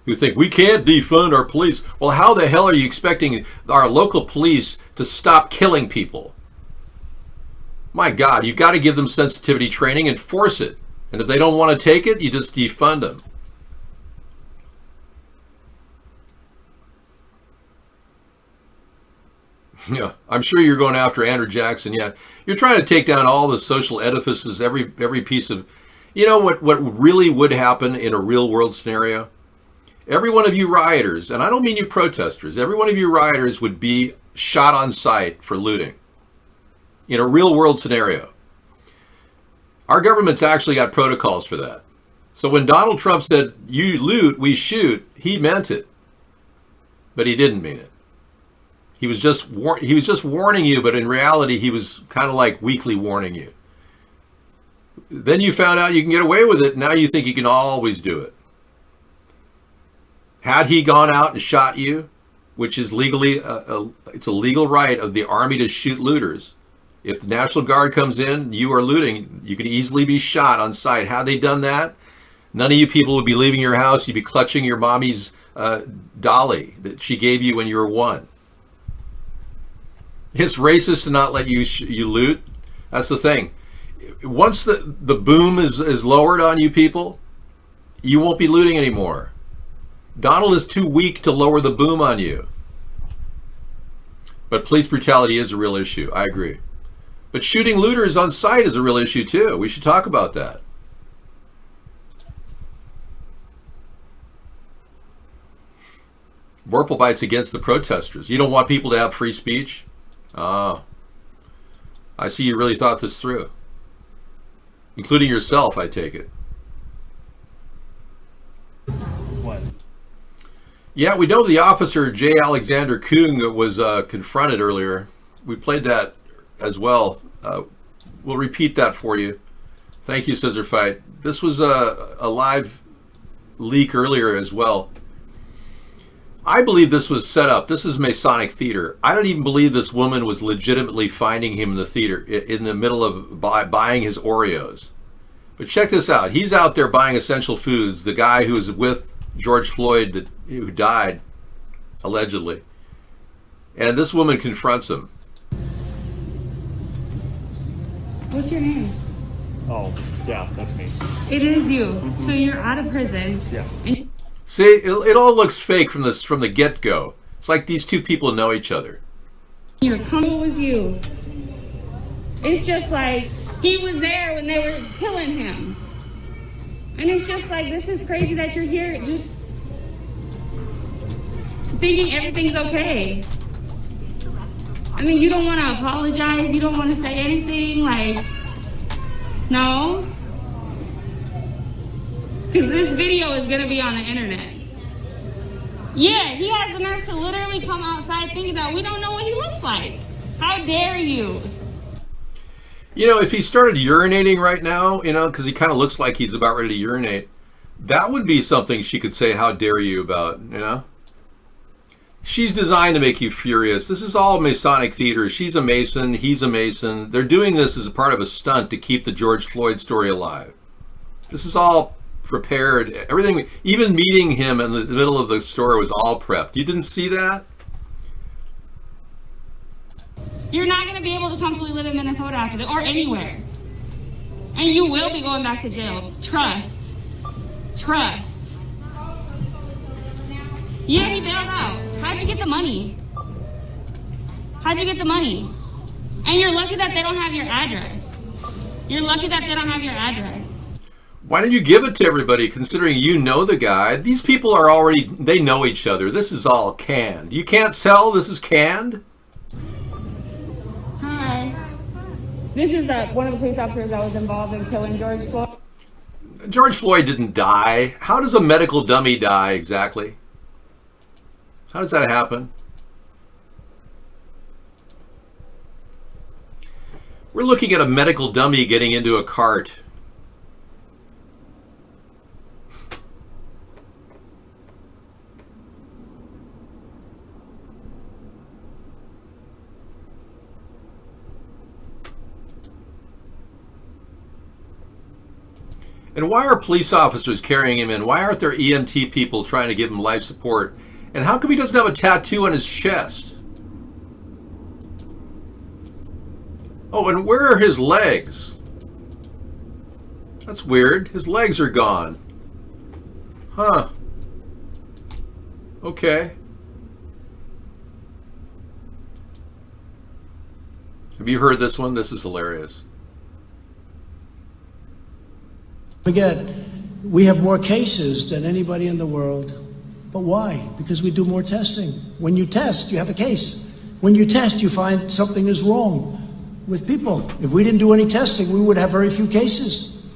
who think we can't defund our police. Well, how the hell are you expecting our local police to stop killing people? My God, you've got to give them sensitivity training and force it. And if they don't want to take it, you just defund them. Yeah, I'm sure you're going after Andrew Jackson. Yeah, you're trying to take down all the social edifices, every piece of... You know what really would happen in a real world scenario? Every one of you rioters, and I don't mean you protesters, every one of you rioters would be shot on sight for looting. In a real world scenario. Our government's actually got protocols for that. So when Donald Trump said, "You loot, we shoot," he meant it. But he didn't mean it. He was just warning you, but in reality he was kind of like weakly warning you. Then you found out you can get away with it, now you think you can always do it. Had he gone out and shot you, which is legally it's a legal right of the army to shoot looters. If the National Guard comes in, you are looting, you could easily be shot on sight. Had they done that, none of you people would be leaving your house. You'd be clutching your mommy's dolly that she gave you when you were 1. It's racist to not let you loot. That's the thing. Once the boom is lowered on you people, you won't be looting anymore. Donald is too weak to lower the boom on you. But police brutality is a real issue. I agree. But shooting looters on sight is a real issue too. We should talk about that. Vorpal against the protesters. You don't want people to have free speech? Ah. I see you really thought this through. Including yourself, I take it. What? Yeah, we know the officer, J. Alexander Kung, was confronted earlier. We played that as well. We'll repeat that for you. Thank you, Scissor Fight. This was a live leak earlier as well. I believe this was set up. This is Masonic theater. I don't even believe this woman was legitimately finding him in the theater in the middle of buying his Oreos. But check this out. He's out there buying essential foods. The guy who was with George Floyd who died, allegedly. And this woman confronts him. What's your name? Oh, yeah, that's me. It is you. So you're out of prison. Yes. And See, it all looks fake from the get-go. It's like these two people know each other. you're comfortable with you. It's just like he was there when they were killing him. And it's just like, this is crazy that you're here just thinking everything's okay. I mean, you don't want to apologize. You don't want to say anything. Like, no. Because this video is going to be on the internet. Yeah, he has the nerve to literally come outside thinking that we don't know what he looks like. How dare you? You know, if he started urinating right now, you know, because he kind of looks like he's about ready to urinate, that would be something she could say, how dare you about, you know? She's designed to make you furious. This is all Masonic theater. She's a Mason. He's a Mason. They're doing this as a part of a stunt to keep the George Floyd story alive. This is all prepared. Everything, even meeting him in the middle of the story was all prepped. You didn't see that? You're not going to be able to comfortably live in Minnesota after this, or anywhere. And you will be going back to jail. Trust. Trust. Yeah, he bailed out. How'd you get the money? How'd you get the money? And you're lucky that they don't have your address. You're lucky that they don't have your address. Why don't you give it to everybody, considering you know the guy? These people are already, they know each other. This is all canned. You can't sell, this is canned? Hi. This is one of the police officers that was involved in killing George Floyd. George Floyd didn't die. How does a medical dummy die exactly? How does that happen? We're looking at a medical dummy getting into a cart. And why are police officers carrying him in? Why aren't there EMT people trying to give him life support? And how come he doesn't have a tattoo on his chest? Oh, and where are his legs? That's weird. His legs are gone. Huh. Okay. Have you heard this one? This is hilarious. Forget, we have more cases than anybody in the world. But why? Because we do more testing. When you test, you have a case. When you test, you find something is wrong with people. If we didn't do any testing, we would have very few cases.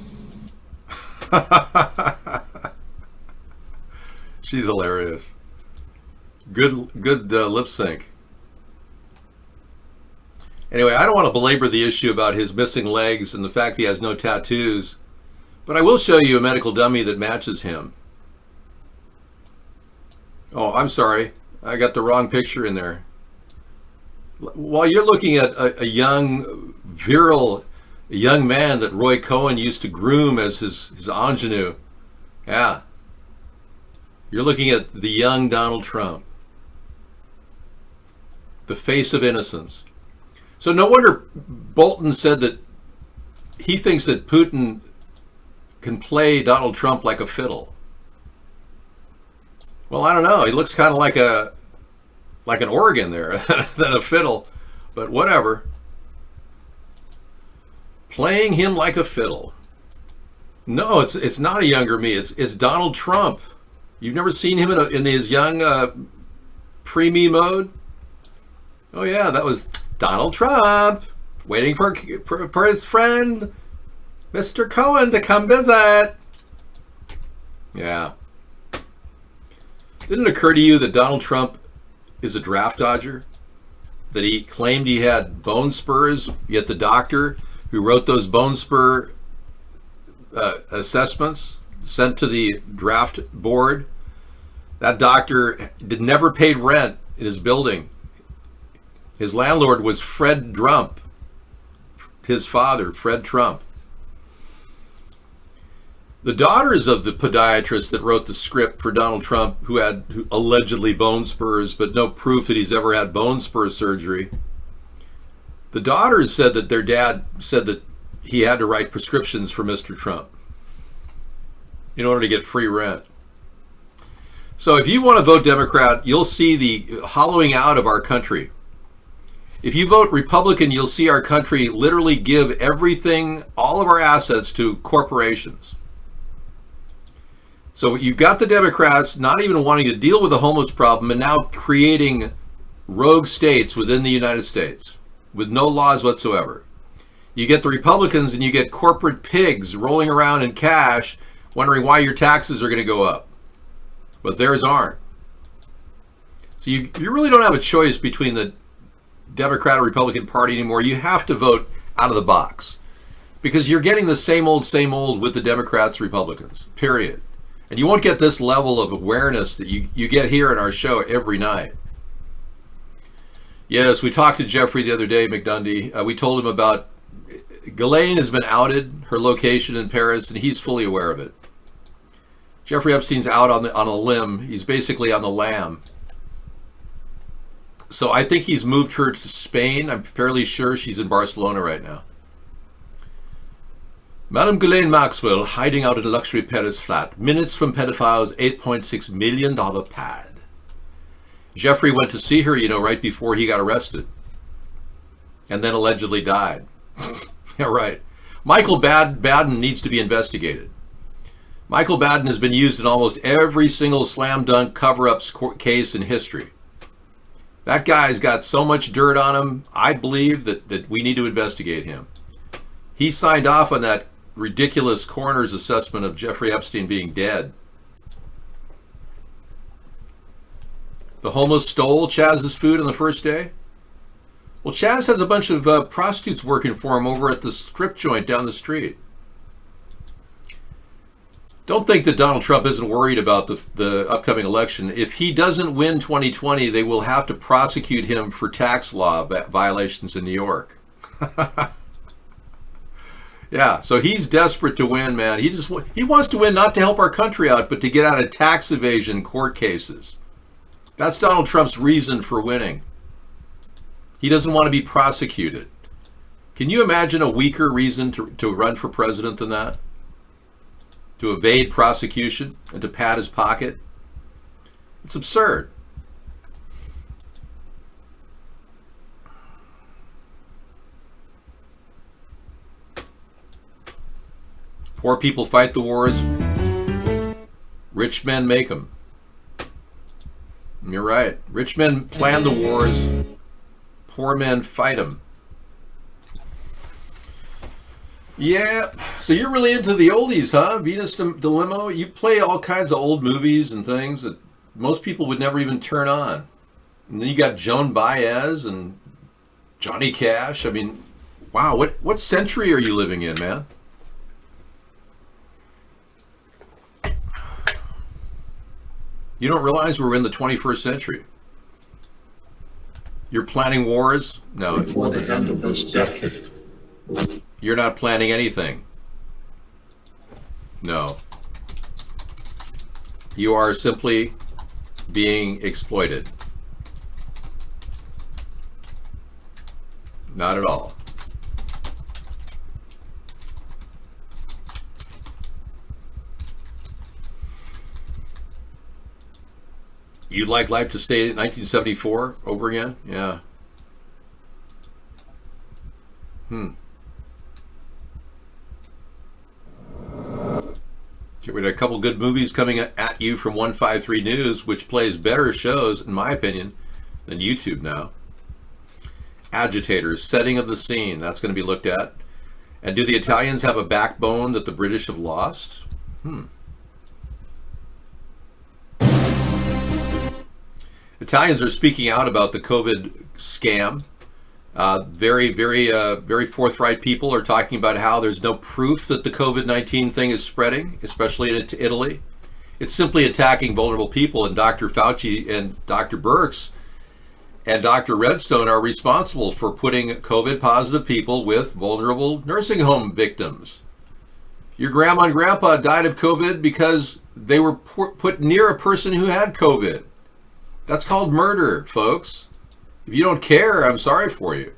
She's hilarious. Good lip sync. Anyway, I don't want to belabor the issue about his missing legs and the fact he has no tattoos, but I will show you a medical dummy that matches him. Oh, I'm sorry. I got the wrong picture in there. While you're looking at a young, virile young man that Roy Cohn used to groom as his ingenue. Yeah. You're looking at the young Donald Trump, the face of innocence. So no wonder Bolton said that he thinks that Putin can play Donald Trump like a fiddle. Well, I don't know. He looks kind of like an organ there than a fiddle, but whatever. Playing him like a fiddle. No, it's not a younger me. It's Donald Trump. You've never seen him in his young pre-me mode? Oh yeah, that was Donald Trump waiting for his friend Mr. Cohen to come visit. Yeah. Didn't it occur to you that Donald Trump is a draft dodger? That he claimed he had bone spurs, yet the doctor who wrote those bone spur assessments sent to the draft board, that doctor never paid rent in his building. His landlord was Fred Trump, his father, Fred Trump. The daughters of the podiatrist that wrote the script for Donald Trump, who had allegedly bone spurs, but no proof that he's ever had bone spur surgery, the daughters said that their dad said that he had to write prescriptions for Mr. Trump in order to get free rent. So if you want to vote Democrat, you'll see the hollowing out of our country. If you vote Republican, you'll see our country literally give everything, all of our assets, to corporations. So you've got the Democrats not even wanting to deal with the homeless problem and now creating rogue states within the United States with no laws whatsoever. You get the Republicans and you get corporate pigs rolling around in cash wondering why your taxes are going to go up. But theirs aren't. So you really don't have a choice between the Democrat or Republican Party anymore. You have to vote out of the box because you're getting the same old with the Democrats, Republicans, period. And you won't get this level of awareness that you get here in our show every night. Yes, we talked to Jeffrey the other day, McDundy. We told him about Ghislaine has been outed, her location in Paris, and he's fully aware of it. Jeffrey Epstein's out on a limb. He's basically on the lam. So I think he's moved her to Spain. I'm fairly sure she's in Barcelona right now. Madame Ghislaine Maxwell hiding out in a luxury Paris flat, minutes from pedophile's $8.6 million pad. Jeffrey went to see her, right before he got arrested. And then allegedly died. Yeah, right. Michael Baden needs to be investigated. Michael Baden has been used in almost every single slam dunk cover-ups case in history. That guy's got so much dirt on him, I believe that we need to investigate him. He signed off on that ridiculous coroner's assessment of Jeffrey Epstein being dead. The homeless stole Chaz's food on the first day. Well, Chaz has a bunch of prostitutes working for him over at the strip joint down the street. Don't think that Donald Trump isn't worried about the upcoming election. If he doesn't win 2020, they will have to prosecute him for tax law violations in New York. Yeah, so he's desperate to win, man. He wants to win not to help our country out, but to get out of tax evasion court cases. That's Donald Trump's reason for winning. He doesn't want to be prosecuted. Can you imagine a weaker reason to run for president than that? To evade prosecution and to pad his pocket? It's absurd. Poor people fight the wars. Rich men make them. You're right. Rich men plan the wars. Poor men fight them. Yeah. So you're really into the oldies, huh? Venus de Limo. You play all kinds of old movies and things that most people would never even turn on. And then you got Joan Baez and Johnny Cash. I mean, wow. What century are you living in, man? You don't realize we're in the 21st century. You're planning wars? No. Before the end of this decade. You're not planning anything. No. You are simply being exploited. Not at all. You'd like life to stay at 1974 over again? Yeah. Okay, we had a couple good movies coming at you from 153 News, which plays better shows, in my opinion, than YouTube now. Agitators, setting of the scene, that's going to be looked at. And do the Italians have a backbone that the British have lost? Italians are speaking out about the COVID scam. Very forthright people are talking about how there's no proof that the COVID-19 thing is spreading, especially into Italy. It's simply attacking vulnerable people, and Dr. Fauci and Dr. Birx and Dr. Redstone are responsible for putting COVID-positive people with vulnerable nursing home victims. Your grandma and grandpa died of COVID because they were put near a person who had COVID. That's called murder, folks. If you don't care, I'm sorry for you.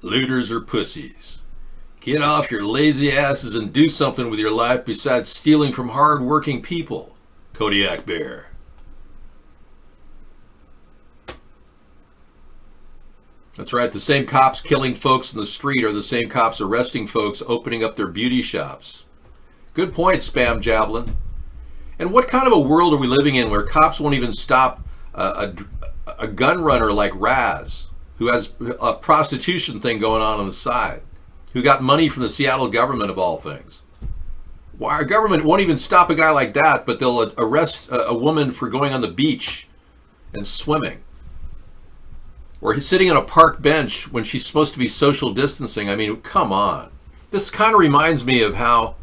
Looters are pussies. Get off your lazy asses and do something with your life besides stealing from hard-working people. Kodiak Bear. That's right, the same cops killing folks in the street are the same cops arresting folks opening up their beauty shops. Good point, Spam Javelin. And what kind of a world are we living in where cops won't even stop a gun runner like Raz, who has a prostitution thing going on the side, who got money from the Seattle government of all things? Why our government won't even stop a guy like that, but they'll arrest a woman for going on the beach and swimming. Or he's sitting on a park bench when she's supposed to be social distancing. I mean, come on. This kind of reminds me of how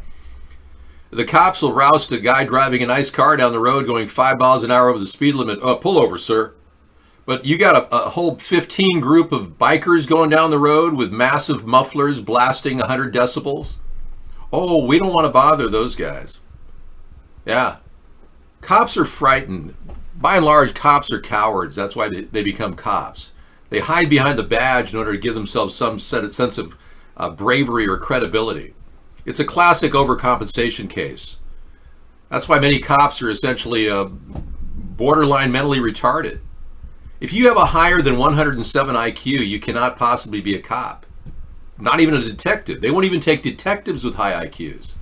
the cops will roust a guy driving a nice car down the road going 5 miles an hour over the speed limit. Oh, pull over, sir. But you got a whole 15 group of bikers going down the road with massive mufflers blasting 100 decibels. Oh, we don't want to bother those guys. Yeah. Cops are frightened. By and large, cops are cowards. That's why they become cops. They hide behind the badge in order to give themselves some sense of bravery or credibility. It's a classic overcompensation case. That's why many cops are essentially borderline mentally retarded. If you have a higher than 107 IQ, you cannot possibly be a cop. Not even a detective. They won't even take detectives with high IQs.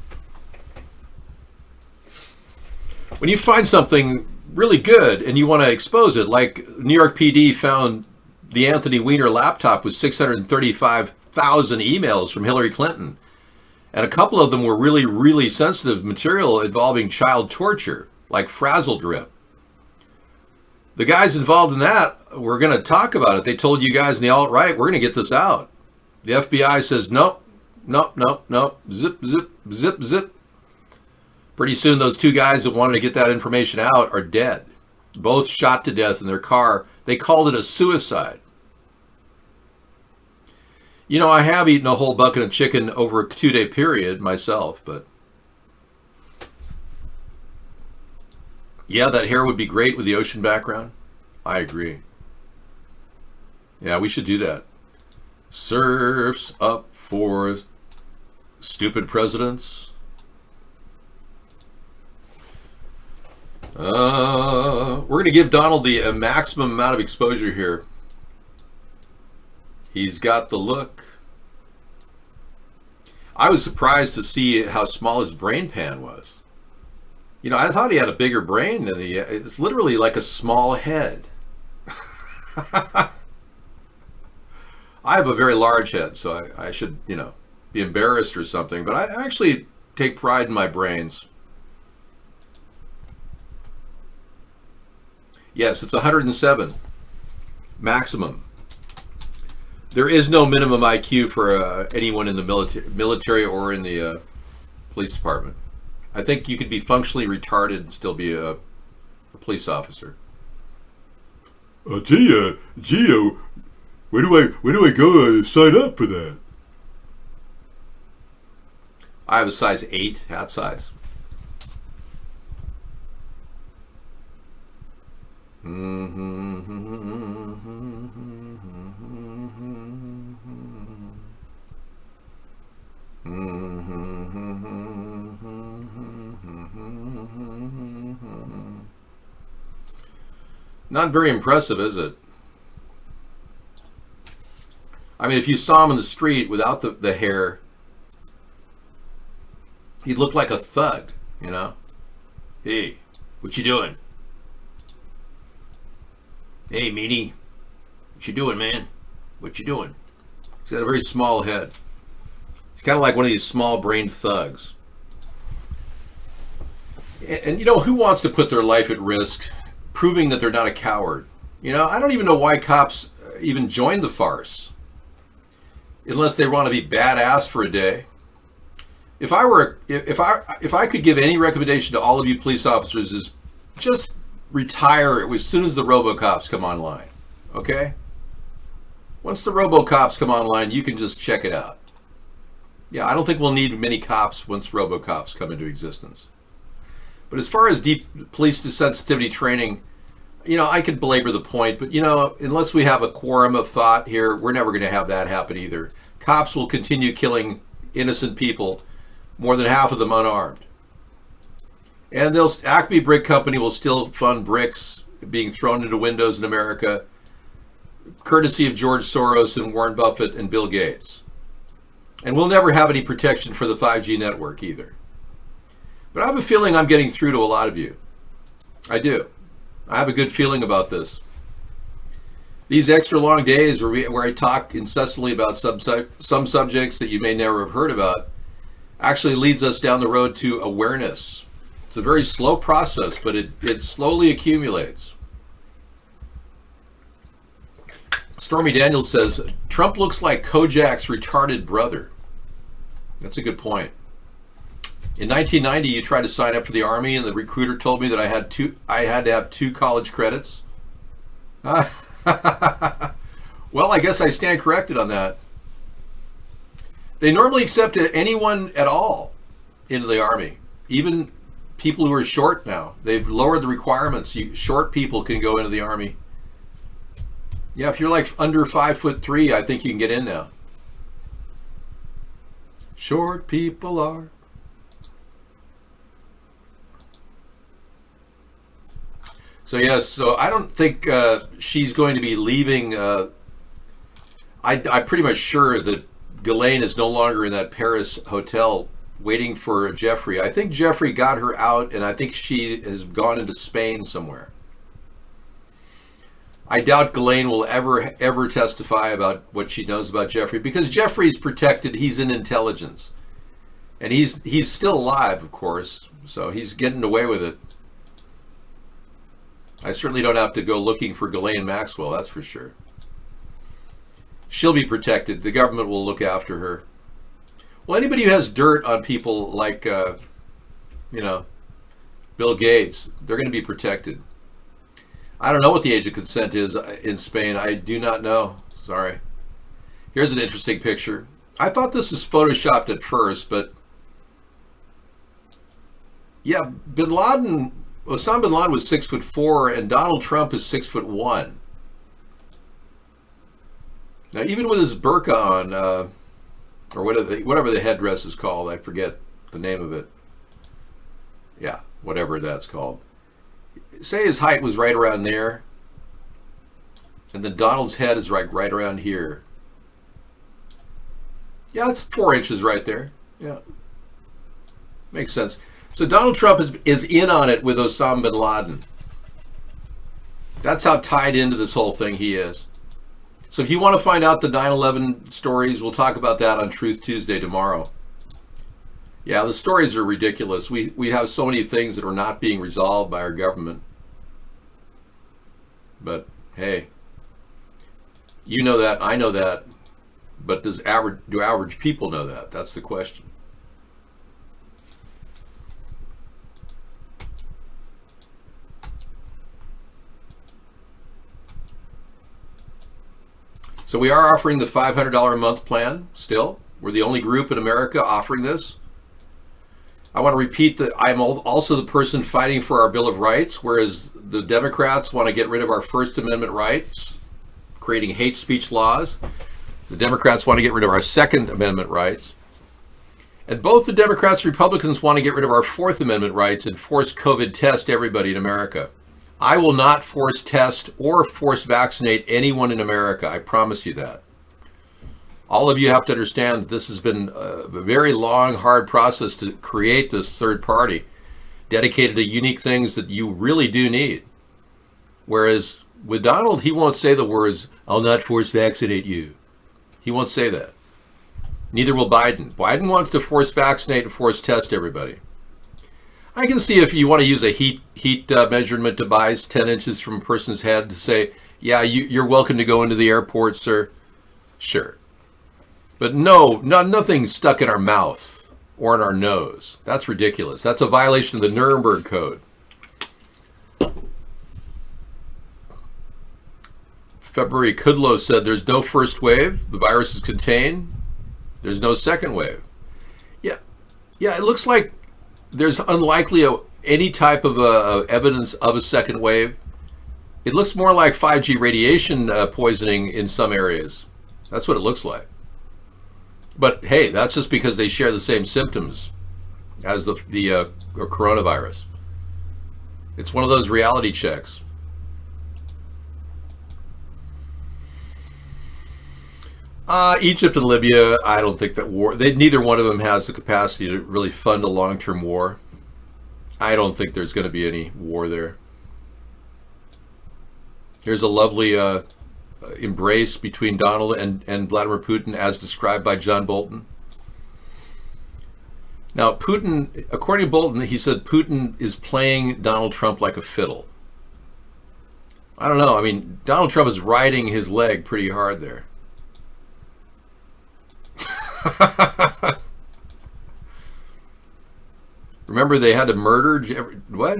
When you find something really good and you want to expose it, like New York PD found the Anthony Weiner laptop with 635,000 emails from Hillary Clinton. And a couple of them were really, really sensitive material involving child torture, like Frazzle Drip. The guys involved in that were going to talk about it. They told you guys in the alt-right, we're going to get this out. The FBI says, nope, zip, zip, zip, zip. Pretty soon those two guys that wanted to get that information out are dead. Both shot to death in their car. They called it a suicide. You know, I have eaten a whole bucket of chicken over a 2-day period myself, but yeah, that hair would be great with the ocean background. I agree. Yeah, we should do that. Surfs up for stupid presidents. We're going to give Donald the maximum amount of exposure here. He's got the look. I was surprised to see how small his brain pan was. You know, I thought he had a bigger brain than he. It's literally like a small head. I have a very large head, so I should, you know, be embarrassed or something. But I actually take pride in my brains. Yes, it's 107 maximum. There is no minimum IQ for anyone in the military or in the police department. I think you could be functionally retarded and still be a police officer. Gio, where do I go sign up for that? I have a size 8 hat size. Not very impressive, is it? I mean, if you saw him in the street without the hair, he'd look like a thug, you know? Hey, what you doing? Hey, meanie, what you doing, man? What you doing? He's got a very small head. He's kind of like one of these small-brained thugs. And you know, who wants to put their life at risk, proving that they're not a coward? You know, I don't even know why cops even join the farce, unless they want to be badass for a day. If I could give any recommendation to all of you police officers, is just retire as soon as the RoboCops come online. Okay? Once the RoboCops come online, you can just check it out. Yeah, I don't think we'll need many cops once RoboCops come into existence. But as far as deep police sensitivity training, you know, I could belabor the point, but you know, unless we have a quorum of thought here, we're never going to have that happen either. Cops will continue killing innocent people, more than half of them unarmed. And Acme Brick Company will still fund bricks being thrown into windows in America, courtesy of George Soros and Warren Buffett and Bill Gates. And we'll never have any protection for the 5G network either. But I have a feeling I'm getting through to a lot of you. I do. I have a good feeling about this. These extra long days where I talk incessantly about some subjects that you may never have heard about actually leads us down the road to awareness. It's a very slow process, but it slowly accumulates. Stormy Daniels says, Trump looks like Kojak's retarded brother. That's a good point. In 1990, you tried to sign up for the Army, and the recruiter told me that I had to have 2 college credits. Well, I guess I stand corrected on that. They normally accept anyone at all into the Army, even people who are short now. They've lowered the requirements. Short people can go into the Army. Yeah, if you're like under 5'3", I think you can get in now. Short people are. So yes, so I don't think she's going to be leaving. I'm pretty much sure that Ghislaine is no longer in that Paris hotel waiting for Jeffrey. I think Jeffrey got her out, and I think she has gone into Spain somewhere. I doubt Ghislaine will ever testify about what she knows about Jeffrey, because Jeffrey's protected. He's in intelligence, and he's still alive, of course, so he's getting away with it. I certainly don't have to go looking for Ghislaine Maxwell, that's for sure. She'll be protected. The government will look after her. Well, anybody who has dirt on people like, you know, Bill Gates, they're going to be protected. I don't know what the age of consent is in Spain. I do not know. Sorry. Here's an interesting picture. I thought this was photoshopped at first, but yeah, Osama bin Laden was 6'4", and Donald Trump is 6'1". Now, even with his burqa on, or whatever the headdress is called, I forget the name of it. Yeah, whatever that's called. Say his height was right around there, and then Donald's head is right around here. Yeah, it's 4 inches right there. Yeah, makes sense. So Donald Trump is in on it with Osama bin Laden. That's how tied into this whole thing he is. So if you want to find out the 9/11 stories, we'll talk about that on Truth Tuesday tomorrow. Yeah, the stories are ridiculous. We have so many things that are not being resolved by our government. But hey, you know that, I know that, but do average people know that? That's the question. So we are offering the $500 a month plan still. We're the only group in America offering this. I want to repeat that I'm also the person fighting for our Bill of Rights, whereas the Democrats want to get rid of our First Amendment rights, creating hate speech laws. The Democrats want to get rid of our Second Amendment rights. And both the Democrats and Republicans want to get rid of our Fourth Amendment rights and force COVID test everybody in America. I will not force test or force vaccinate anyone in America. I promise you that. All of you have to understand that this has been a very long, hard process to create this third party dedicated to unique things that you really do need. Whereas with Donald, he won't say the words, "I'll not force vaccinate you." He won't say that. Neither will Biden. Biden wants to force vaccinate and force test everybody. I can see if you want to use a heat measurement device 10 inches from a person's head to say, yeah, you're welcome to go into the airport, sir. Sure. But nothing stuck in our mouth or in our nose. That's ridiculous. That's a violation of the Nuremberg Code. February Kudlow said there's no first wave. The virus is contained. There's no second wave. Yeah, it looks like there's unlikely any type of evidence of a second wave. It looks more like 5G radiation poisoning in some areas. That's what it looks like. But hey, that's just because they share the same symptoms as the coronavirus. It's one of those reality checks. Egypt and Libya, I don't think that war, neither one of them has the capacity to really fund a long-term war. I don't think there's going to be any war there. Here's a lovely embrace between Donald and Vladimir Putin as described by John Bolton. Now, Putin, according to Bolton, he said Putin is playing Donald Trump like a fiddle. I don't know. I mean, Donald Trump is riding his leg pretty hard there. Remember they had to murder what?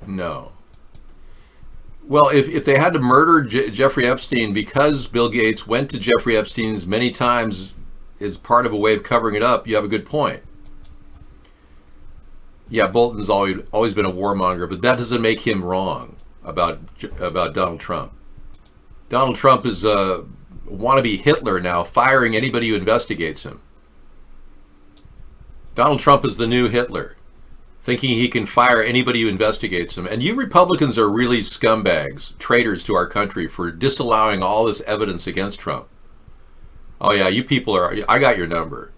No. Well, if they had to murder Jeffrey Epstein because Bill Gates went to Jeffrey Epstein's many times as part of a way of covering it up, you have a good point. Yeah, Bolton's always been a warmonger, but that doesn't make him wrong about Donald Trump. Donald Trump is a wannabe Hitler now, firing anybody who investigates him. Donald Trump is the new Hitler, thinking he can fire anybody who investigates him. And you Republicans are really scumbags, traitors to our country for disallowing all this evidence against Trump. Oh yeah, you people I got your number.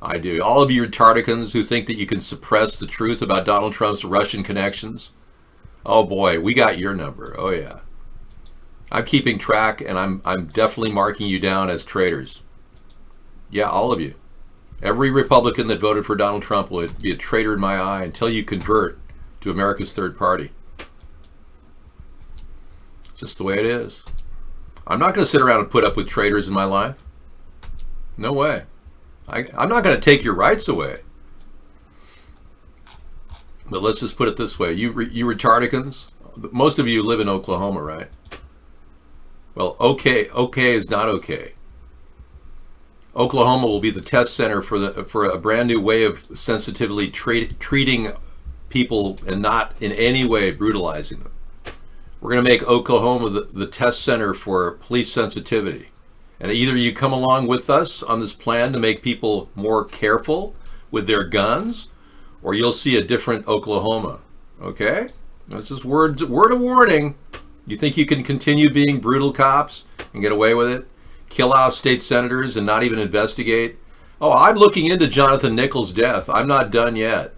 I do. All of you retardicans who think that you can suppress the truth about Donald Trump's Russian connections. Oh boy, we got your number. Oh yeah. I'm keeping track, and I'm definitely marking you down as traitors. Yeah, all of you. Every Republican that voted for Donald Trump will be a traitor in my eye until you convert to America's third party. Just the way it is. I'm not going to sit around and put up with traitors in my life. No way. I'm not going to take your rights away. But let's just put it this way. You retardicans, most of you live in Oklahoma, right? Well, okay is not okay. Oklahoma will be the test center for a brand new way of sensitively treating people and not in any way brutalizing them. We're going to make Oklahoma the test center for police sensitivity. And either you come along with us on this plan to make people more careful with their guns, or you'll see a different Oklahoma. Okay? That's just word of warning. You think you can continue being brutal cops and get away with it? Kill off state senators and not even investigate? Oh, I'm looking into Jonathan Nichols' death. I'm not done yet.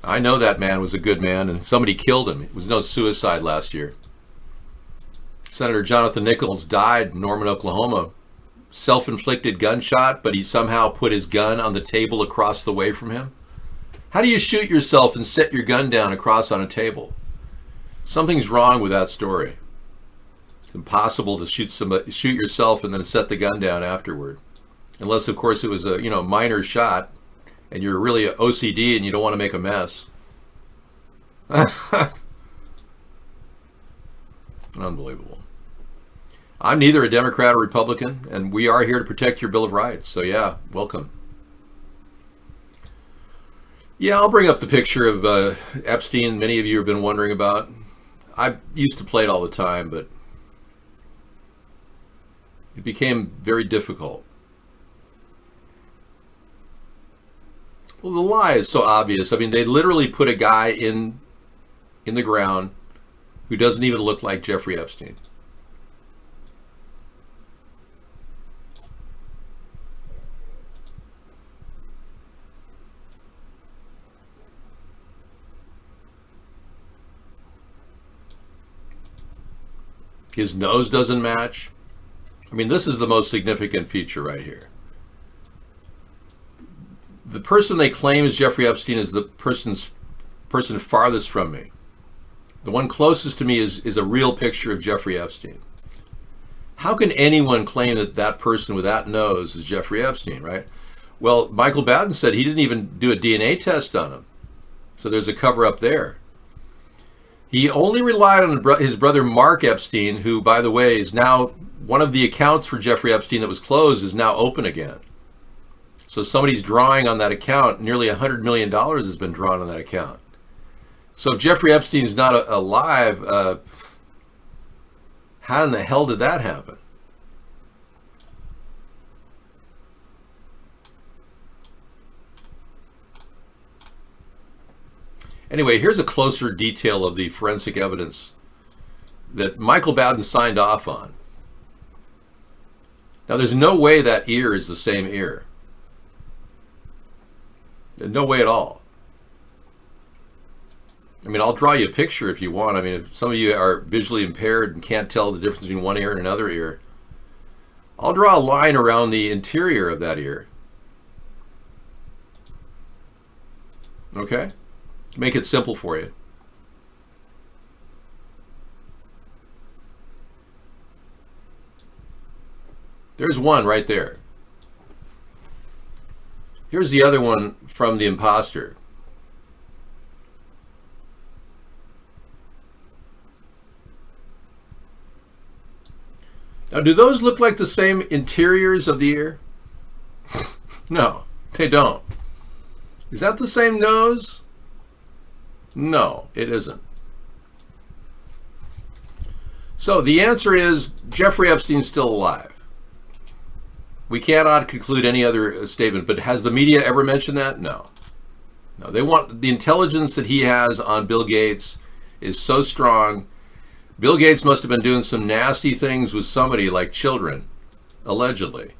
I know that man was a good man, and somebody killed him. It was no suicide last year. Senator Jonathan Nichols died in Norman, Oklahoma. Self-inflicted gunshot, but he somehow put his gun on the table across the way from him. How do you shoot yourself and set your gun down across on a table? Something's wrong with that story. It's impossible to shoot yourself and then set the gun down afterward. Unless, of course, it was a minor shot and you're really OCD and you don't want to make a mess. Unbelievable. I'm neither a Democrat or Republican, and we are here to protect your Bill of Rights. So yeah, welcome. Yeah, I'll bring up the picture of Epstein. Many of you have been wondering about. I used to play it all the time, but it became very difficult. Well, the lie is so obvious. I mean, they literally put a guy in the ground who doesn't even look like Jeffrey Epstein. His nose doesn't match. I mean, this is the most significant feature right here. The person they claim is Jeffrey Epstein is the person farthest from me. The one closest to me is a real picture of Jeffrey Epstein. How can anyone claim that that person with that nose is Jeffrey Epstein, right? Well, Michael Batten said he didn't even do a DNA test on him. So there's a cover up there. He only relied on his brother Mark Epstein, who, by the way, is now one of the accounts for Jeffrey Epstein that was closed is now open again. So somebody's drawing on that account. Nearly $100 million has been drawn on that account. So if Jeffrey Epstein's not alive, how in the hell did that happen? Anyway, here's a closer detail of the forensic evidence that Michael Batten signed off on. Now, there's no way that ear is the same ear. No way at all. I mean, I'll draw you a picture if you want. I mean, if some of you are visually impaired and can't tell the difference between one ear and another ear, I'll draw a line around the interior of that ear. Okay? Make it simple for you. There's one right there. Here's the other one from the imposter. Now, do those look like the same interiors of the ear? No, they don't. Is that the same nose? No, it isn't. So the answer is Jeffrey Epstein's still alive. We cannot conclude any other statement, but has the media ever mentioned that? No. No, they want the intelligence that he has on Bill Gates is so strong. Bill Gates must have been doing some nasty things with somebody like children, allegedly,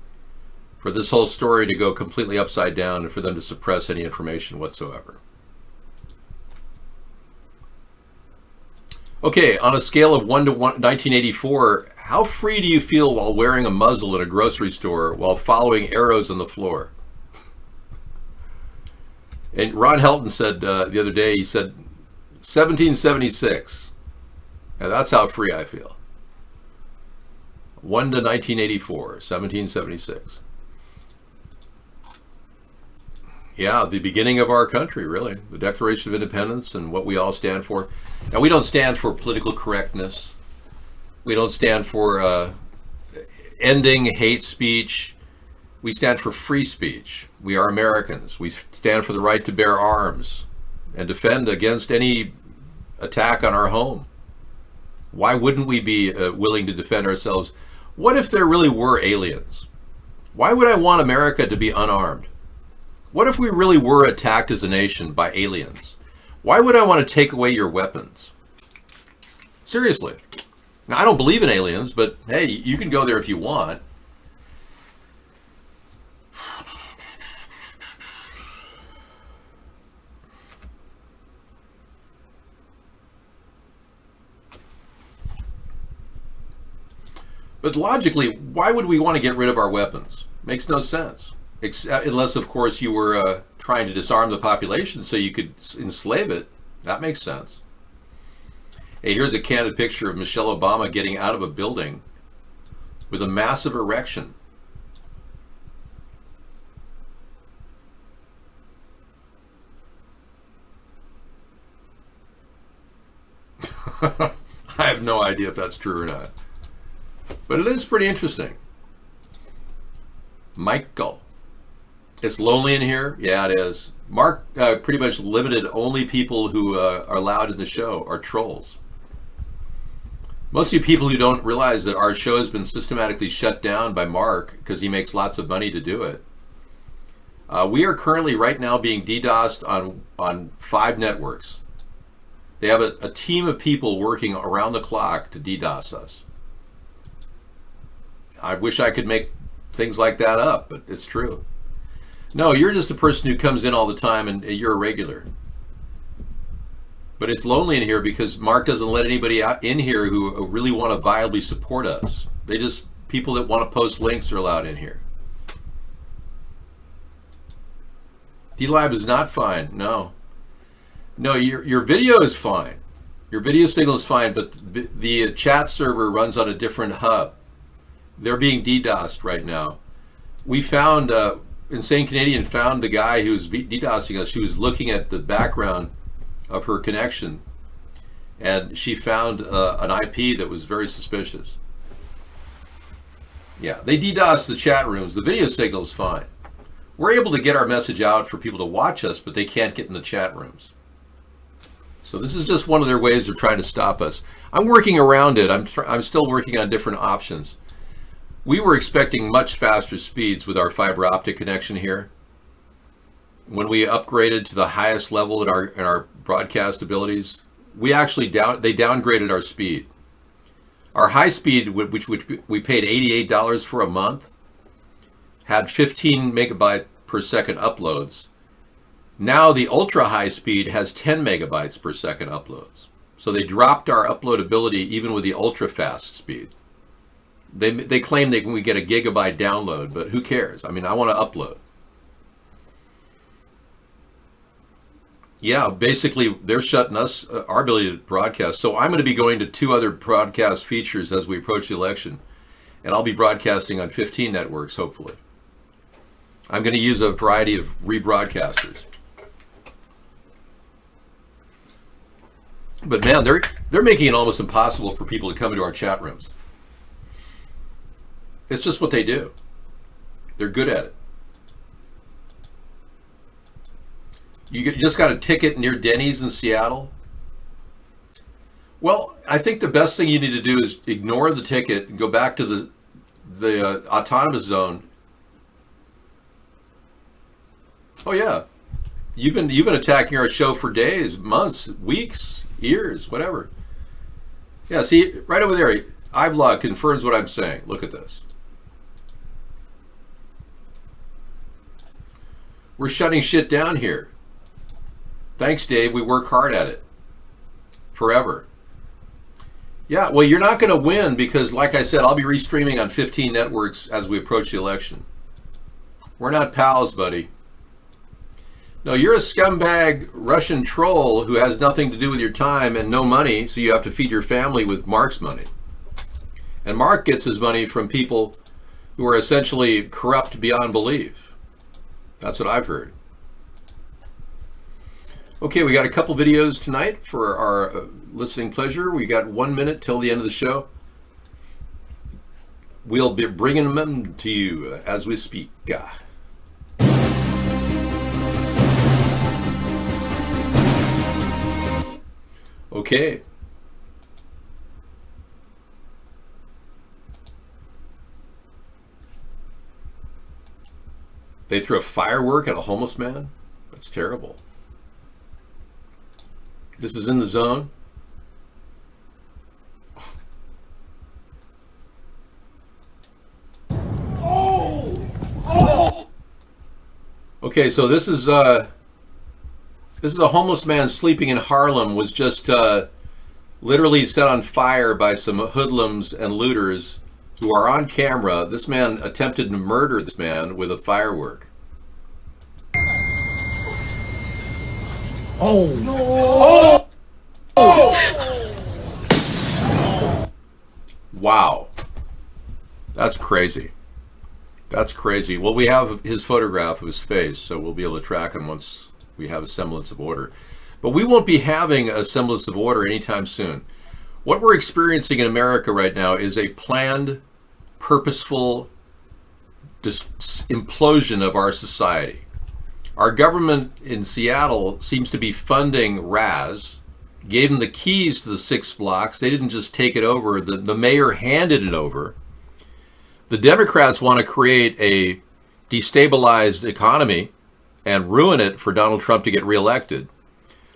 for this whole story to go completely upside down and for them to suppress any information whatsoever. Okay, on a scale of 1 to 1984, how free do you feel while wearing a muzzle in a grocery store while following arrows on the floor? And Ron Helton said the other day, he said, 1776. And that's how free I feel. 1 to 1984, 1776. Yeah, the beginning of our country, really. The Declaration of Independence and what we all stand for. Now, we don't stand for political correctness. We don't stand for ending hate speech. We stand for free speech. We are Americans. We stand for the right to bear arms and defend against any attack on our home. Why wouldn't we be willing to defend ourselves? What if there really were aliens? Why would I want America to be unarmed? What if we really were attacked as a nation by aliens? Why would I want to take away your weapons? Seriously. Now, I don't believe in aliens, but hey, you can go there if you want. But logically, why would we want to get rid of our weapons? Makes no sense. Unless, of course, you were trying to disarm the population so you could enslave it. That makes sense. Hey, here's a candid picture of Michelle Obama getting out of a building with a massive erection. I have no idea if that's true or not. But it is pretty interesting. Michael. It's lonely in here? Yeah, it is. Mark pretty much limited only people who are allowed in the show are trolls. Most of you people who don't realize that our show has been systematically shut down by Mark because he makes lots of money to do it. We are currently right now being DDoSed on 5 networks. They have a team of people working around the clock to DDoS us. I wish I could make things like that up, but it's true. No, you're just a person who comes in all the time and you're a regular. But it's lonely in here because Mark doesn't let anybody out in here who really want to viably support us. People that want to post links are allowed in here. DLive is not fine. No, your video is fine. Your video signal is fine, but the chat server runs on a different hub. They're being DDoSed right now. We found, Insane Canadian found the guy who was DDoSing us. She was looking at the background of her connection, and she found an IP that was very suspicious. Yeah, they DDoS the chat rooms. The video signal is fine. We're able to get our message out for people to watch us, but they can't get in the chat rooms. So this is just one of their ways of trying to stop us. I'm working around it. I'm still working on different options. We were expecting much faster speeds with our fiber optic connection here. When we upgraded to the highest level in our broadcast abilities, they downgraded our speed. Our high speed, which we paid $88 for a month, had 15 megabyte per second uploads. Now the ultra high speed has 10 megabytes per second uploads. So they dropped our uploadability even with the ultra fast speed. They claim we get a gigabyte download, but who cares? I mean, I want to upload. Yeah, basically they're shutting us our ability to broadcast. So I'm going to be going to 2 other broadcast features as we approach the election, and I'll be broadcasting on 15 networks hopefully. I'm going to use a variety of rebroadcasters. But man, they're making it almost impossible for people to come into our chat rooms. It's just what they do. They're good at it. You just got a ticket near Denny's in Seattle? Well, I think the best thing you need to do is ignore the ticket and go back to the autonomous zone. Oh yeah, you've been attacking our show for days, months, weeks, years, whatever. Yeah, see right over there, iBlog confirms what I'm saying. Look at this. We're shutting shit down here. Thanks, Dave. We work hard at it. Forever. Yeah, well, you're not going to win because, like I said, I'll be restreaming on 15 networks as we approach the election. We're not pals, buddy. No, you're a scumbag Russian troll who has nothing to do with your time and no money, so you have to feed your family with Mark's money. And Mark gets his money from people who are essentially corrupt beyond belief. That's what I've heard. Okay, we got a couple videos tonight for our listening pleasure. We got 1 minute till the end of the show. We'll be bringing them to you as we speak. Okay. They threw a firework at a homeless man? That's terrible. This is in the zone. Okay, so this is a homeless man sleeping in Harlem, was just literally set on fire by some hoodlums and looters who are on camera. This man attempted to murder this man with a firework. Oh no! Oh! Wow. That's crazy. That's crazy. Well, we have his photograph of his face, so we'll be able to track him once we have a semblance of order. But we won't be having a semblance of order anytime soon. What we're experiencing in America right now is a planned, purposeful implosion of our society. Our government in Seattle seems to be funding Raz, gave them the keys to the 6 blocks. They didn't just take it over. The mayor handed it over. The Democrats want to create a destabilized economy and ruin it for Donald Trump to get reelected.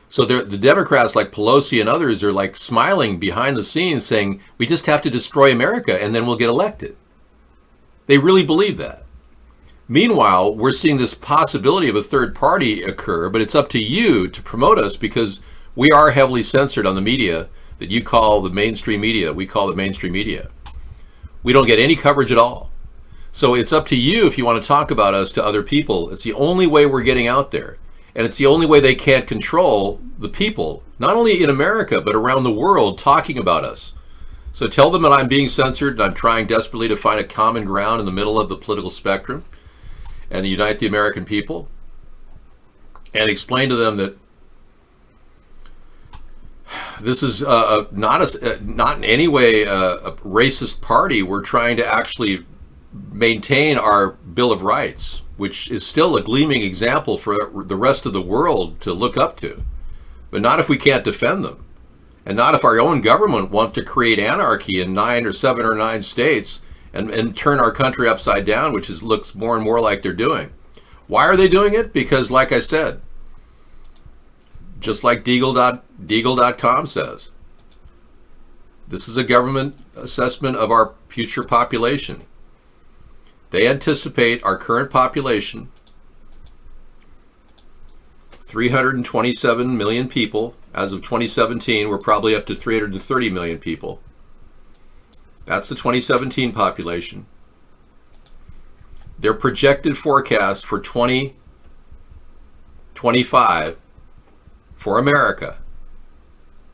So the Democrats like Pelosi and others are like smiling behind the scenes saying, we just have to destroy America and then we'll get elected. They really believe that. Meanwhile, we're seeing this possibility of a third party occur, but it's up to you to promote us because we are heavily censored on the media that you call the mainstream media. We call it mainstream media. We don't get any coverage at all. So it's up to you if you want to talk about us to other people. It's the only way we're getting out there. And it's the only way they can't control the people, not only in America, but around the world talking about us. So tell them that I'm being censored and I'm trying desperately to find a common ground in the middle of the political spectrum and unite the American people. And explain to them that this is not in any way a racist party. We're trying to actually maintain our Bill of Rights, which is still a gleaming example for the rest of the world to look up to. But not if we can't defend them. And not if our own government wants to create anarchy in 9 or 7 or 9 states and turn our country upside down, which looks more and more like they're doing. Why are they doing it? Because, like I said, just like Deagle.com says, this is a government assessment of our future population. They anticipate our current population, 327 million people. As of 2017, we're probably up to 330 million people. That's the 2017 population. Their projected forecast for 2025 for America,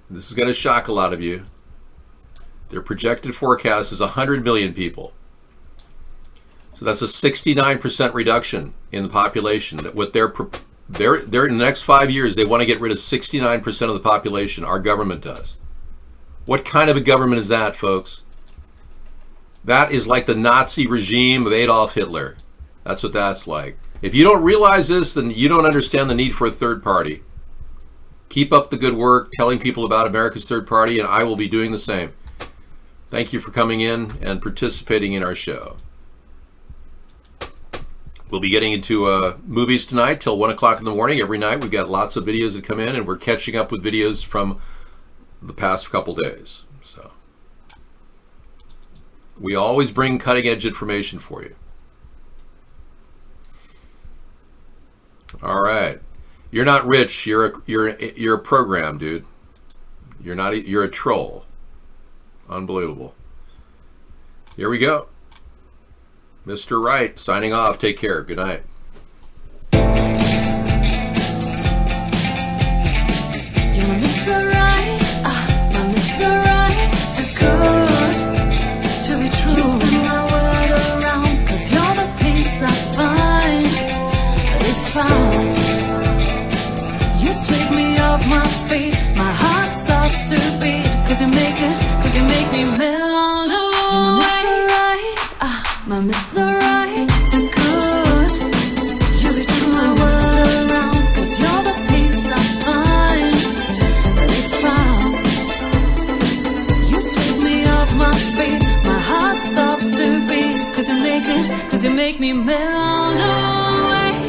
this is going to shock a lot of you, their projected forecast is 100 million people. So that's a 69% reduction in the population. That what they're in the next 5 years, they want to get rid of 69% of the population. Our government does. What kind of a government is that, folks? That is like the Nazi regime of Adolf Hitler. That's what that's like. If you don't realize this, then you don't understand the need for a third party. Keep up the good work, telling people about America's third party, and I will be doing the same. Thank you for coming in and participating in our show. We'll be getting into movies tonight till 1 o'clock in the morning. Every night we've got lots of videos that come in, and we're catching up with videos from the past couple days. So we always bring cutting-edge information for you. All right, you're not rich. You're a program, dude. You're a troll. Unbelievable. Here we go. Mr. Right signing off. Take care. Good night. You're my Mr. Right, my Mr. Right, too good to be true. You spin my world around, 'cause you're the peace I find. If you sweep me off my feet, my heart stops to beat, 'cause you make me melt away. My Mr. Right, too good to be true. My world around, 'cause you're the peace I find. If you sweep me off my feet, my heart stops to beat, 'cause you make me melt away.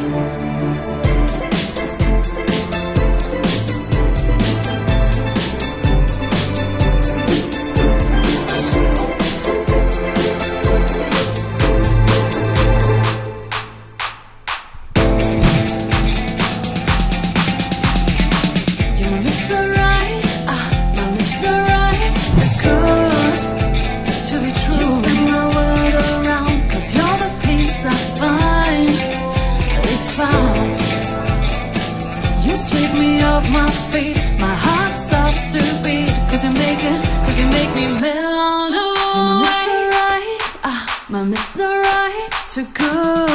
My feet, my heart stops to beat, 'cause you make me melt away. You're my Mr. Right, my Mr. Right, too good.